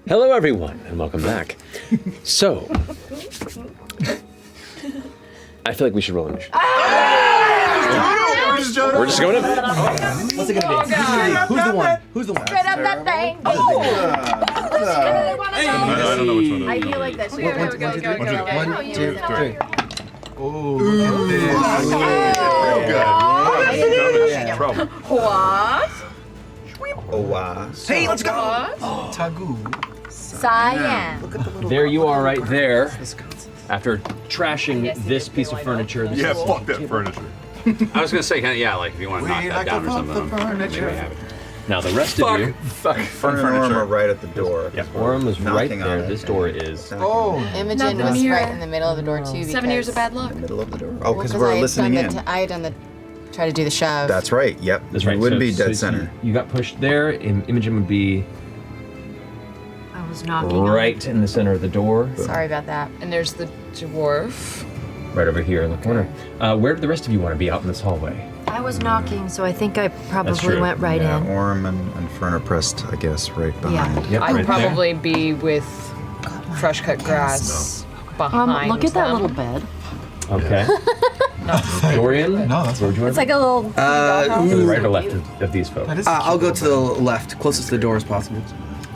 Hello, everyone, and welcome back. So, I feel like we should roll initiative. We're just going up. What's it gonna be? Who's the one? Who's the one? Spread up that thing. I don't know which one it I is. feel like this. One, two, three. Trouble. What? Hey, let's go! Tagu. Cyan. There you are, right there. After trashing this piece of furniture. This Yeah, is- fuck that furniture. I was gonna say, like if you want to knock that down or something, maybe I have it. Now the rest of you. Fern and Orm are right at the door. Yeah, Orem was right Knocking on there. it. This door is. Oh, Imogen was right in the middle of the door too. 7 years of bad luck. Middle of the door. Oh, because I we're had listening done in. I had done the try to do the shove. That's right. Yep. That's You right. wouldn't be so dead center. You got pushed there. Imogen would be I was knocking. right in the center of the door, Sorry about that. And there's the dwarf. right over here in the corner. Where do the rest of you want to be out in this hallway? I was knocking, so I think I That's probably true. went right Yeah, in. Orm and Fern are pressed, I guess, right behind. Yep, I'd right probably be with fresh cut grass behind Look at that them. little bed. there. Okay. Dorian, no, that's where would you want It's like a little. to the right or left of these folks? that is. I'll go to the left, closest to the door as possible.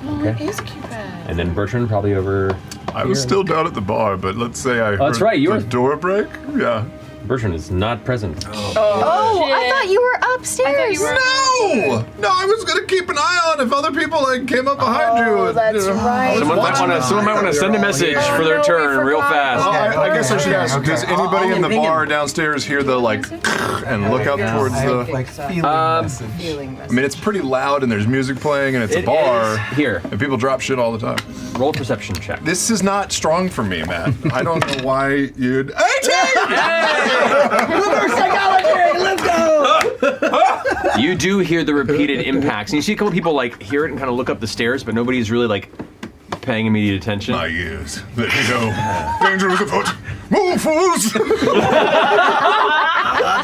Oh, it is cute bed. And then Bertrand probably over. I was still down at the bar, but let's say I heard that's right, you the were- door break. Yeah. Bertrand is not present. Oh, I thought you were upstairs. No! No, I was gonna keep an eye on if other people like came up behind you. Oh, that's right. Someone might want to send a message for their turn real fast. I guess I should ask, Okay. does anybody in the thinking. bar downstairs hear the like and look up towards I have, the... like feeling message. Feeling I mean, it's pretty loud and there's music playing and it's a bar. Is here. And people drop shit all the time. Roll a perception check. This is not strong for me, man. I don't know why you'd... 18! You do hear the repeated impacts, and you see a couple people like hear it and kind of look up the stairs, but nobody's really like paying immediate attention. My ears. There you go. Danger is afoot. Move, fools!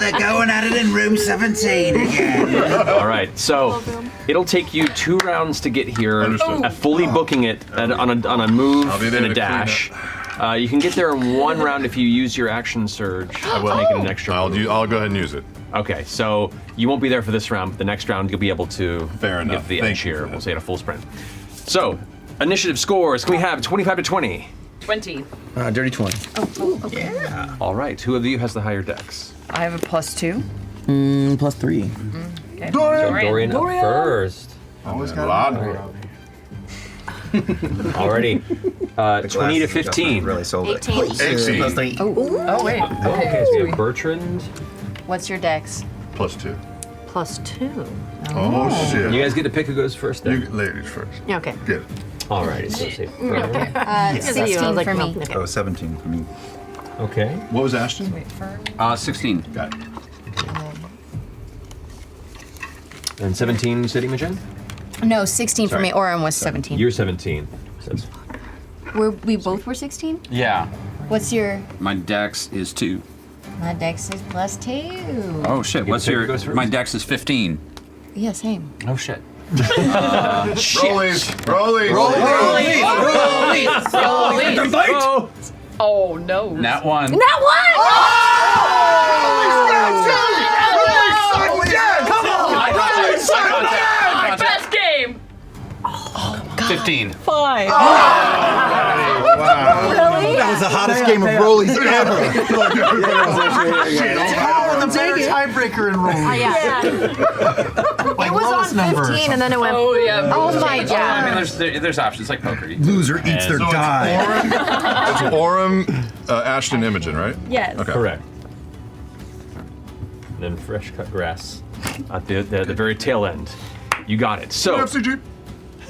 They're going at it in room 17 again. All right, so it'll take you 2 rounds to get here, Understood. fully booking it on a move I'll be there and a to clean dash. You can get there in 1 round if you use your action surge. I will. Make it an extra. I'll move. go ahead and use it. Okay, so you won't be there for this round, but the next round you'll be able to Fair enough. give the Thank edge you here. for that. We'll say at a full sprint. So, initiative scores. Can we have 25 to 20? 20. Dirty 20. All right, who of you has the higher dex? I have a +2. +3. Okay. Dorian up first. Always got a lot. Alrighty. 20 to 15. Really sold it. 18. 18. Oh, wait. Okay, so we have Bertrand. What's your dex? +2. +2. Oh, shit. You guys get to pick who goes first You then? ladies first. Okay. Get it. Alrighty, so say Fern. Because I 16 was like, for me. okay. Oh, 17 for me. Okay. What was Ashton? 16. Got it. And 17 City Imogen? No, 16 for Sorry. me. Orem was 17. You're 17. Says. We both were 16? Yeah. What's your... My dex is 2. My dex is +2. Oh shit. You What's pick who your? goes first? My dex is 15. Yeah, same. Oh shit. Rollies. Rollies. Oh, no. Nat 1. That Best game! 15. Fine. That was the hottest game of rollies ever. The better tiebreaker in rollies. Yeah. Like It was lowest on number. 15 and then it went. Oh, yeah. Oh my I mean, god. there's options like poker. Loser eats their die. It's Orem, Ashton, Imogen, right? Yes. Okay. Correct. And then fresh cut grass at the very tail end. You got it. So, FCG.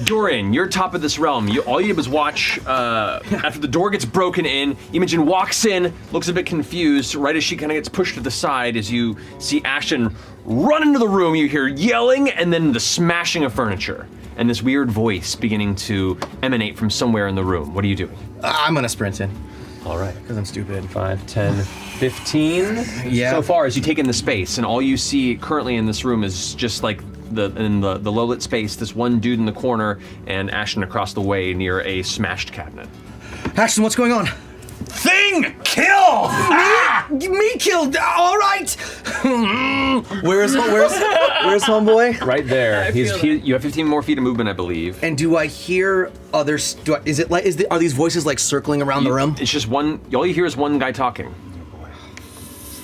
Dorian, you're top of this realm. All you did was watch after the door gets broken in. Imogen walks in, looks a bit confused. Right as she kind of gets pushed to the side, as you see Ashton run into the room, you hear yelling and then the smashing of furniture and this weird voice beginning to emanate from somewhere in the room. What are you doing? I'm gonna sprint in, All right. because I'm stupid. 5, 10, 15. Yeah. So far as you take in the space, and all you see currently in this room is just like the low lit space, this one dude in the corner, and Ashton across the way near a smashed cabinet. Ashton, what's going on? Thing killed! Me killed. All right. Where's homeboy? Right there. You have 15 more feet of movement, I believe. And do I hear others? Are these voices like circling around the room? It's just one. All you hear is one guy talking.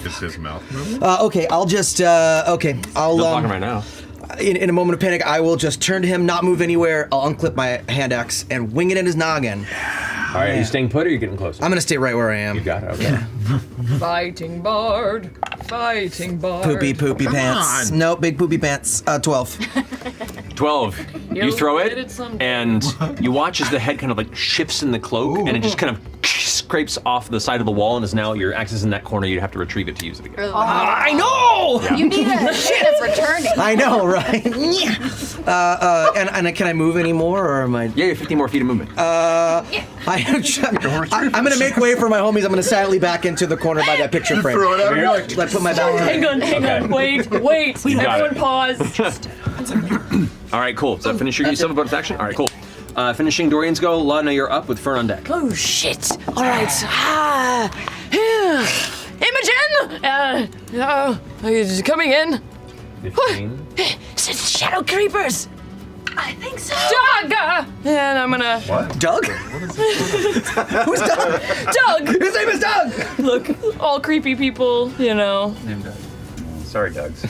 Is his mouth moving? Okay, I'll just. Okay, I'll. Not talking right now. In a moment of panic, I will just turn to him, not move anywhere. I'll unclip my hand axe and wing it in his noggin. All right, are you staying put or are you getting closer? I'm gonna stay right where I am. You got it. Okay. Fighting Bard. Fighting Bard. Poopy pants. Nope, big poopy pants. 12. 12. You throw it, and you watch as the head kind of like shifts in the cloak, and it just kind of scrapes off the side of the wall, and is now your axe is in that corner. You'd have to retrieve it to use it again. I know! Yeah. You need a shit of returning. I know, right? And can I move anymore, or am I? Yeah, you have 15 more feet of movement. I'm gonna make way for my homies. I'm gonna silently back into the corner by that picture frame. Throw it out. You're like, Like put my back. Hang on, wait. You got Everyone it. pause. All right, cool. Does that finish your use of a bonus action? All right, cool. Finishing Dorian's go. Lana, you're up with Fern on deck. Oh shit! All right. Imogen, coming in. 15. Shadow creepers. I think so. Doug! And I'm gonna. what? Doug? Who's Doug? Doug! His name is Doug. Look, all creepy people, you know. Sorry, Dougs.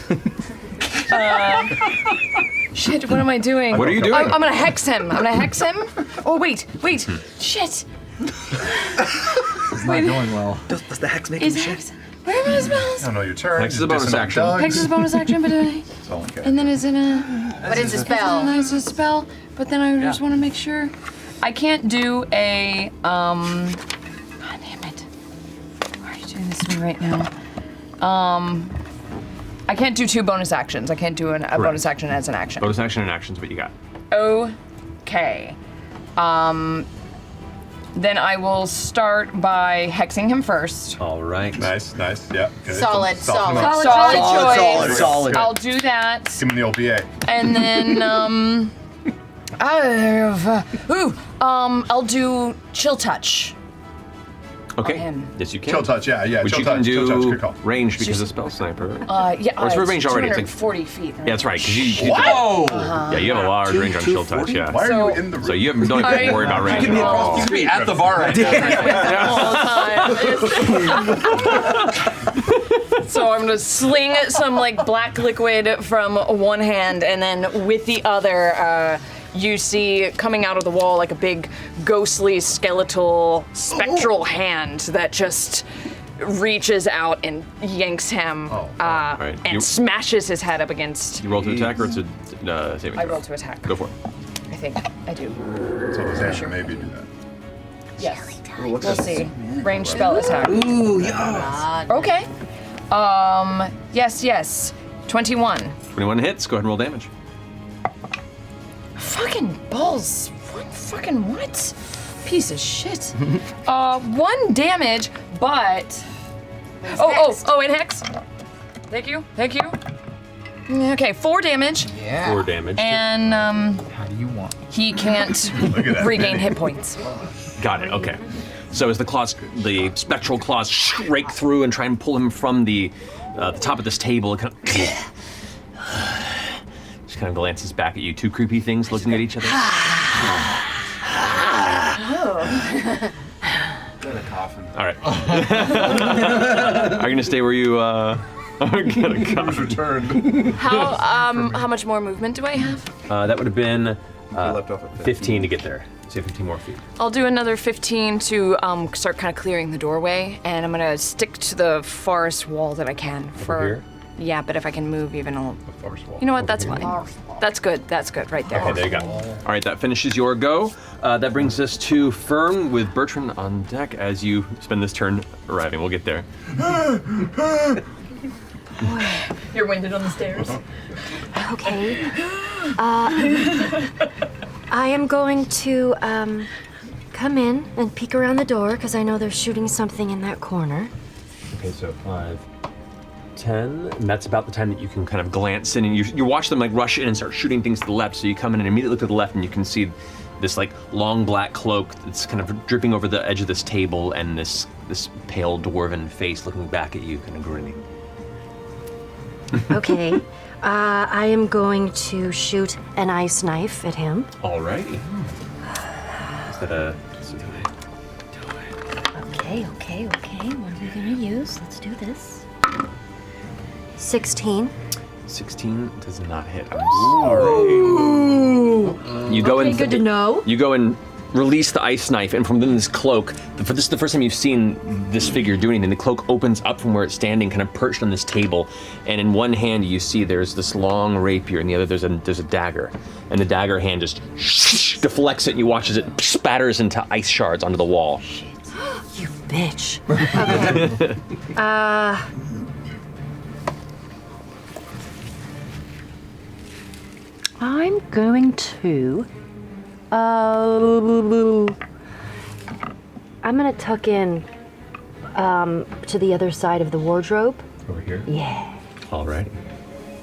Shit, what am I doing? What are you doing? I'm gonna hex him. Oh, wait. Shit. It's not going well. Does the hex make Is him shit? hex? Where are my spells? I don't know your turn. Hex is a bonus Dissing on action. Doug's. Hex is a bonus action, but That's all okay. and then is it a? But it's a spell. It's a spell, but then I just want to make sure. I can't do a God damn it! Why are you doing this to me right now? I can't do two bonus actions. I can't do a bonus action as an action. Bonus action and actions, what you got? Okay. Then I will start by hexing him first. All right. Nice. Yeah. Okay, Solid. Solid choice. Solid. I'll do that. Give me the old BA. And then, I'll do chill touch. Okay. On him. Yes, you can. Chill touch, yeah. Which chill you can touch, chill touch, do good call. range because of spell sniper. Yeah. Or it's for range already, it's like- 240 feet. Yeah, that's right. 'Cause you Whoa! Yeah, you have a large range on chill touch. Yeah. Why are So- you in the room? So you don't even have to worry about range at all. You could be at the bar right now. All the time. So I'm gonna sling some like black liquid from one hand, and then with the other, you see coming out of the wall like a big ghostly skeletal spectral hand that just reaches out and yanks him Right. and You- smashes his head up against. You roll to attack or it's a saving I throw? roll to attack. Go for it. I think I do. So his action maybe do that. Yes. We'll see. Range spell attack. Ooh, yeah. Okay. Yes. 21. 21 hits. Go ahead and roll damage. Fucking balls. What? Piece of shit. 1 damage, but. Oh, and hex. Thank you. Okay, 4 damage, 4 damage. and How do you want? he can't Look at that. regain hit points. Got it. Okay. So as the spectral claws rake through and try and pull him from the top of this table, it kind of just kind of glances back at you. Two creepy things looking at each other. All right. Are you gonna stay where you? Are gonna cough. Returned. How much more movement do I have? That would have been left off at 15 to get there. So you have 15 more feet. I'll do another 15 to start kind of clearing the doorway, and I'm gonna stick to the farthest wall that I can here? Yeah, but if I can move even a little. Forest wall. You know what? That's fine. That's good, right there. Okay, there you go. All right, that finishes your go. That brings us to Fern with Bertrand on deck as you spend this turn arriving. We'll get there. You're winded on the stairs. Okay. I am going to come in and peek around the door because I know they're shooting something in that corner. Okay, so 5, 10, and that's about the time that you can kind of glance in, and you watch them like rush in and start shooting things to the left. So you come in and immediately look to the left, and you can see this like long black cloak that's kind of dripping over the edge of this table, and this pale dwarven face looking back at you, kind of grinning. Okay. I am going to shoot an ice knife at him. Alrighty. Is that a? Okay. What are we gonna use? Let's do this. 16. 16 does not hit. I'm sorry. You go in. Good to know. You go and release the ice knife, and from within this cloak, this is the first time you've seen this figure do anything. The cloak opens up from where it's standing, kind of perched on this table, and in one hand you see there's this long rapier, and the other there's a dagger, and the dagger hand just deflects it, and you watch as it spatters into ice shards onto the wall. You bitch. Okay. I'm going to. I'm gonna tuck in to the other side of the wardrobe. Over here? Yeah. All right.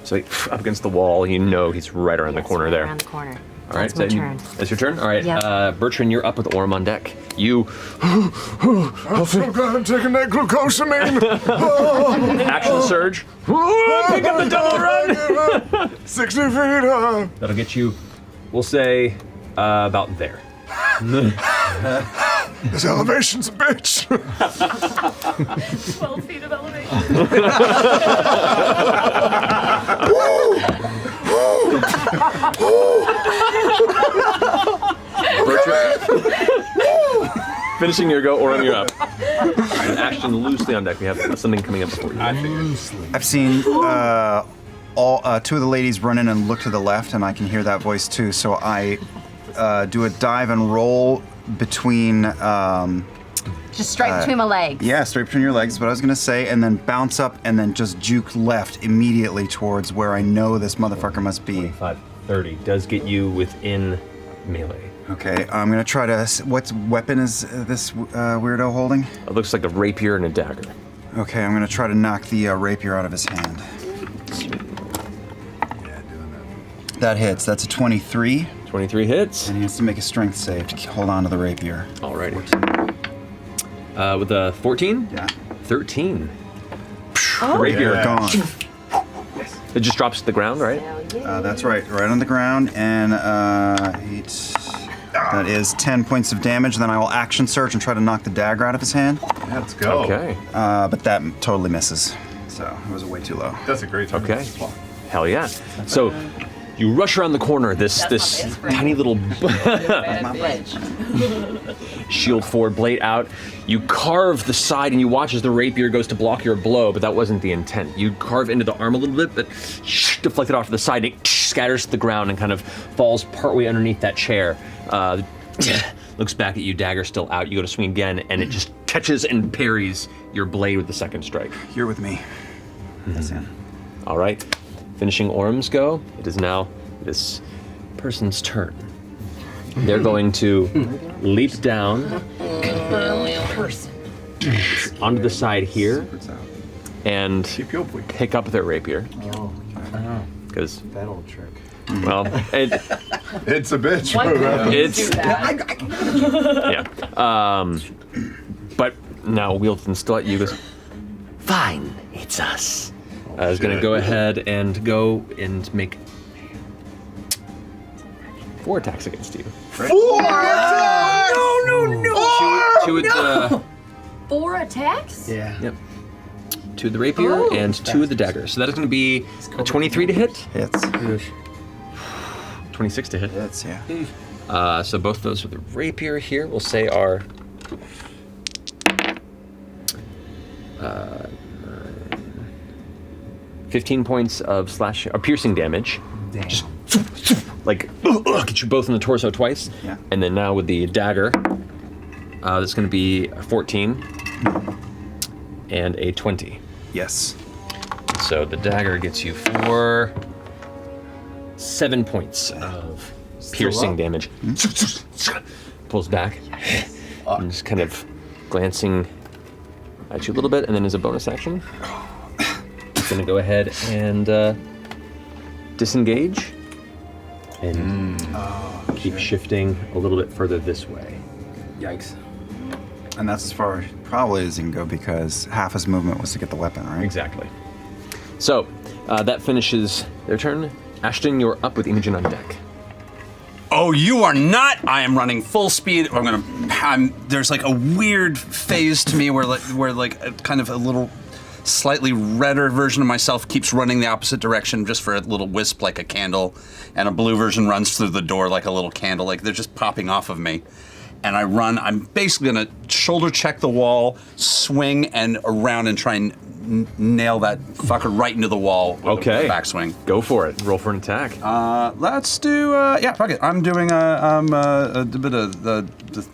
So up against the wall, you know he's right around the corner there. Around the corner. All right, That's my turn. That's your turn? All right, Yep. Bertrand, you're up with Orm on deck. You I'm so glad I'm taking that glucosamine. action surge. Pick up the double run. 60 feet high. That'll get you, we'll say, about there. This elevation's a bitch. 12 feet of elevation. Bertrand, finishing your go, Orm, you're up. And Ashton, loosely on deck. We have something coming up before you. I've seen all two of the ladies run in and look to the left, and I can hear that voice too. So I do a dive and roll between. Just straight between my legs. Yeah, straight between your legs, what I was gonna say, and then bounce up and then just juke left immediately towards where I know this motherfucker must be. 25, 30 does get you within melee. Okay, I'm gonna try to. What weapon is this weirdo holding? It looks like a rapier and a dagger. Okay, I'm gonna try to knock the rapier out of his hand. That hits. That's a 23. 23 hits. And he has to make a strength save to hold on to the rapier. Alrighty. With a 14? Yeah. 13. Oh. Rapier Gone. It just drops to the ground, right? That's right on the ground, and 8. That is 10 points of damage. Then I will action surge and try to knock the dagger out of his hand. Let's go. Okay. But that totally misses. So it was way too low. That's a great time. Okay. Hell yeah. So you rush around the corner, this tiny little shield forward, blade out. You carve the side and you watch as the rapier goes to block your blow, but that wasn't the intent. You carve into the arm a little bit, but deflected off to the side. It scatters to the ground and kind of falls partway underneath that chair. Looks back at you, dagger still out. You go to swing again, and it just catches and parries your blade with the second strike. You're with me. All right. Finishing Orm's go, it is now this person's turn. They're going to leap down onto the side here and pick up their rapier. Because that old trick. Well, it's a bitch. But now Wheelton's still at you. Goes, fine, it's us. I was going to go ahead and go and make 4 attacks against you. 4 attacks! No! Two with the 4 attacks? Yeah. Yep. 2 with the rapier and 2 with the dagger. So that is going to be a 23 to hit. Hits. 26 to hit. Hits, yeah. So both those with the rapier here, we'll say are 15 points of piercing damage. Damn. Just like get you both in the torso twice. Yeah. And then now with the dagger, that's going to be a 14 and a 20. Yes. So the dagger gets you 7 points of piercing damage. Pulls back and just kind of glancing at you a little bit, and then as a bonus action, gonna go ahead and disengage and keep shifting a little bit further this way. Yikes. And that's as far probably as he can go because half his movement was to get the weapon, right? Exactly. So that finishes their turn. Ashton, you're up with Imogen on deck. Oh, you are not! I am running full speed. There's like a weird phase to me where a kind of a little slightly redder version of myself keeps running the opposite direction just for a little wisp like a candle, and a blue version runs through the door like a little candle. Like they're just popping off of me. And I run. I'm basically gonna shoulder check the wall, swing and around and try and nail that fucker right into the wall with a backswing. Go for it. Roll for an attack. Let's do, fuck it. I'm doing a bit of the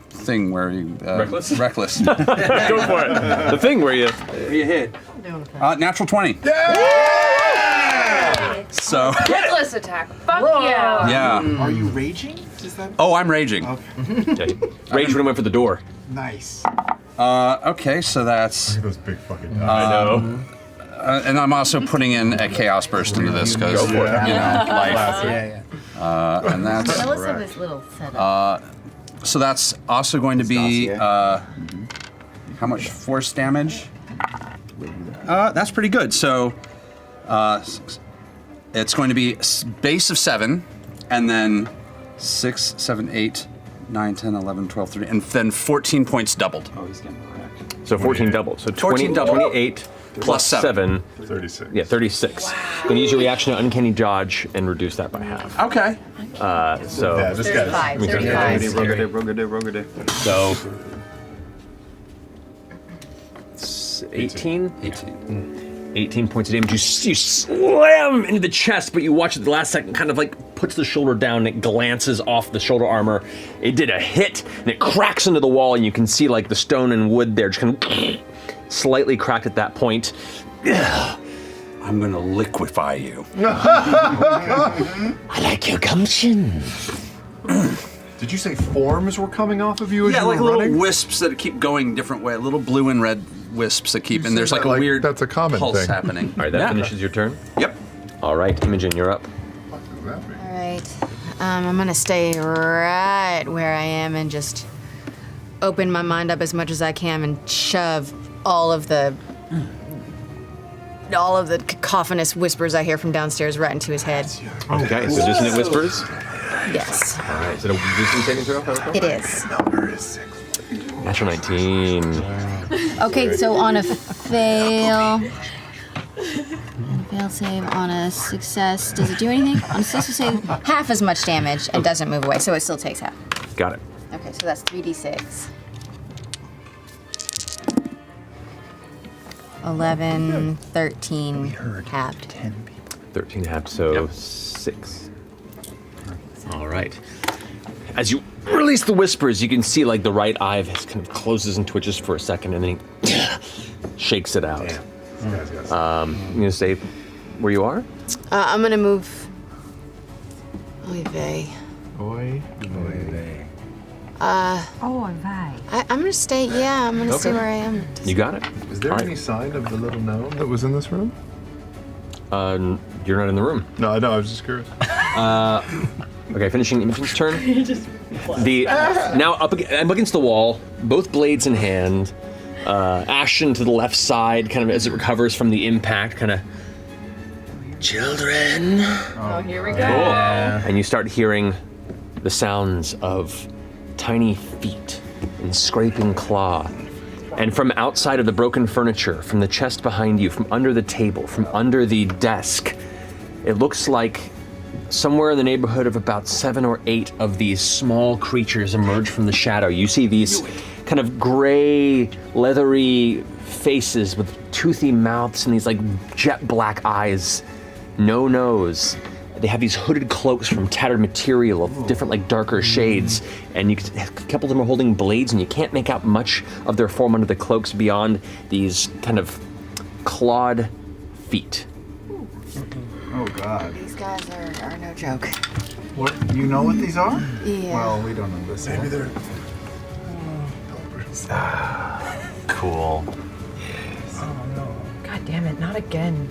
thing where you... Reckless? Reckless. Go for it. The thing where you hit. Natural 20. So... Reckless attack. Fuck yeah. Yeah. Are you raging? Is that? Oh, I'm raging. Okay. Rage when I went for the door. Nice. Okay, so that's... Those big fucking... I know. And I'm also putting in a Chaos Burst into this because, life. And that's... Tell us of this little setup. So that's also going to be... how much force damage? That's pretty good. So it's going to be base of 7, and then 6, 7, 8, 9, 10, 11, 12, 13, and then 14 points doubled. Oh, he's getting cracked. So 14 doubled. So 14 doubled. 28 plus 7. 36. Yeah, 36. Wow. You can use your reaction to Uncanny Dodge and reduce that by half. Okay. So... Yeah, this guy's... 35. Rogade. So... 18? 18 points of damage. You slam into the chest, but you watch it the last second, kind of like puts the shoulder down, and it glances off the shoulder armor. It did a hit, and it cracks into the wall, and you can see like the stone and wood there just kind of slightly cracked at that point. I'm gonna liquefy you. I like your gumption. Did you say forms were coming off of you as Yeah, you like were little running? wisps that keep going different way, little blue and red wisps that keep, and there's like a weird that's a common pulse thing. happening. All right, that finishes your turn? Yep. All right, Imogen, you're up. What does that mean? All right. I'm gonna stay right where I am and just open my mind up as much as I can and shove all of the cacophonous whispers I hear from downstairs right into his head. Okay, so dissonant whispers? Yes. All right, is it a wisdom saving throw? It is. Number is 6. Natural 19. Okay, so on a fail save, on a success, does it do anything? On a successful save, half as much damage and doesn't move away, so it still takes half. Got it. Okay, so that's 3d6. 11, 13, halved. 13 halved, so 6. All right. As you release the whispers, you can see like the right eye kind of closes and twitches for a second, and then he shakes it out. You gonna stay where you are? I'm gonna move. Oy vey. Oy vey. I'm gonna stay. Yeah, I'm gonna stay where I am. You got it. Is there All any right. sign of the little gnome that was in this room? You're not in the room. No, I know. I was just curious. Okay, finishing Imogen's turn. Now up against the wall, both blades in hand. Ashton to the left side, kind of as it recovers from the impact, kind of. Children. Oh, here we go. Cool. And you start hearing the sounds of tiny feet and scraping claw. And from outside of the broken furniture, from the chest behind you, from under the table, from under the desk, it looks like somewhere in the neighborhood of about 7 or 8 of these small creatures emerge from the shadow. You see these kind of gray, leathery faces with toothy mouths and these like jet black eyes, no nose. They have these hooded cloaks from tattered material of different like darker shades, and a couple of them are holding blades, and you can't make out much of their form under the cloaks beyond these kind of clawed feet. Oh God. These guys are no joke. What? You know what these are? Yeah. Well, we don't know this. Maybe they're... Cool. God damn it, not again.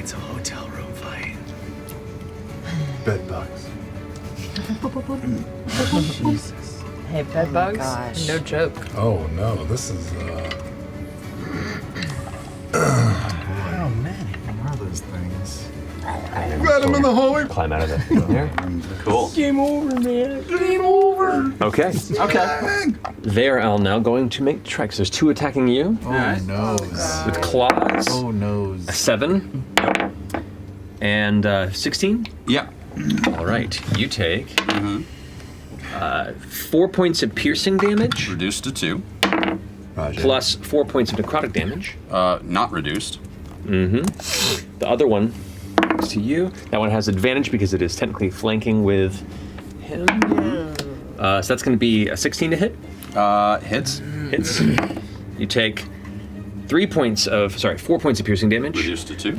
It's a hotel room fight. Bed bugs. Jesus. Hey, bed bugs? gosh. No joke. Oh no, this is Oh man. What are those things? got him in the hallway. Climb out of it. There. Cool. Game over, man. Game over. Okay. They are all now going to make tracks. There's 2 attacking you Oh noes. with claws. Oh noes. A 7. And 16. Yeah. All right. You take 4 points of piercing damage Reduced to 2. plus 4 points of necrotic damage. Not reduced. The other one is to you. That one has advantage because it is technically flanking with him. So that's going to be a 16 to hit. Hits. Hits. You take 4 points of piercing damage. Reduced to 2.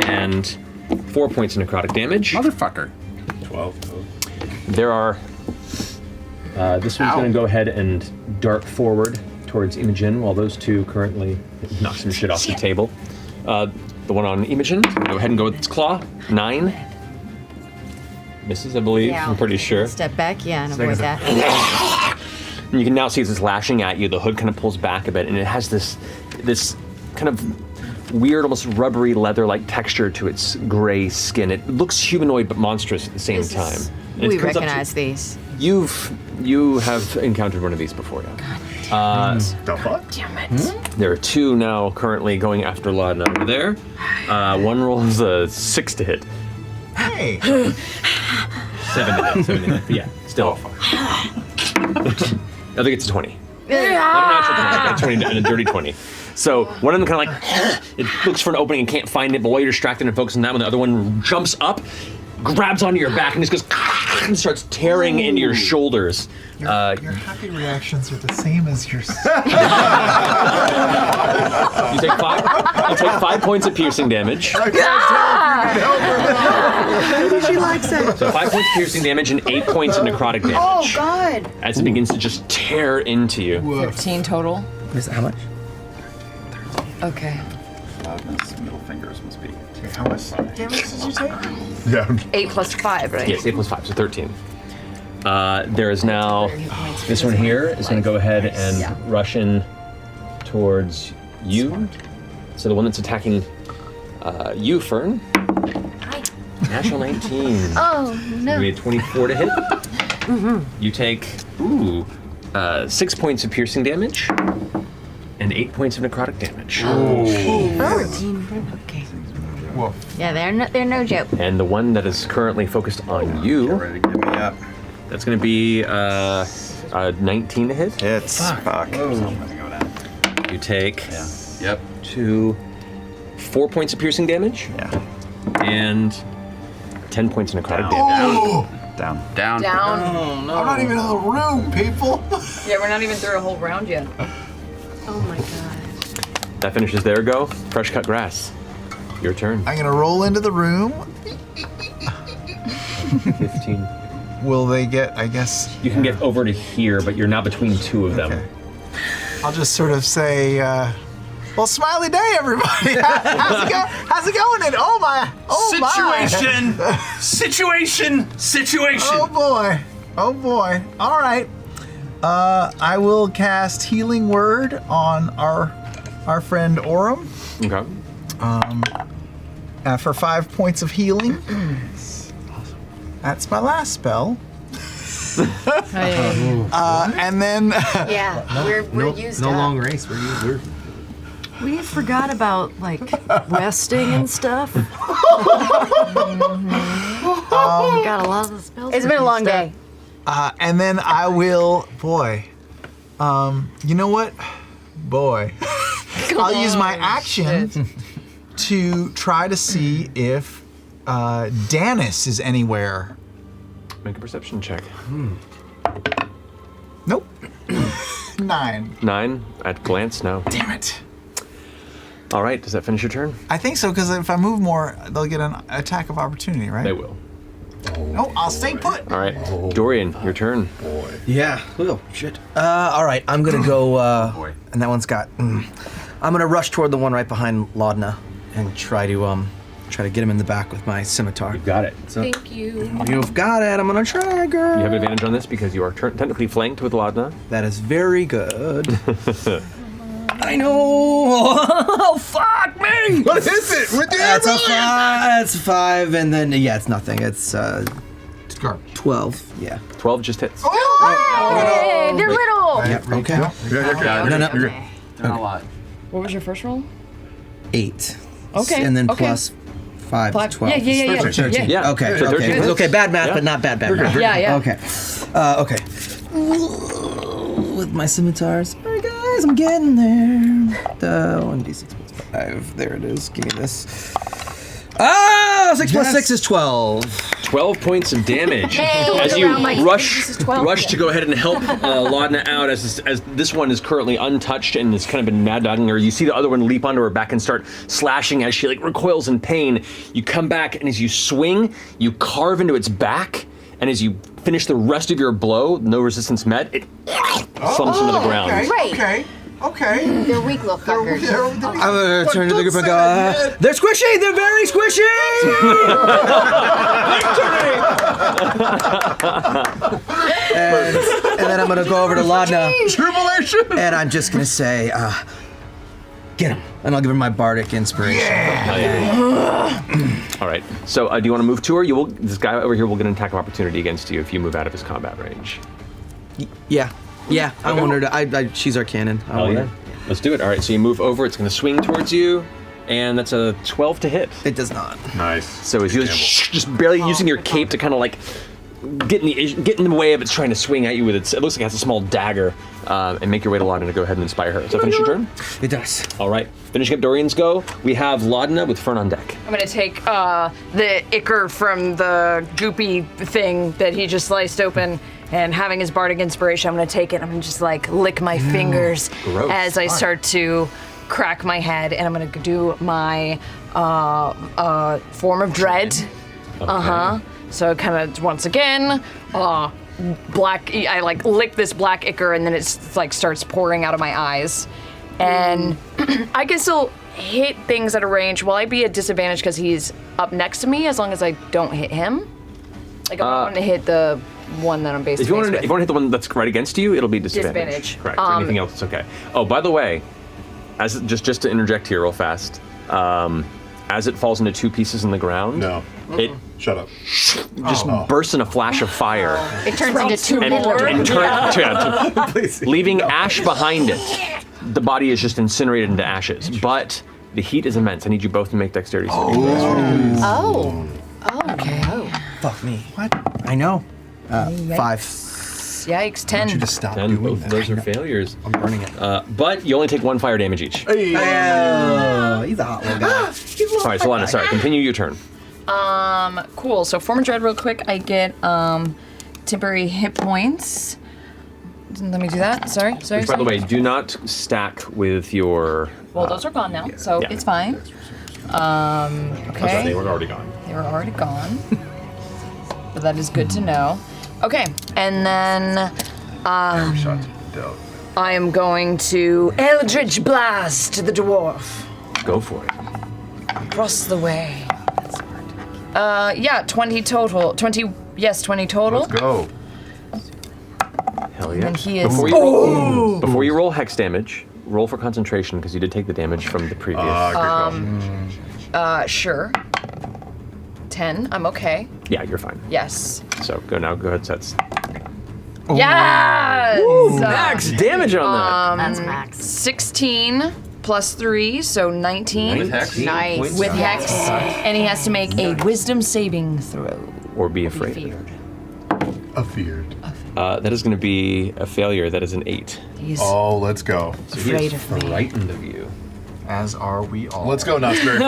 And 4 points of necrotic damage. Motherfucker. 12. There are. This one's going to go ahead and dart forward towards Imogen, while those 2 currently knock some shit off the table. The one on Imogen, go ahead and go with its claw. 9. Misses, I believe. Yeah. I'm pretty sure. Step back, yeah, and avoid that. And you can now see as it's lashing at you, the hood kind of pulls back a bit, and it has this kind of weird, almost rubbery leather-like texture to its gray skin. It looks humanoid but monstrous at the same time. And We it comes up to- recognize these. You have encountered one of these before, yeah. The fuck? Damn it. There are 2 now currently going after Laudna over there. One rolls a 6 to hit. Hey. 7 to hit. 7 to hit. But yeah, still. I think it's a 20. Not a natural 20, a 20 and a dirty 20. So one of them kind of like, it looks for an opening and can't find it, but while you're distracted and focused on that one, the other one jumps up, grabs onto your back, and just goes and starts tearing into your shoulders. Your happy reactions are the same as your. You take 5. You take 5 points of piercing damage. I can't tell if you need help or not. She likes it. So 5 points of piercing damage and 8 points of necrotic damage. Oh, God. As it begins to just tear into you. 13 total. How much? Okay. Loudness, middle fingers must be. How much damage did you take? Yeah. 8 plus 5, right? Yes, 8 plus 5, so 13. There is now, this one here is going to go ahead and rush in towards you. So the one that's attacking you, Fern. Hi. Natural 19. Oh, no. Give me a 24 to hit. You take 6 points of piercing damage and 8 points of necrotic damage. 14. Okay. Whoa. Yeah, they're no joke. And the one that is currently focused on you, Ready to get me up. that's going to be 19 to hit. Hits. Fuck. You take Yep. 4 points of piercing damage Yeah. and 10 points of necrotic damage. Oh, Down. Down. Down. I'm not even in the room, people. Yeah, we're not even through a whole round yet. Oh, my God. That finishes their go. Fresh cut grass. Your turn. I'm gonna roll into the room. 15. Will they get? I guess. You can get over to here, but you're now between 2 of them. Okay. I'll just sort of say, well, smiley day, everybody. How's it going? And oh my. Situation. Oh boy. Oh boy. All right. I will cast Healing Word on our friend Orem. Okay. For 5 points of healing. That's my last spell. And then Yeah, we're used No up. long race. We're We forgot about like resting and stuff. Got a lot of the spells. It's been a long day. and then I will, boy. You know what? Boy. I'll use my action to try to see if Danis is anywhere. Make a perception check. Nope. 9. 9 at glance, no. Damn it. All right, does that finish your turn? I think so, because if I move more, they'll get an attack of opportunity, right? They will. No, I'll stay put. All right, Dorian, your turn. Yeah. Oh shit. All right. I'm gonna go. And that one's got. I'm gonna rush toward the one right behind Laudna and try to Try to get him in the back with my scimitar. You've got it. So, Thank you. you've got it. I'm gonna try, girl. You have advantage on this because you are technically flanked with Laudna. That is very good. I know. Oh, fuck me! What is it? With That's a 5. That's a 5, and then it's nothing. It's 12. Yeah. 12 just hits. Hey, they're little. Yep. Okay. No. Not a lot. What was your first roll? 8. Okay, And then okay. plus 5 Five. is 12. Yeah. 13. Yeah. Okay. So 13 hits. Okay. Bad math, but not bad math. Yeah. Okay. Okay. With my scimitars. Alright, guys, I'm getting there. 1d6 plus 5. There it is. Give me this. 6 plus 6 is 12. 12 points of damage Hey, as look you around like, rush this is 12. to go ahead and help Laudna out as this one is currently untouched and has kind of been mad dogging her. You see the other one leap onto her back and start slashing as she recoils in pain. You come back and as you swing, you carve into its back, and as you finish the rest of your blow, no resistance met, it slumps into the ground. Okay. They're weak little fuckers. I'm gonna turn to the group and go, they're squishy! They're very squishy! and then I'm gonna go over to Laudna. Tribulation! And I'm just gonna say, get him. And I'll give her my bardic inspiration. All right. So do you want to move to her? This guy over here will get an attack of opportunity against you if you move out of his combat range. Yeah. I want her to. She's our cannon. I want her. Let's do it. All right. So you move over. It's going to swing towards you, and that's a 12 to hit. It does not. Nice. So as you just barely using your cape to kind of get in the way of it trying to swing at you with it looks like it has a small dagger, and make your way to Laudna to go ahead and inspire her. Does that finish your turn? It does. All right. Finishing up Dorian's go, we have Laudna with Fern on deck. I'm gonna take the ichor from the goopy thing that he just sliced open, and having his bardic inspiration, I'm gonna take it. I'm gonna just lick my fingers gross. as I start to crack my head, and I'm gonna do my form of dread. So kind of once again, black. I lick this black ichor, and then it starts pouring out of my eyes, and I can still hit things at a range. Will I be at disadvantage because he's up next to me as long as I don't hit him? I want to hit the one that I'm basically. If you want to hit the one that's right against you, it'll be disadvantage. Disadvantage. Correct. Anything else is okay. Oh, by the way, as just to interject here real fast, as it falls into 2 pieces in the ground, it shut up. Just bursts in a flash of fire. It turns into 2 more. Leaving ash behind it. The body is just incinerated into ashes, but the heat is immense. I need you both to make dexterity saving throws. Okay. Fuck me. What? I know. 5. Yikes! 10. You just stop 10, doing both that. of those are failures. I'm burning it. But you only take 1 fire damage each. Oh, he's a hot little guy. All right, so Laudna, sorry, continue your turn. Cool. So form of dread, real quick. I get temporary hit points. Let me do that. Sorry. Which, by the way, do not stack with your. Well, those are gone now, so it's fine. Okay. They were already gone. They were already gone. But that is good to know. Okay, and then I am going to Eldritch Blast the dwarf. Go for it. Across the way. 20 total. 20 total. Let's go. Hell yeah. And he is. Before you roll hex damage, roll for concentration because you did take the damage from the previous. Sure. 10. I'm okay. Yeah, you're fine. Yes. So go ahead, Sets. Yes! Max damage on that. That's max. 16 plus 3, so 19. With hex. Nice. With hex. And he has to make a wisdom saving throw. Or be afraid. Afeared. That is going to be a failure. That is an 8. He's Let's go. So he is frightened of you. As are we all. Let's go, Knott's Farm.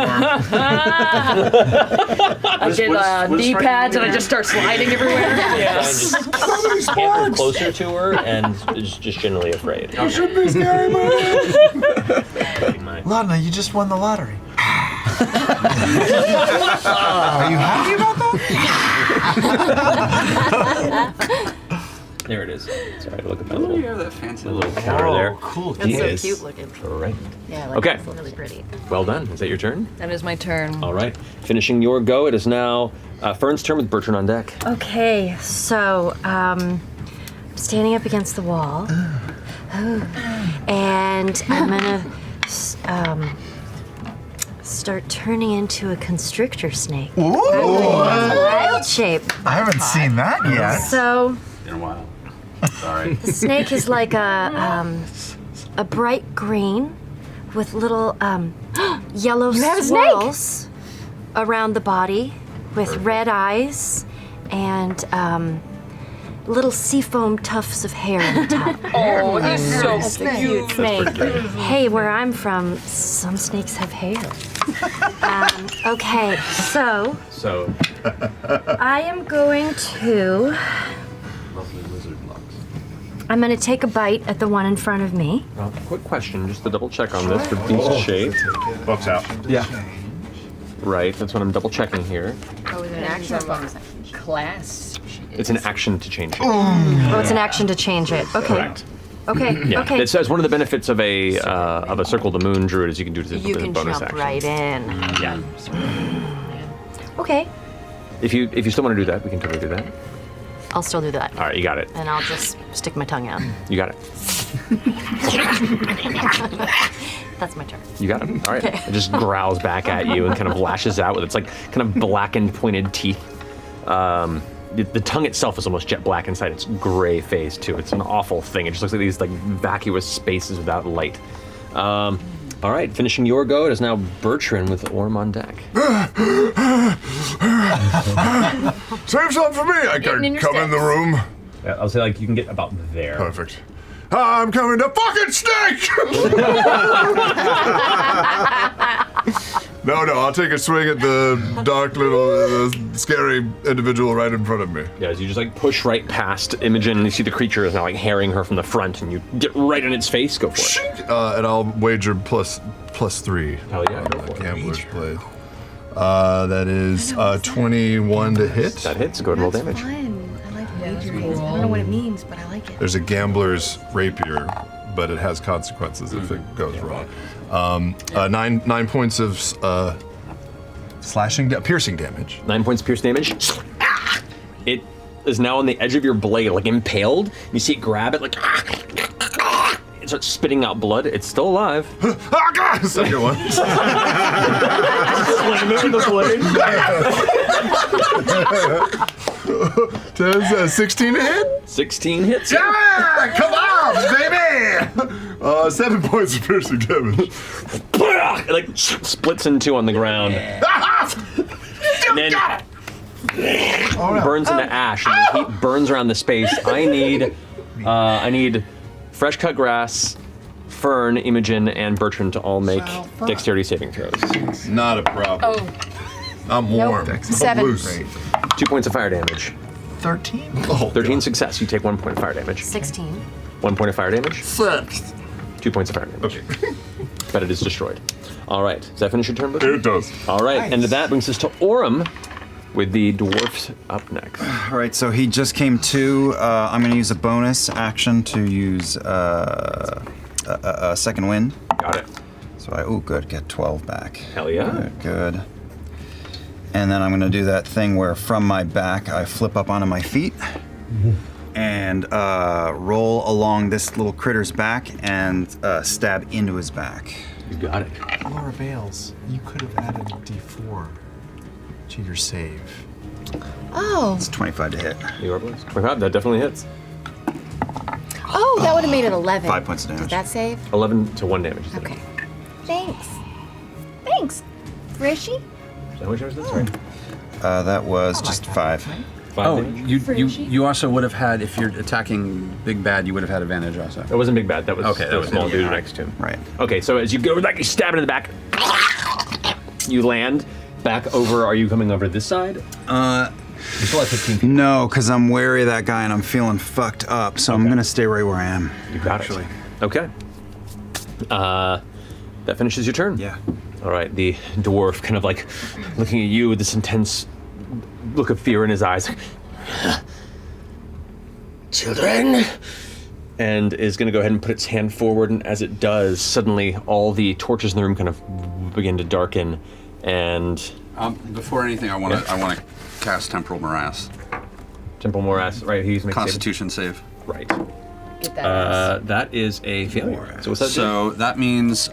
I did knee pads and I just start sliding everywhere. Just scamper closer to her and is just generally afraid. You should be scary, man. Laudna, you just won the lottery. Are you happy about that? There it is. Sorry, look at that Oh, little, you have that fancy little counter there. Cool. That's Yes. so cute looking. Right. Yeah, I like Okay. it. It's really pretty. Well done. Is that your turn? That is my turn. All right. Finishing your go, it is now Fern's turn with Bertrand on deck. Okay, so I'm standing up against the wall, and I'm gonna start turning into a constrictor snake. Ooh! Wild shape. I haven't seen that yet. So In a while. Sorry. the snake is like a bright green with little yellow You have a snake? swirls around the body with red eyes and little seafoam tufts of hair on the top. Oh, he's so cute. Snake. Hey, where I'm from, some snakes have hair. Okay, so So, I am going to. I'm going to take a bite at the one in front of me. quick question, just to double check on this. The beast shape. Buck's out. Yeah. Right, that's what I'm double checking here. Oh, is it an action or bonus action? Class. It's an action to change it. Oh, it's an action to change it. Okay. Correct. Okay. Yeah. Okay. It says one of the benefits of a Circle the Moon druid is you can do it as You a can bonus jump action. right in. Yeah. Okay. If you still want to do that, we can totally do that. I'll still do that. All right, you got it. And I'll just stick my tongue out. You got it. That's my turn. You got it. All right. Okay. It just growls back at you and kind of lashes out with its like kind of blackened, pointed teeth. The tongue itself is almost jet black inside its gray face too. It's an awful thing. It just looks like these like vacuous spaces without light. All right, finishing your go, it is now Bertrand with Orm on deck. Save some for me. I Getting in can your come in the steps. room. Yeah, I'll say like you can get about there. Perfect. I'm coming to fucking snake! No, I'll take a swing at the dark little scary individual right in front of me. Yeah, as you just like push right past Imogen, and you see the creature is now like herring her from the front, and you get right in its face. Go for it. And I'll wager plus 3. Hell yeah, go for it. Gambler's blade. That is 21 to hit. That hits. Go ahead and roll damage. Fun. I like wagering. I don't know what it means, but I like it. There's a gambler's rapier, but it has consequences if it goes wrong. 9 points of piercing damage. 9 points of pierce damage. It is now on the edge of your blade, like impaled. You see it grab it, like it starts spitting out blood. It's still alive. Second one. Does 16 hit? 16 hits. Yeah! Come on, baby! 7 points of piercing damage. It like splits in two on the ground. And then burns into ash, and the heat burns around the space. I need fresh cut grass, Fern, Imogen, and Bertrand to all make dexterity saving throws. Not a problem. Oh, I'm warm. Nope. I'm 7. loose. 2 points of fire damage. 13? Oh, 13 success. You take 1 point of fire damage. 16. 1 point of fire damage. 6. 2 points of fire damage. Okay. But it is destroyed. All right. Does that finish your turn, Bertrand? It does. All right. And that brings us to Orem with the dwarfs up next. All right, so he just came to. I'm going to use a bonus action to use a second wind. Got it. So good, get 12 back. Hell yeah. Good. And then I'm going to do that thing where from my back I flip up onto my feet and roll along this little critter's back and stab into his back. You got it. Laura Bales, you could have added a d4 to your save. Oh. It's 25 to hit. You are blessed. 25, that definitely hits. Oh, that would have made it 11. 5 points of damage. Did that save? 11 to 1 damage. Okay. Thanks. Thanks, Frishy. Is that how much damage that's right? That was just 5. 5 damage. You also would have had, if you're attacking Big Bad, you would have had advantage also. That wasn't Big Bad. That was Okay, the small dude next to him. Right. Okay, so as you go, like you stab it in the back, you land back over. Are you coming over this side? You still have 15 feet. No, because I'm wary of that guy and I'm feeling fucked up, so I'm going to stay right where I am. You got it. Okay. That finishes your turn. Yeah. All right, the dwarf kind of like looking at you with this intense look of fear in his eyes. Children! And is going to go ahead and put its hand forward, and as it does, suddenly all the torches in the room kind of begin to darken, and... Before anything, I want to cast Temporal Morass. Temporal Morass, right, he's making Constitution save. Right. Get that. That is a failure. So what's that do? So that means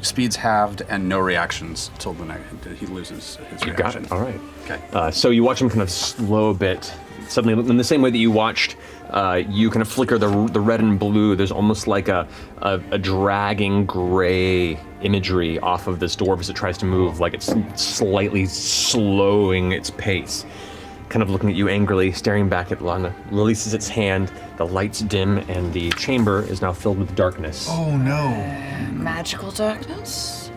speed's halved and no reactions till the next. He loses his You reaction. got it, all right. Okay. So you watch him kind of slow a bit. Suddenly, in the same way that you watched, you kind of flicker the red and blue. There's almost like a dragging gray imagery off of this dwarf as it tries to move, like it's slightly slowing its pace. Kind of looking at you angrily, staring back at Lana, releases its hand, the lights dim, and the chamber is now filled with darkness. Oh no. Magical darkness?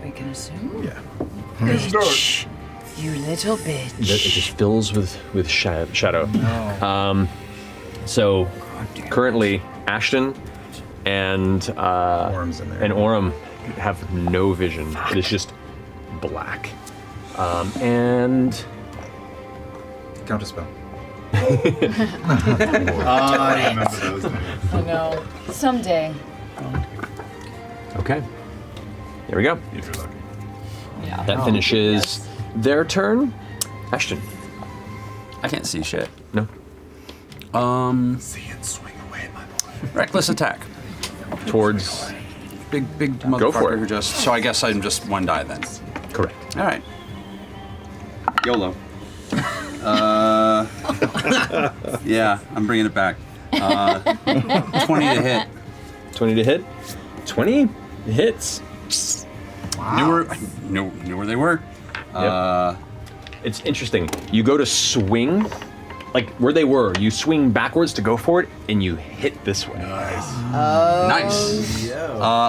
We can assume? Yeah. Bitch. You little bitch. It just fills with shadow. No. So currently, Ashton and Orem have no vision. It is just black. And Counterspell. I know. Someday. Okay. Here we go. If you're lucky. Yeah. That finishes their turn. Ashton. I can't see shit. No. See it swing away, my boy. Reckless attack. Towards. Big motherfucker. Go for it. Who just. So I guess I'm just one die then. Correct. All right. YOLO. Yeah, I'm bringing it back. 20 to hit. 20 to hit. 20 hits. Wow. Knew where they were. It's interesting. You go to swing, like where they were. You swing backwards to go for it, and you hit this way. Nice. Nice.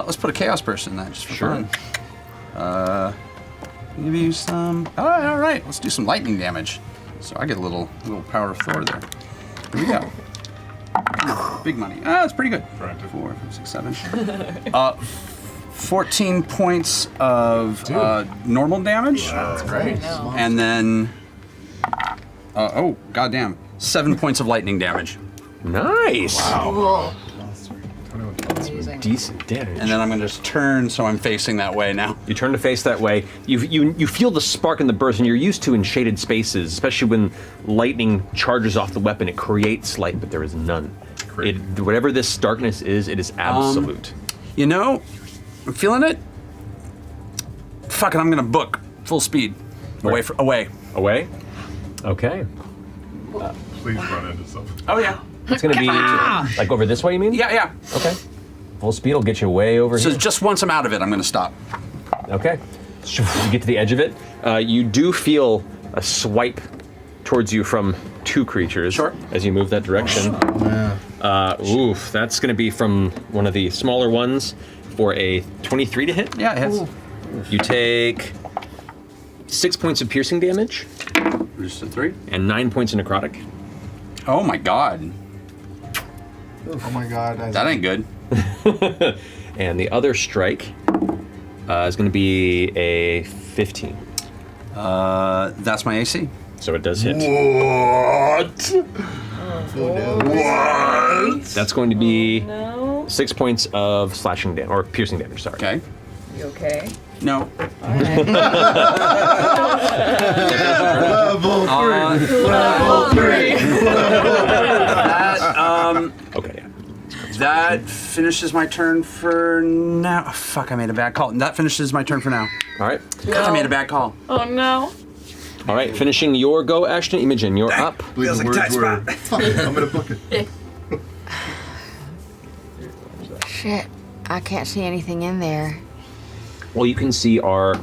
Let's put a Chaos Burst in that just for fun. Give you some. All right. Let's do some lightning damage. So I get a little power of Thor there. Here we go. Big money. That's pretty good. 4, 5, 6, 7. 14 points of normal damage. That's great. And then, oh goddamn, 7 points of lightning damage. Nice. Wow. Decent damage. And then I'm gonna just turn so I'm facing that way now. You turn to face that way. You feel the spark and the burst, and you're used to in shaded spaces, especially when lightning charges off the weapon. It creates light, but there is none. Whatever this darkness is, it is absolute. You know, I'm feeling it. Fuck it, I'm gonna book full speed. Away. Away? Okay. Please run into something. Oh yeah. It's gonna be like over this way, you mean? Yeah. Okay. Full speed will get you way over here. So just once I'm out of it, I'm gonna stop. Okay. You get to the edge of it. You do feel a swipe towards you from two creatures as you move that direction. Oof, that's going to be from one of the smaller ones for a 23 to hit. Yeah, it hits. You take 6 points of piercing damage. Just a 3. And 9 points of necrotic. Oh my god. Oh my god. That ain't good. And the other strike is going to be a 15. That's my AC. So it does hit. What? What? That's going to be 6 points of slashing damage, or piercing damage, sorry. Okay. You okay? No. Level 3. Level 3. Okay, yeah. That finishes my turn for now. Oh, fuck, I made a bad call. That finishes my turn for now. All right. God, I made a bad call. Oh no. All right, finishing your go, Ashton. Imogen, you're up. Feels like a tight spot. I'm gonna book it. Shit, I can't see anything in there. All you can see are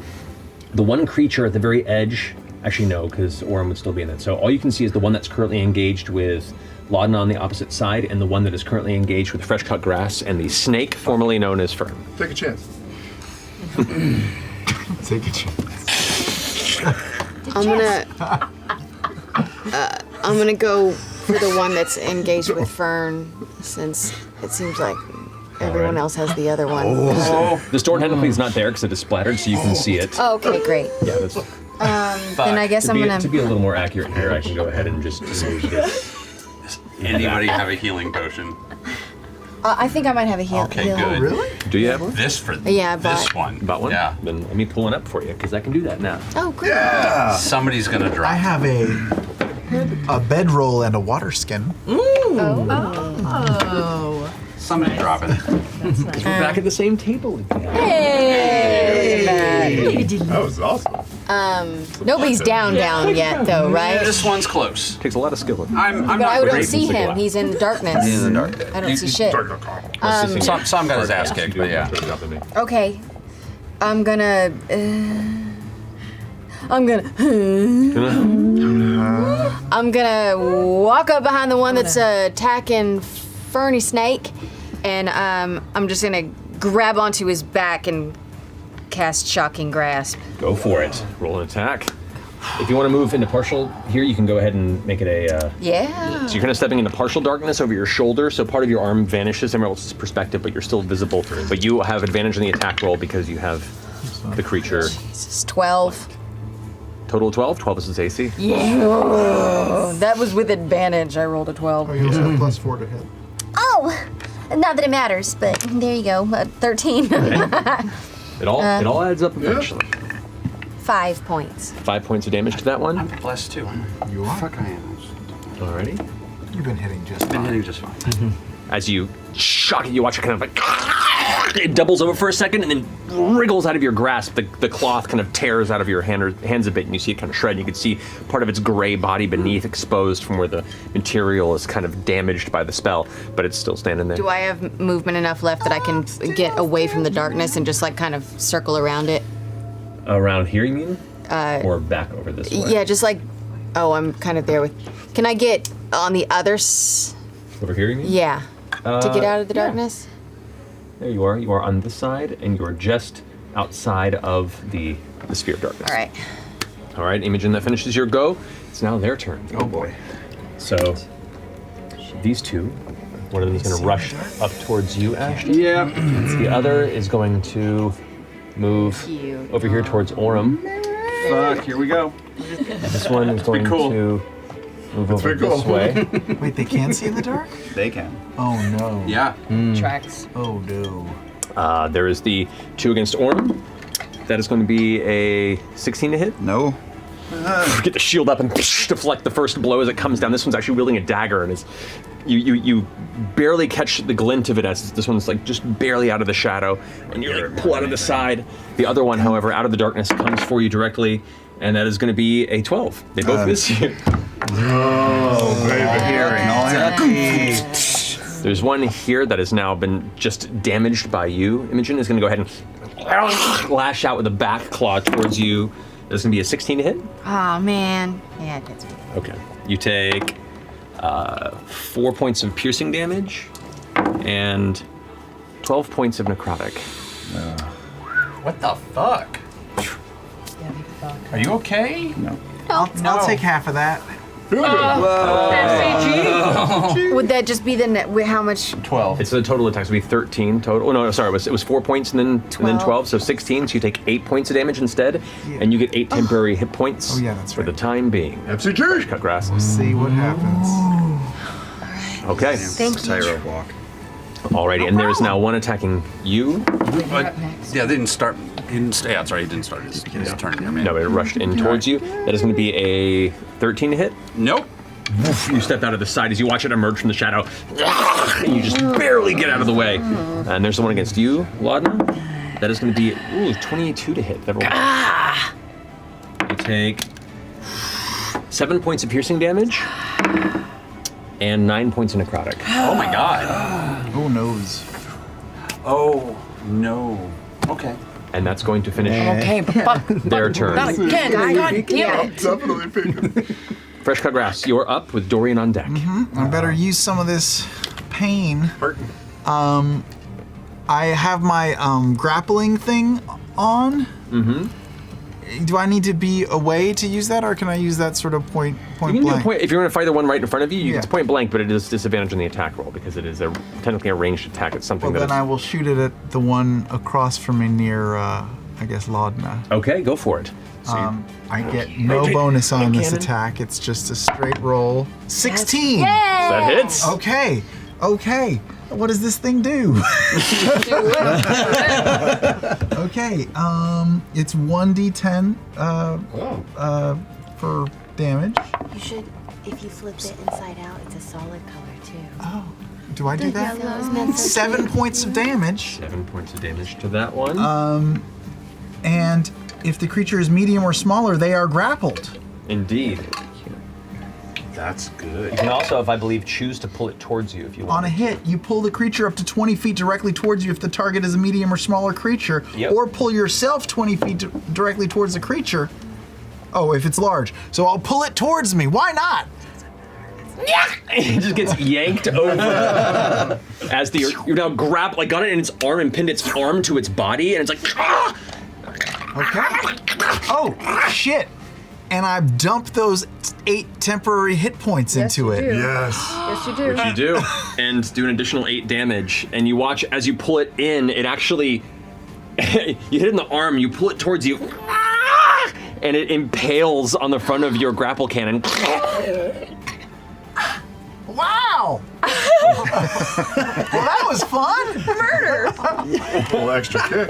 the one creature at the very edge. Actually, no, because Orem would still be in it. So all you can see is the one that's currently engaged with Laudna on the opposite side, and the one that is currently engaged with fresh cut grass and the snake formerly known as Fern. Take a chance. Take a chance. I'm gonna go for the one that's engaged with Fern, since it seems like everyone else has the other one. The Storm technically is not there because it is splattered, so you can see it. Oh, okay, great. Yeah, that's Then I guess to I'm be, gonna. To be a little more accurate here, I can go ahead and just move this. Anybody have a healing potion? I think I might have a heal. Okay, heal. good. Really? Do you have one? This for Yeah, I this bought- one. About one? Yeah. Then let me pull one up for you, because I can do that now. Oh, great. Somebody's gonna drop. I have a bedroll and a water skin. Oh. Somebody drop it. Because we're back at the same table again. Hey! That was awesome. Nobody's down yet, though, right? This one's close. Takes a lot of skill. But I'm I not don't great. see him. He's in the darkness. He's in the dark. I don't see shit. Some got his ass kicked, but yeah. Okay. I'm gonna. I'm gonna walk up behind the one that's attacking Ferny Snake, and I'm just gonna grab onto his back and cast Shocking Grasp. Go for it. Roll an attack. If you want to move into partial here, you can go ahead and make it a. Yeah. So you're kind of stepping into partial darkness over your shoulder, so part of your arm vanishes, everyone else's perspective, but you're still visible. But you have advantage on the attack roll because you have the creature. Jesus, 12. Total of 12? 12 is his AC. Yeah. That was with advantage. I rolled a 12. Oh, you also have +4 to hit. Oh, not that it matters, but there you go. 13. It all adds up eventually. 5 points. 5 points of damage to that one. Blessed too. You are? Fuck I am. Alrighty. You've been hitting just Been fine. hitting just fine. As you shock it, you watch it kind of like it doubles over for a second and then wriggles out of your grasp. The cloth kind of tears out of your hands a bit, and you see it kind of shred. And you can see part of its gray body beneath exposed from where the material is kind of damaged by the spell, but it's still standing there. Do I have movement enough left that I can get away from the darkness and just like kind of circle around it? Around here, you mean? Or back over this way? Yeah, just like. Oh, I'm kind of there with. Can I get on the other? Over here, you mean? Yeah. To get out of the darkness? There you are. You are on this side, and you are just outside of the sphere of darkness. All right. All right, Imogen, that finishes your go. It's now their turn. Oh boy. So, these two, one of them is going to rush up towards you, Ashton. Yeah. The other is going to move over here towards Orem. Fuck, here we go. This one is going cool. to move over pretty cool. this way. Wait, they can't see in the dark? They can. Oh no. Yeah. Tracks. Oh no. There is the 2 against Orem. That is going to be a 16 to hit. No. Get the shield up and deflect the first blow as it comes down. This one's actually wielding a dagger, and you barely catch the glint of it as this one's like just barely out of the shadow, and you like pull out of the side. The other one, however, out of the darkness comes for you directly, and that is going to be a 12. They both miss you. Oh, baby. Hearing all There's one here that has now been just damaged by you. Imogen is going to go ahead and lash out with a back claw towards you. That's going to be a 16 to hit. Oh man. Yeah, it gets me. Okay. You take 4 points of piercing damage and 12 points of necrotic. What the fuck? Are you okay? No. I'll take half of that. Would that just be the net? How much? 12. It's the total attacks would be 13 total. Oh no, sorry, it was 4 points and then 12, so 16. So you take 8 points of damage instead, and you get 8 temporary hit points. Oh, yeah, that's for right. the time being. FCG. Cut grass. See what happens. Okay. Thank you. Tightrope walk. Alrighty, and there is now one attacking you. But, yeah, they didn't start. Yeah, that's right. He didn't start his turn. No, but it rushed in towards you. That is going to be a 13 to hit. Nope. You step out of the side as you watch it emerge from the shadow, and you just barely get out of the way. And there's the one against you, Laudna. That is going to be 22 to hit. That'll You take 7 points of piercing damage and 9 points of necrotic. Oh my god. Oh noes. Oh no. Okay. And that's going to finish Okay, but fuck. their turn. Not again. God damn it. Definitely peeking. Fresh cut grass, you're up with Dorian on deck. I better use some of this pain. I have my grappling thing on. Mm-hmm. Do I need to be away to use that, or can I use that sort of point You can do blank? a point, if you're going to fight the one right in front of you, Yeah. it's point blank, but it is disadvantage on the attack roll because it is technically a ranged attack. It's something Well, that then is, I will shoot it at the one across from me near I guess Laudna. Okay, go for it. I get no bonus on this attack. It's just a straight roll. 16. That hits. Okay. What does this thing do? Okay. It's 1d10 for damage. You should, if you flip it inside out, it's a solid color too. Oh, do I do that? Yeah, isn't that so 7 points of damage. 7 points of damage to that one. And if the creature is medium or smaller, they are grappled. Indeed. That's good. You can also, if I believe, choose to pull it towards you if you want. On a hit, you pull the creature up to 20 feet directly towards you if the target is a medium or smaller creature, or pull yourself 20 feet directly towards the creature. Oh, if it's large. So I'll pull it towards me. Why not? It just gets yanked over as you're now got it in its arm and pinned its arm to its body, and it's like. Ah! Okay. Oh, shit. And I've dumped those 8 temporary hit points into it. Yes. Yes, you do. Which you do, and do an additional 8 damage. And you watch as you pull it in. It actually, you hit it in the arm. You pull it towards you, and it impales on the front of your grapple cannon. Wow! Well, that was fun. Murder. A little extra kick.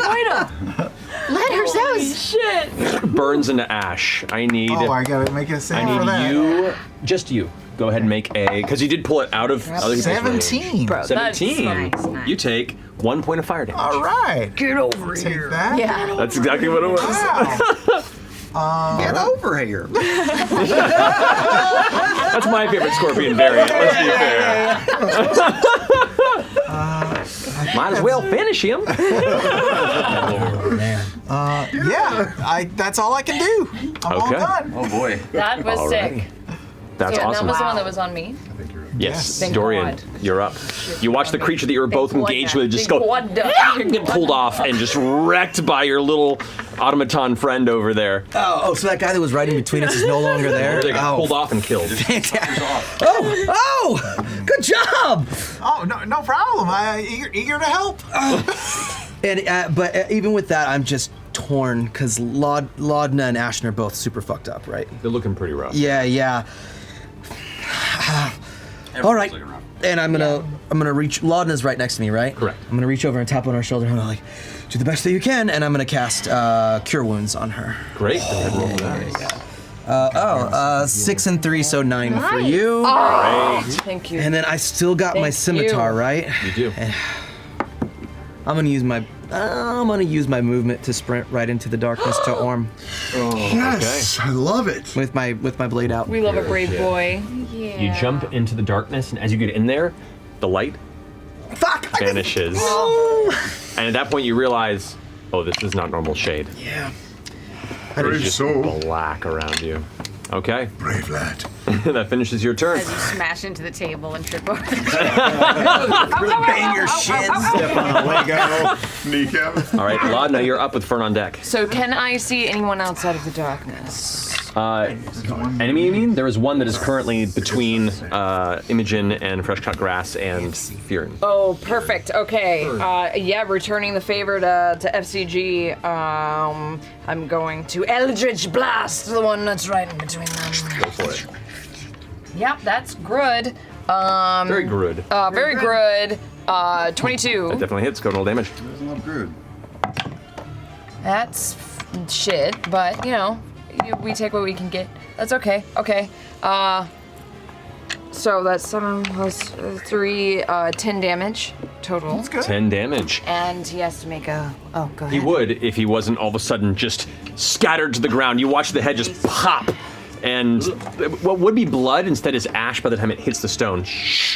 Let her shit. Burns into ash. I need. Oh, I gotta make a save for that. Just you. Go ahead and make a, because you did pull it out of other people's 17. range. Bro, that's 17. nice. You take 1 point of fire damage. All right. Get over Take here. that. Yeah. That's exactly what it was. Wow. Get over here. That's my favorite scorpion variant. Let's be fair. Might as well finish him. Yeah, that's all I can do. I'm all done. Oh boy. That was sick. That's So awesome. that was the one that was on me. Yes, Thank Dorian, God. you're up. You watch the creature that you were both engaged with just go get pulled off and just wrecked by your little automaton friend over there. Oh, so that guy that was riding between us is no longer there? They got pulled off and killed. Oh, good job! Oh, no problem. Eager to help. But even with that, I'm just torn because Laudna and Ashton are both super fucked up, right? They're looking pretty rough. Yeah. All right, and I'm gonna reach. Laudna's right next to me, right? Correct. I'm gonna reach over and tap on her shoulder and I'm like, do the best that you can, and I'm gonna cast Cure Wounds on her. Great. Roll that. 6 and 3, so 9 for you. Oh, thank you. And then I still got my Thank scimitar, you. right? You do. And I'm gonna use my movement to sprint right into the darkness to Orm Yes, I love it. with my blade out. We love a brave boy. You jump into the darkness, and as you get in there, the light vanishes. And at that point, you realize, oh, this is not normal shade. Yeah. There's just black around you. Okay. Brave lad. That finishes your turn. As you smash into the table and trip over. Really bang your shins. Step on a Lego. Kneecap. All right, Laudna, you're up with Fern on deck. So can I see anyone outside of the darkness? Enemy, you mean? There is one that is currently between Imogen and Fresh Cut Grass and Fearin. Oh, perfect. Okay. Returning the favor to FCG. I'm going to Eldritch Blast, the one that's right in between them. Go for it. Yep, that's good. Very good. Very good. 22. That definitely hits. Go roll damage. Doesn't look good. That's shit, but we take what we can get. That's okay. Okay. So that's 7 plus 3, 10 damage total. That's good. 10 damage. And he has to make a. Oh, go ahead. He would if he wasn't all of a sudden just scattered to the ground. You watch the head just pop, and what would be blood instead is ash by the time it hits the stone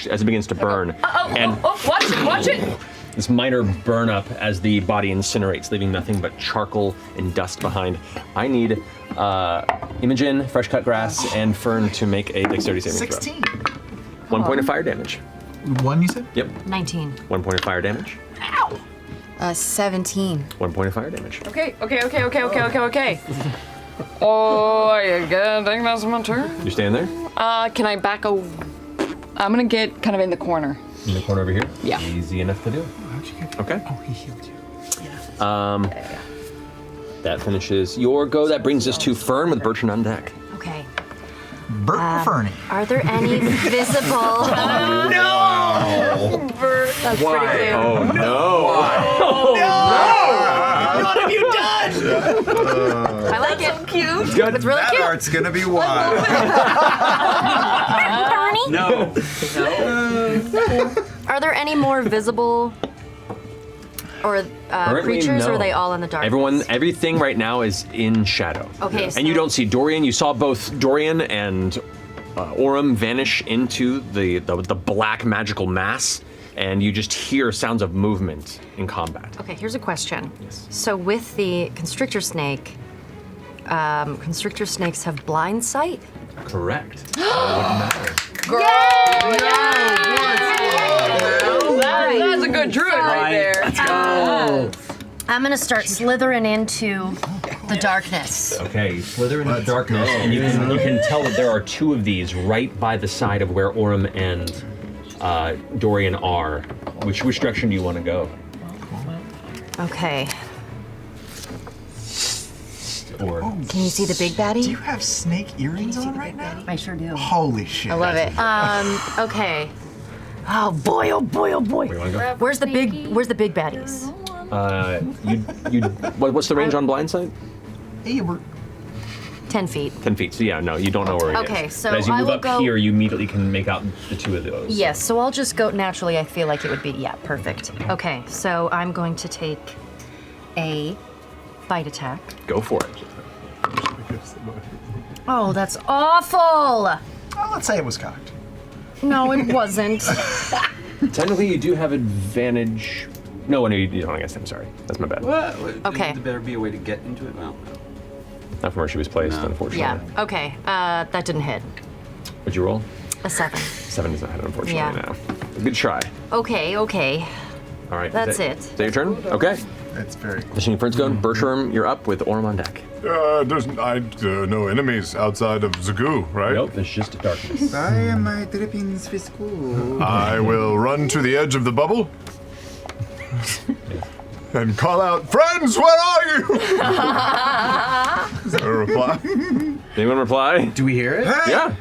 as it begins to burn. Watch it! This minor burn up as the body incinerates, leaving nothing but charcoal and dust behind. I need Imogen, Fresh Cut Grass, and Fern to make a dexterity saving throw. 16. 1 point of fire damage. 1, you said? Yep. 19. 1 point of fire damage. 17. 1 point of fire damage. Okay. Oh, I think that's my turn. You staying there? Can I back a? I'm gonna get kind of in the corner. In the corner over here? Yeah. Easy enough to do. How'd you get? Okay. Oh, he healed you. Um, That finishes your go. That brings us to Fern with Bertrand on deck. Okay. Bert and Fernie. Are there any visible? No! That's pretty cute. Oh no! What have you done? I like it. Cute. Good. It's really That cute. art's gonna be wild. Bernie? No. Are there any more visible or Currently, creatures, or no. are they all in the dark? Everything right now is in shadow. Okay, And you so- don't see Dorian. You saw both Dorian and Orem vanish into the black magical mass, and you just hear sounds of movement in combat. Okay, here's a question. So with the constrictor snake, constrictor snakes have blind sight? Correct. That's a good druid right there. I'm gonna start slithering into the darkness. Okay, you slither into the darkness, and you can tell that there are two of these right by the side of where Orem and Dorian are. Which direction do you want to go? Okay. Or Can you see the big Do baddie? you have snake earrings on right now? I sure do. Holy shit. I love it. Okay. Oh boy! Oh boy! Oh boy! where you want to go? Where's the big baddies? What's the range on blind sight? Hey, Bert. 10 feet. 10 feet. So yeah, no, you don't know where it is. Okay, so But as you I move will up go- here, you immediately can make out the two of those. Yes. So I'll just go naturally. I feel like it would be perfect. Okay. So I'm going to take a bite attack. Go for it. Oh, that's awful. Oh, let's say it was cocked. No, it wasn't. Technically, you do have advantage. No, you don't. I guess I'm sorry. That's my bad. Okay. There better be a way to get into it. Well, Not from where she was placed, No. unfortunately. Yeah. Okay. That didn't hit. What'd you roll? A 7. 7 does not hit, unfortunately. Yeah. No. Good try. Okay. Okay. All right. That's it. Is that your turn? Okay. That's very cool. Finishing Fern's go. Bertram, you're up with Orem on deck. There's no enemies outside of Zagoo, right? Nope, there's just darkness. I am my drippings for school. I will run to the edge of the bubble and call out, "Friends, where are you?" Is there a reply? Anyone reply? Do we hear it? Yeah.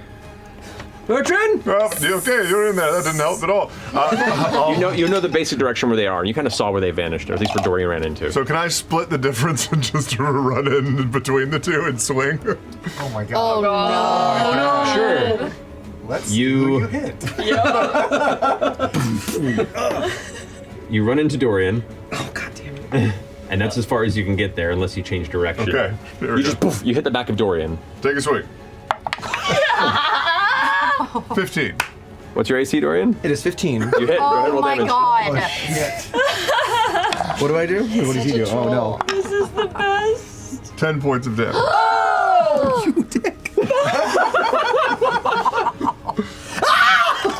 Bertrand? Okay, you're in there. That didn't help at all. You know the basic direction where they are, and you kind of saw where they vanished, or at least where Dorian ran into. So can I split the difference and just run in between the two and swing? Oh my god. no. Sure. Let's see who you hit. You run into Dorian. Oh, god damn it. And that's as far as you can get there unless you change direction. Okay, there we You go. just poof, you hit the back of Dorian. Take a swing. 15. What's your AC, Dorian? It is 15. You hit. Go ahead and Oh roll my damage. god. What do I do? What does he do? Oh no. This is the best. 10 points of damage. You dick.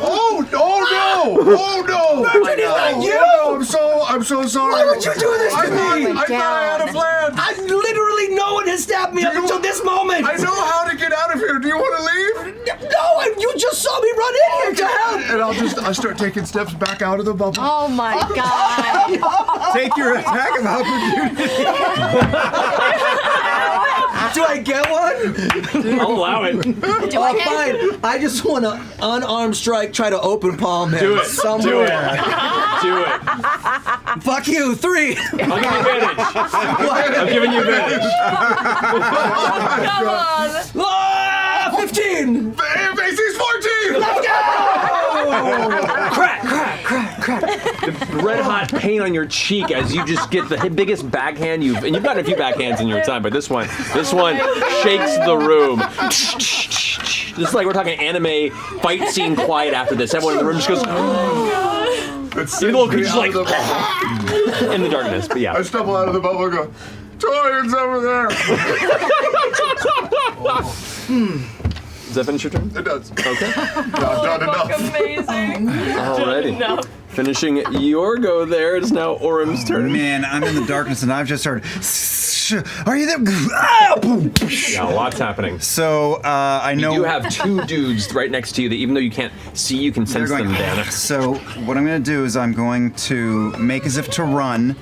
Oh no! Oh no! Bertrand, is that you? Oh, no, I'm so sorry. Why would you do this to I me? thought I had a plan. I literally no one has stabbed me up until this moment. I know how to get out of here. Do you want to leave? No, and you just saw me run in here to help. And I'll start taking steps back out of the bubble. Oh my god. Take your attack of opportunity. Do I get one? I'll allow it. Fine. I just want to unarmed strike, try to open palm him Do it. somewhere. Do it. Fuck you, 3. I'll give you advantage. I'm giving you advantage. Come on. Ah, 15. AC's 14! Let's go! Crack, crack, crack, crack. The red hot pain on your cheek as you just get the biggest backhand you've gotten a few backhands in your time, but this one shakes the room. This is like we're talking anime fight scene quiet after this. Everyone in the room just goes even the little creature's like in the darkness, but yeah. I stumble out of the bubble and go, Torian's over there! Does that finish your turn? It does. Okay. Not done enough. Amazing. Alrighty. Finishing your go there, it's now Orem's turn. Man, I'm in the darkness and I've just started Are you there? Yeah, lots happening. So I know you have two dudes right next to you that even though you can't see, you can sense them, Dan. So what I'm going to do is I'm going to make as if to run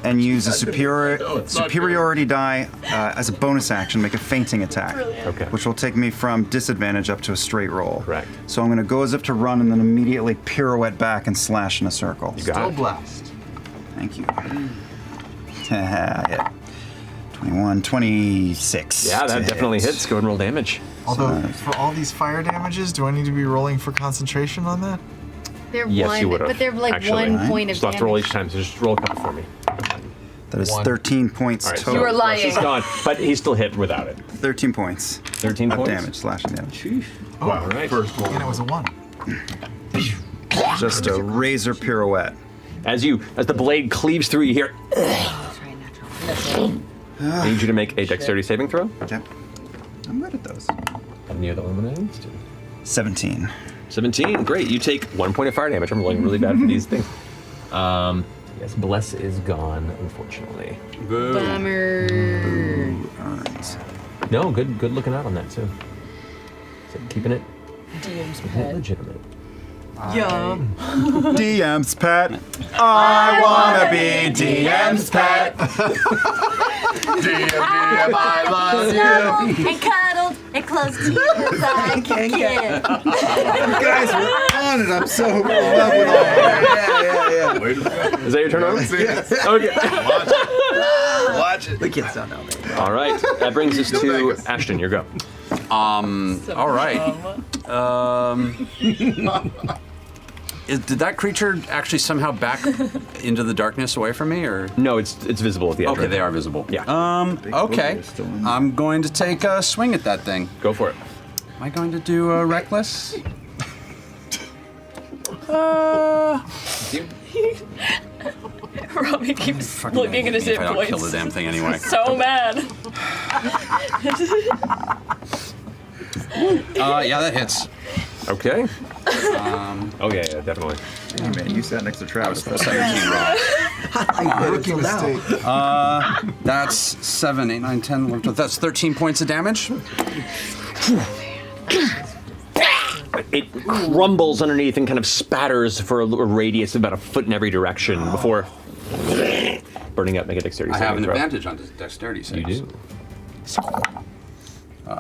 and use a superiority die as a bonus action, make a feinting attack. Okay. Which will take me from disadvantage up to a straight roll. Correct. So I'm going to go as if to run and then immediately pirouette back and slash in a circle. You got it. Blast. Thank you. Yeah. 21, 26. Yeah, that to definitely hit. hits. Go and roll damage. Although, for all these fire damages, do I need to be rolling for concentration on that? They're Yes, one, you would have. but they're like actually. 1 point of Just have to roll damage. each time, so just roll a couple for me. That is 13 points All right, total. You were lying. He's gone, but he still hit without it. 13 points. 13 of points? damage, slashing damage. Wow, all right. First one. And it was a 1. Just a razor pirouette. As the blade cleaves through, you hear. I need you to make a dexterity saving throw. Okay. I'm good at those. And the other one when I need to. 17. 17, great. You take 1 point of fire damage. I'm rolling really bad for these things. Yes, Bless is gone, unfortunately. Bummer. Earns. No, good looking out on that too. So keeping it DM's pet. legitimate. Yum. DM's pet. I wanna be DM's pet. DM, I love you. And cuddled and close to you as I can get. You guys are on it. I'm so in love with all. Yeah. Is that your turn on? Yes. Okay. Watch it. The kids don't know. All right. That brings us to Ashton. Your go. All right. Did that creature actually somehow back into the darkness away from me, or? No, it's visible at the edge. Okay, they are visible. Yeah. Okay. I'm going to take a swing at that thing. Go for it. Am I going to do a reckless? Robbie keeps looking at his hit If I don't points. kill the damn thing anyway. So mad. Yeah, that hits. Okay. Oh yeah, definitely. Hey man, you sat next to Travis. 17 raw. Come on, rookie mistake. That's 7, 8, 9, 10, 11, 12. That's 13 points of damage. It crumbles underneath and kind of spatters for a radius of about a foot in every direction before burning up. Make a dexterity I saving have an throw. advantage on dexterity saves. You do.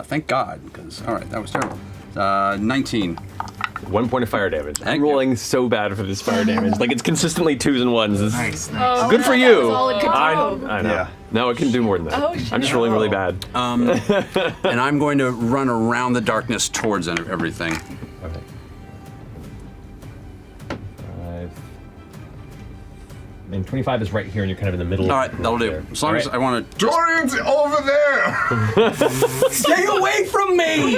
Thank God, because, all right, that was terrible. 19. 1 point of fire damage. I'm rolling so bad for this fire damage. Like it's consistently 2s and 1s. This is Oh, good for that you. was all it could do. I know. Yeah. No, it can do more than that. Oh, shit. I'm just rolling really bad. And I'm going to run around the darkness towards everything. Okay. 5. And 25 is right here, and you're kind of in the middle. All right, that'll do. There. As long as I want to. Dorian's over there! Stay away from me!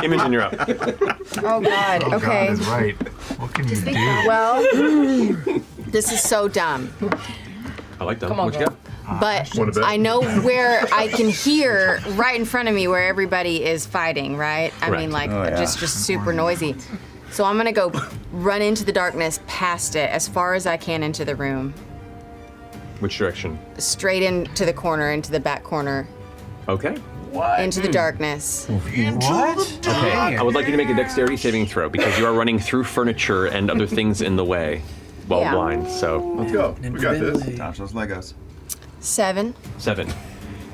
Imogen, you're up. Oh God. Okay. God is right. What can you do? Well, this is so dumb, I like that. Come on, What you got? but Wanna bet? I know where I can hear right in front of me where everybody is fighting. Right? I mean, Correct. like Oh, yeah. just super noisy. So I'm gonna go run into the darkness past it as far as I can into the room, Which direction? straight into the corner, into the back corner, Okay. into the darkness. What? Okay. I would like you to make a dexterity saving throw because you are running through furniture and other things in the way while Yeah. blind. So Let's go. We got this. Dodge those Legos. 7. 7.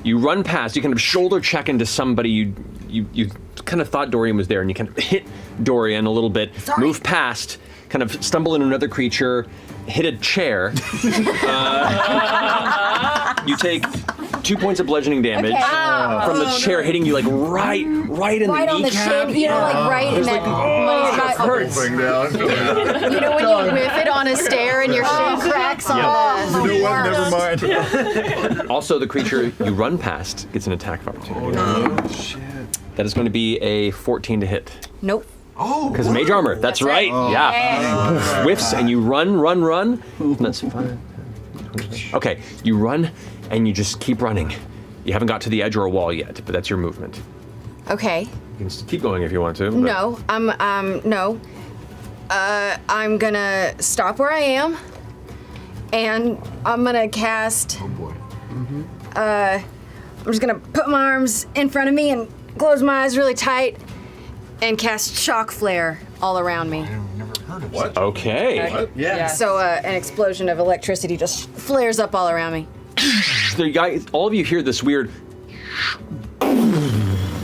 You run past. You kind of shoulder check into somebody. You kind of thought Dorian was there, and you kind of hit Dorian a little bit. Move past. Kind of stumble into another creature. Hit a chair. You take 2 points of bludgeoning damage from the chair hitting you like right in Right the on the kneecap. chin, you know, like right in that. hurts. Thing down. You know when you whiff it on a stair and your shin cracks on the. You know what? Never mind. Also, the creature you run past gets an attack of opportunity. Oh shit. That is going to be a 14 to hit. Nope. Oh, Because mage armor. That's right. Yeah. Whiffs and you run. That's fine. Okay, you run and you just keep running. You haven't got to the edge or a wall yet, but that's your movement. Okay. You can just keep going if you want to. but- No. No. I'm gonna stop where I am, and I'm gonna cast. oh boy. I'm just gonna put my arms in front of me and close my eyes really tight and cast shock flare all around me. What? Okay. Yeah. So an explosion of electricity just flares up all around me. So you guys, all of you hear this weird,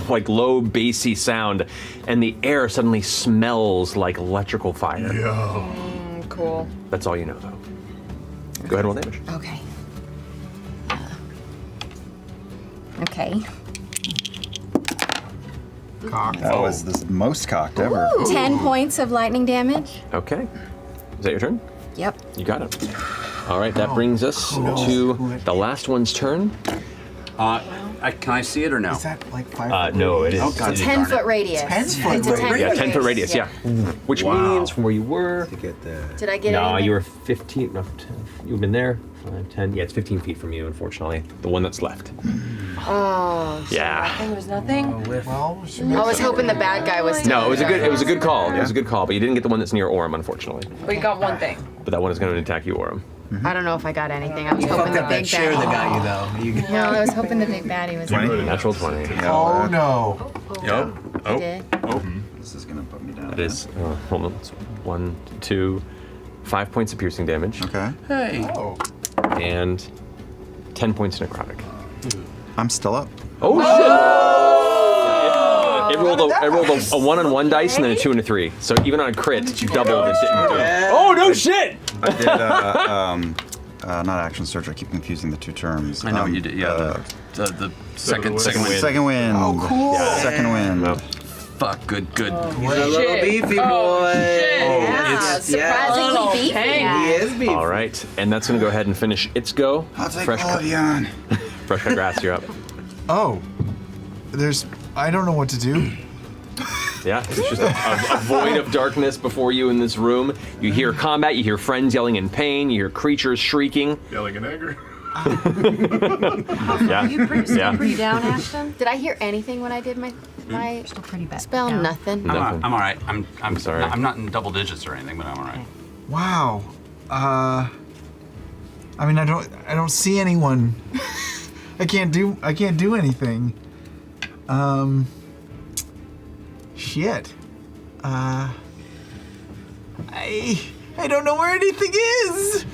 like low bassy sound, and the air suddenly smells like electrical fire. Cool. That's all you know, though. Go ahead and roll damage. Okay. Okay. That was the most cocked ever. 10 points of lightning damage. Okay. Is that your turn? Yep. You got it. All right, that brings us to the last one's turn. Can I see it or no? Is that like 5? No, it is. Oh, God, It's a 10-foot radius. 10-foot It's a 10 Yeah, foot 10-foot radius, yeah. Which means from where you were. Did I get No, anything? you were 15. No, 10, you've been there. 5, 10. Yeah, it's 15 feet from you, unfortunately. The one that's left. Oh. So Yeah. Nothing was nothing. Well, I was hoping the bad guy was. No, it was a good call. It was a good call, but you didn't get the one that's near Orem, unfortunately. We got one thing. But that one is going to attack you, Orem. I don't know if I got anything. I was hoping the big Share that baddie. got you though. No, I was hoping the big baddie was. 20? Natural 20. Oh no. Yep. I did. This is gonna put me down. That is, hold on. It's 1, 2, 5 points of piercing damage. Okay. Hey. And 10 points necrotic. I'm still up. Oh, shit! It rolled a 1 on 1 dice and then a 2 and a 3. So even on a crit, you doubled it. Didn't do it. Oh, no shit! I did, not action search. I keep confusing the two terms. I know what you did. Yeah, the second wind. Second wind. Oh, cool. Yeah, second wind. Fuck, good. What a little beefy boy. Surprisingly beefy. He is beefy. All right, and that's going to go ahead and finish its go. I'll take Fresh all cut. of you on. Fresh cut grass, you're up. Oh. I don't know what to do. Yeah, it's just a void of darkness before you in this room. You hear combat, you hear friends yelling in pain, you hear creatures shrieking. Yelling in anger. Yeah. You pretty, Yeah. pretty down, Ashton? Did I hear anything when I did my Still pretty bad. spell? down. Nothing. Nothing. I'm all right. I'm sorry. I'm not in double digits or anything, but I'm all right. Wow. I mean, I don't see anyone. I can't do anything. Shit. I don't know where anything is.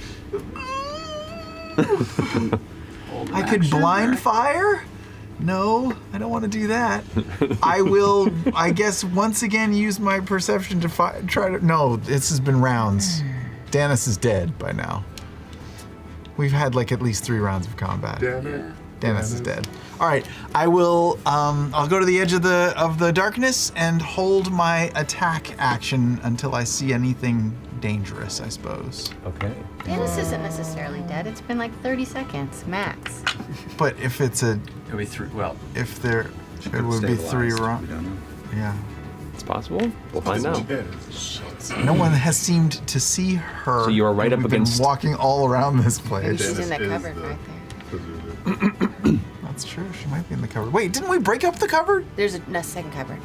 I could blind fire? No, I don't want to do that. I will, I guess, once again use my perception to try to. No, this has been rounds. Danis is dead by now. We've had like at least 3 rounds of combat. Damn it. Danis is dead. All right, I will. I'll go to the edge of the darkness and hold my attack action until I see anything dangerous, I suppose. Okay. Dennis isn't necessarily dead. It's been like 30 seconds max. But if it's a, It'll be through. Well, if there, it would be 3 rounds. Yeah. It's possible. We'll find out. No one has seemed to see her. So you are right up We've against- been walking all around this Maybe place. she's in that cupboard right there. That's true. She might be in the cupboard. Wait, didn't we break up the cupboard? There's a second cupboard.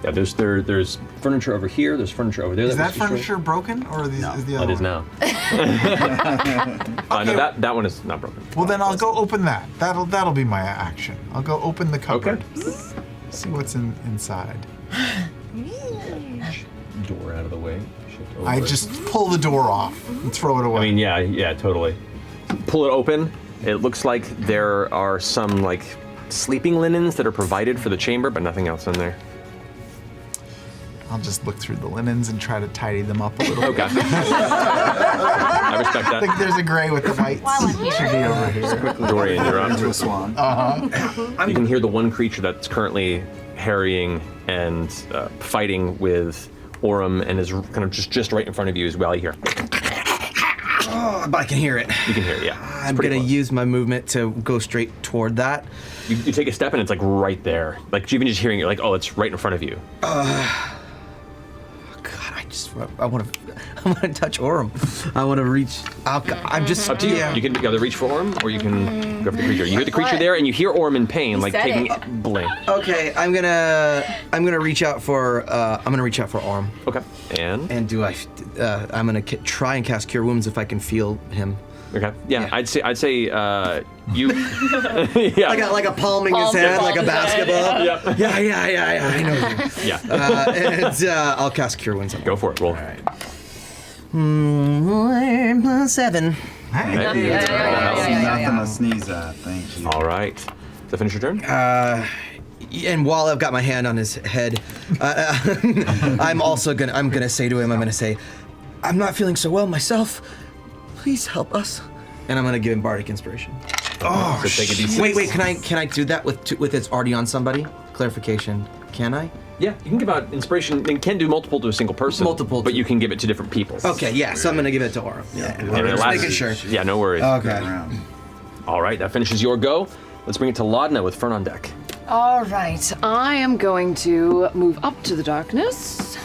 Yeah, there's furniture over here. There's furniture over there. Is that was destroyed. furniture broken, or is the other It is one? now. No, that one is not broken. Well, then I'll go open that. That'll be my action. I'll go open the cupboard. See what's inside. Door out of the way. Shift over I it. just pull the door off and throw it away. I mean, yeah, totally. Pull it open. It looks like there are some like sleeping linens that are provided for the chamber, but nothing else in there. I'll just look through the linens and try to tidy them up a little. Okay. I respect I think that. there's a gray with the whites. Should be over here. Dorian, you're up. To a swan. You can hear the one creature that's currently harrying and fighting with Orem and is kind of just right in front of you as well. You hear. Oh, but I can hear it. You can hear it, yeah. It's I'm pretty gonna close. use my movement to go straight toward that. You take a step and it's like right there. Like even just hearing it, like, oh, it's right in front of you. God, I want to touch Orem. I want to reach. I'm just Up to you. Yeah. You can either reach for Orem or you can go for the creature. You hear the creature there and you hear Orem in pain, like said taking it. blame. Okay, I'm gonna reach out for Orem. Okay. And And I'm gonna try and cast Cure Wounds if I can feel him. Okay. Yeah, I'd say you. Yeah. Like a palming his head, like a basketball. Yep. Yeah, I know you. Yeah. And I'll cast Cure Wounds on him. Go for it. Roll. All right. 7. Okay. Nothing to sneeze at. Thank you. All right. Does that finish your turn? And while I've got my hand on his head, I'm gonna say to him, I'm not feeling so well myself. Please help us. And I'm gonna give him Bardic Inspiration. Oh, so take a D6. Wait, can I do that with it's already on somebody? Clarification. Can I? Yeah, you can give out inspiration. You can do multiple to a single person. Multiple, but you can give it to different people. Okay, yeah. So I'm gonna give it to Aura. Yeah. Just making sure. Yeah, no worries. Okay. All right, that finishes your go. Let's bring it to Laudna with Fern on deck. All right, I am going to move up to the darkness.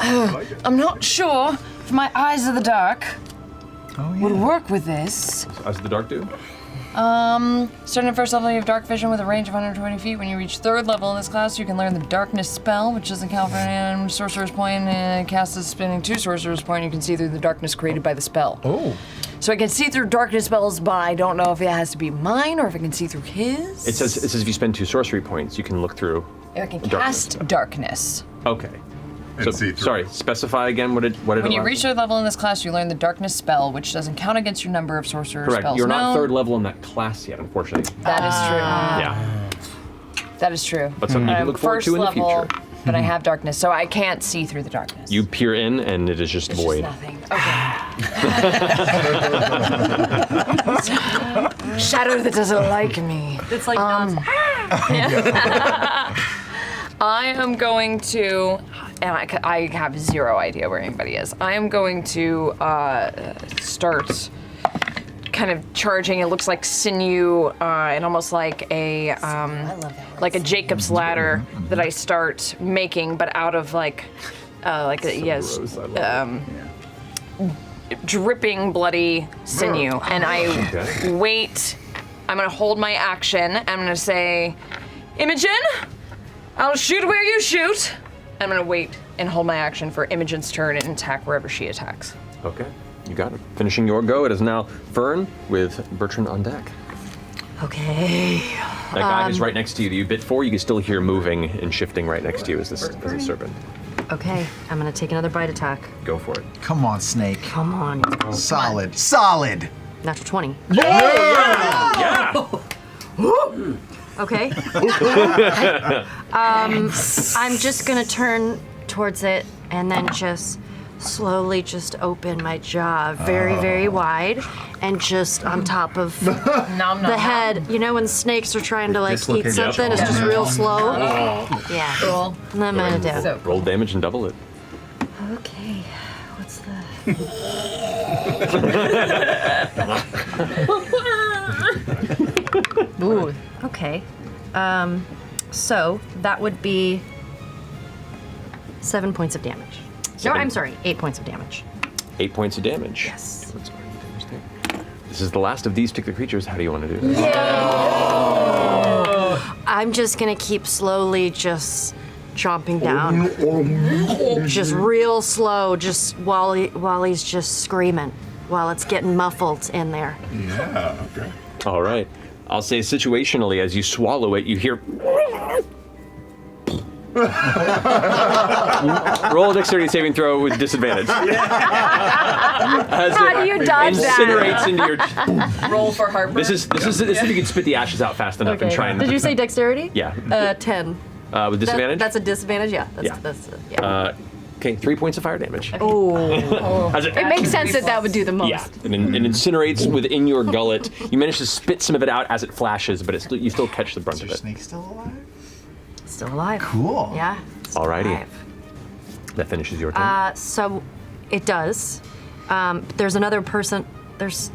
I'm not sure if my Eyes of the Dark would work with this. Eyes of the Dark do? Starting at first level, you have dark vision with a range of 120 feet. When you reach third level in this class, you can learn the darkness spell, which doesn't count for an sorcerer's point, and casts as spinning 2 sorcerer's point. You can see through the darkness created by the spell. Oh. So I can see through darkness spells, but I don't know if it has to be mine or if I can see through his. It says if you spend 2 sorcery points, you can look through. I can darkness. cast darkness. Okay. And see through. Sorry, specify again what it When you allows? reach third level in this class, you learn the darkness spell, which doesn't count against your number of sorcerer Correct. spells. You're not known. third level in that class yet, unfortunately. That is true. Yeah. That is true. But something you can I'm look forward first to in the level, future. but I have darkness, so I can't see through the darkness. You peer in, and it is just It's void. just nothing. Okay. Shadow that doesn't like me. It's like I am going to, and I have zero idea where anybody is. I am going to start kind of charging. It looks like sinew and almost like a Jacob's ladder that I start making, but out of dripping bloody sinew. And I wait. I'm gonna hold my action. I'm gonna say, Imogen, I'll shoot where you shoot. I'm gonna wait and hold my action for Imogen's turn and attack wherever she attacks. Okay, you got it. Finishing your go, it is now Fern with Bertrand on deck. Okay. That guy who's right next to you, that you bit for, you can still hear moving and shifting right next to you as a serpent. Okay, I'm gonna take another bite attack. Go for it. Come on, Snake. Come on. Solid. Solid. Natural 20. Yeah! Okay. I'm just gonna turn towards it and then just slowly just open my jaw very, very wide and just on top of the head. You know when snakes are trying to like eat something, it's just real slow. Yeah. Cool. And I'm gonna do. Roll damage and double it. Okay. What's the? Ooh. Okay. So that would be 7 points of damage. No, I'm sorry, 8 points of damage. 8 points of damage. Yes. This is the last of these particular creatures. How do you want to do this? I'm just gonna keep slowly just chomping down. Just real slow, just while he's just screaming, while it's getting muffled in there. Yeah, okay. All right. I'll say situationally, as you swallow it, you hear. Roll a dexterity saving throw with disadvantage. As How do you dodge incinerates into your. Roll for heartburn. This is if you can spit the ashes out fast enough and try and. Did you say dexterity? Yeah. 10. With disadvantage. That's a disadvantage. Yeah. That's yeah. Okay, 3 points of fire damage. Oh. As It makes sense that would do the most. Yeah, and it incinerates within your gullet. You manage to spit some of it out as it flashes, but you still catch the brunt of it. Snake still alive? Still alive. Cool. Yeah. Alrighty. That finishes your turn. So it does. There's another person. There's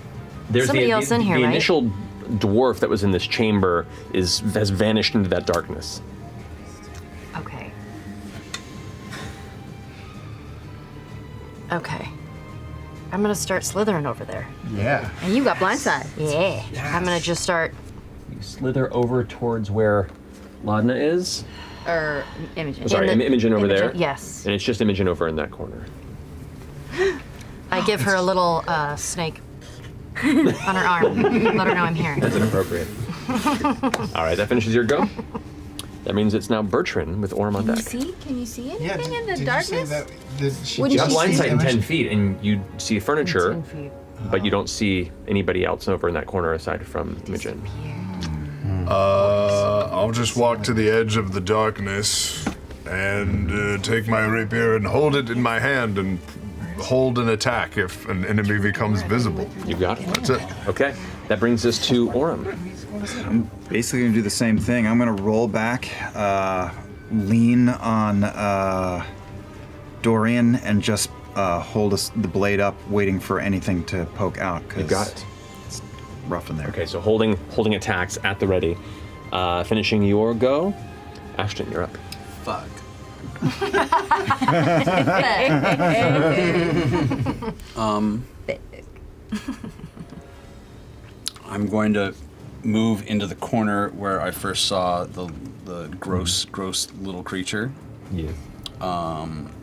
somebody else in here, the right? initial dwarf that was in this chamber has vanished into that darkness. Okay. Okay. I'm gonna start slithering over there. Yeah. And you got blindside. Yeah. I'm gonna just start. You slither over towards where Laudna is. Or Imogen. Sorry, Imogen over there. Yes. And it's just Imogen over in that corner. I give her a little snake on her arm. Let her know I'm here. That's inappropriate. All right, that finishes your go. That means it's now Bertrand with Orm on deck. Can you see anything Yeah, in the did darkness? you say that? You Wouldn't have you blind see sight in damage? 10 feet, and you see furniture, 10 feet. but you don't see anybody else over in that corner aside from Imogen. I'll just walk to the edge of the darkness and take my rapier and hold it in my hand and hold an attack if an enemy becomes visible. You got it. That's it. Okay, that brings us to Orm. I'm basically gonna do the same thing. I'm gonna roll back, lean on Dorian, and just hold the blade up, waiting for anything to poke out. You got it. It's rough in there. Okay, so holding attacks at the ready. Finishing your go, Ashton, you're up. Fuck. I'm going to move into the corner where I first saw the gross little creature. Yeah.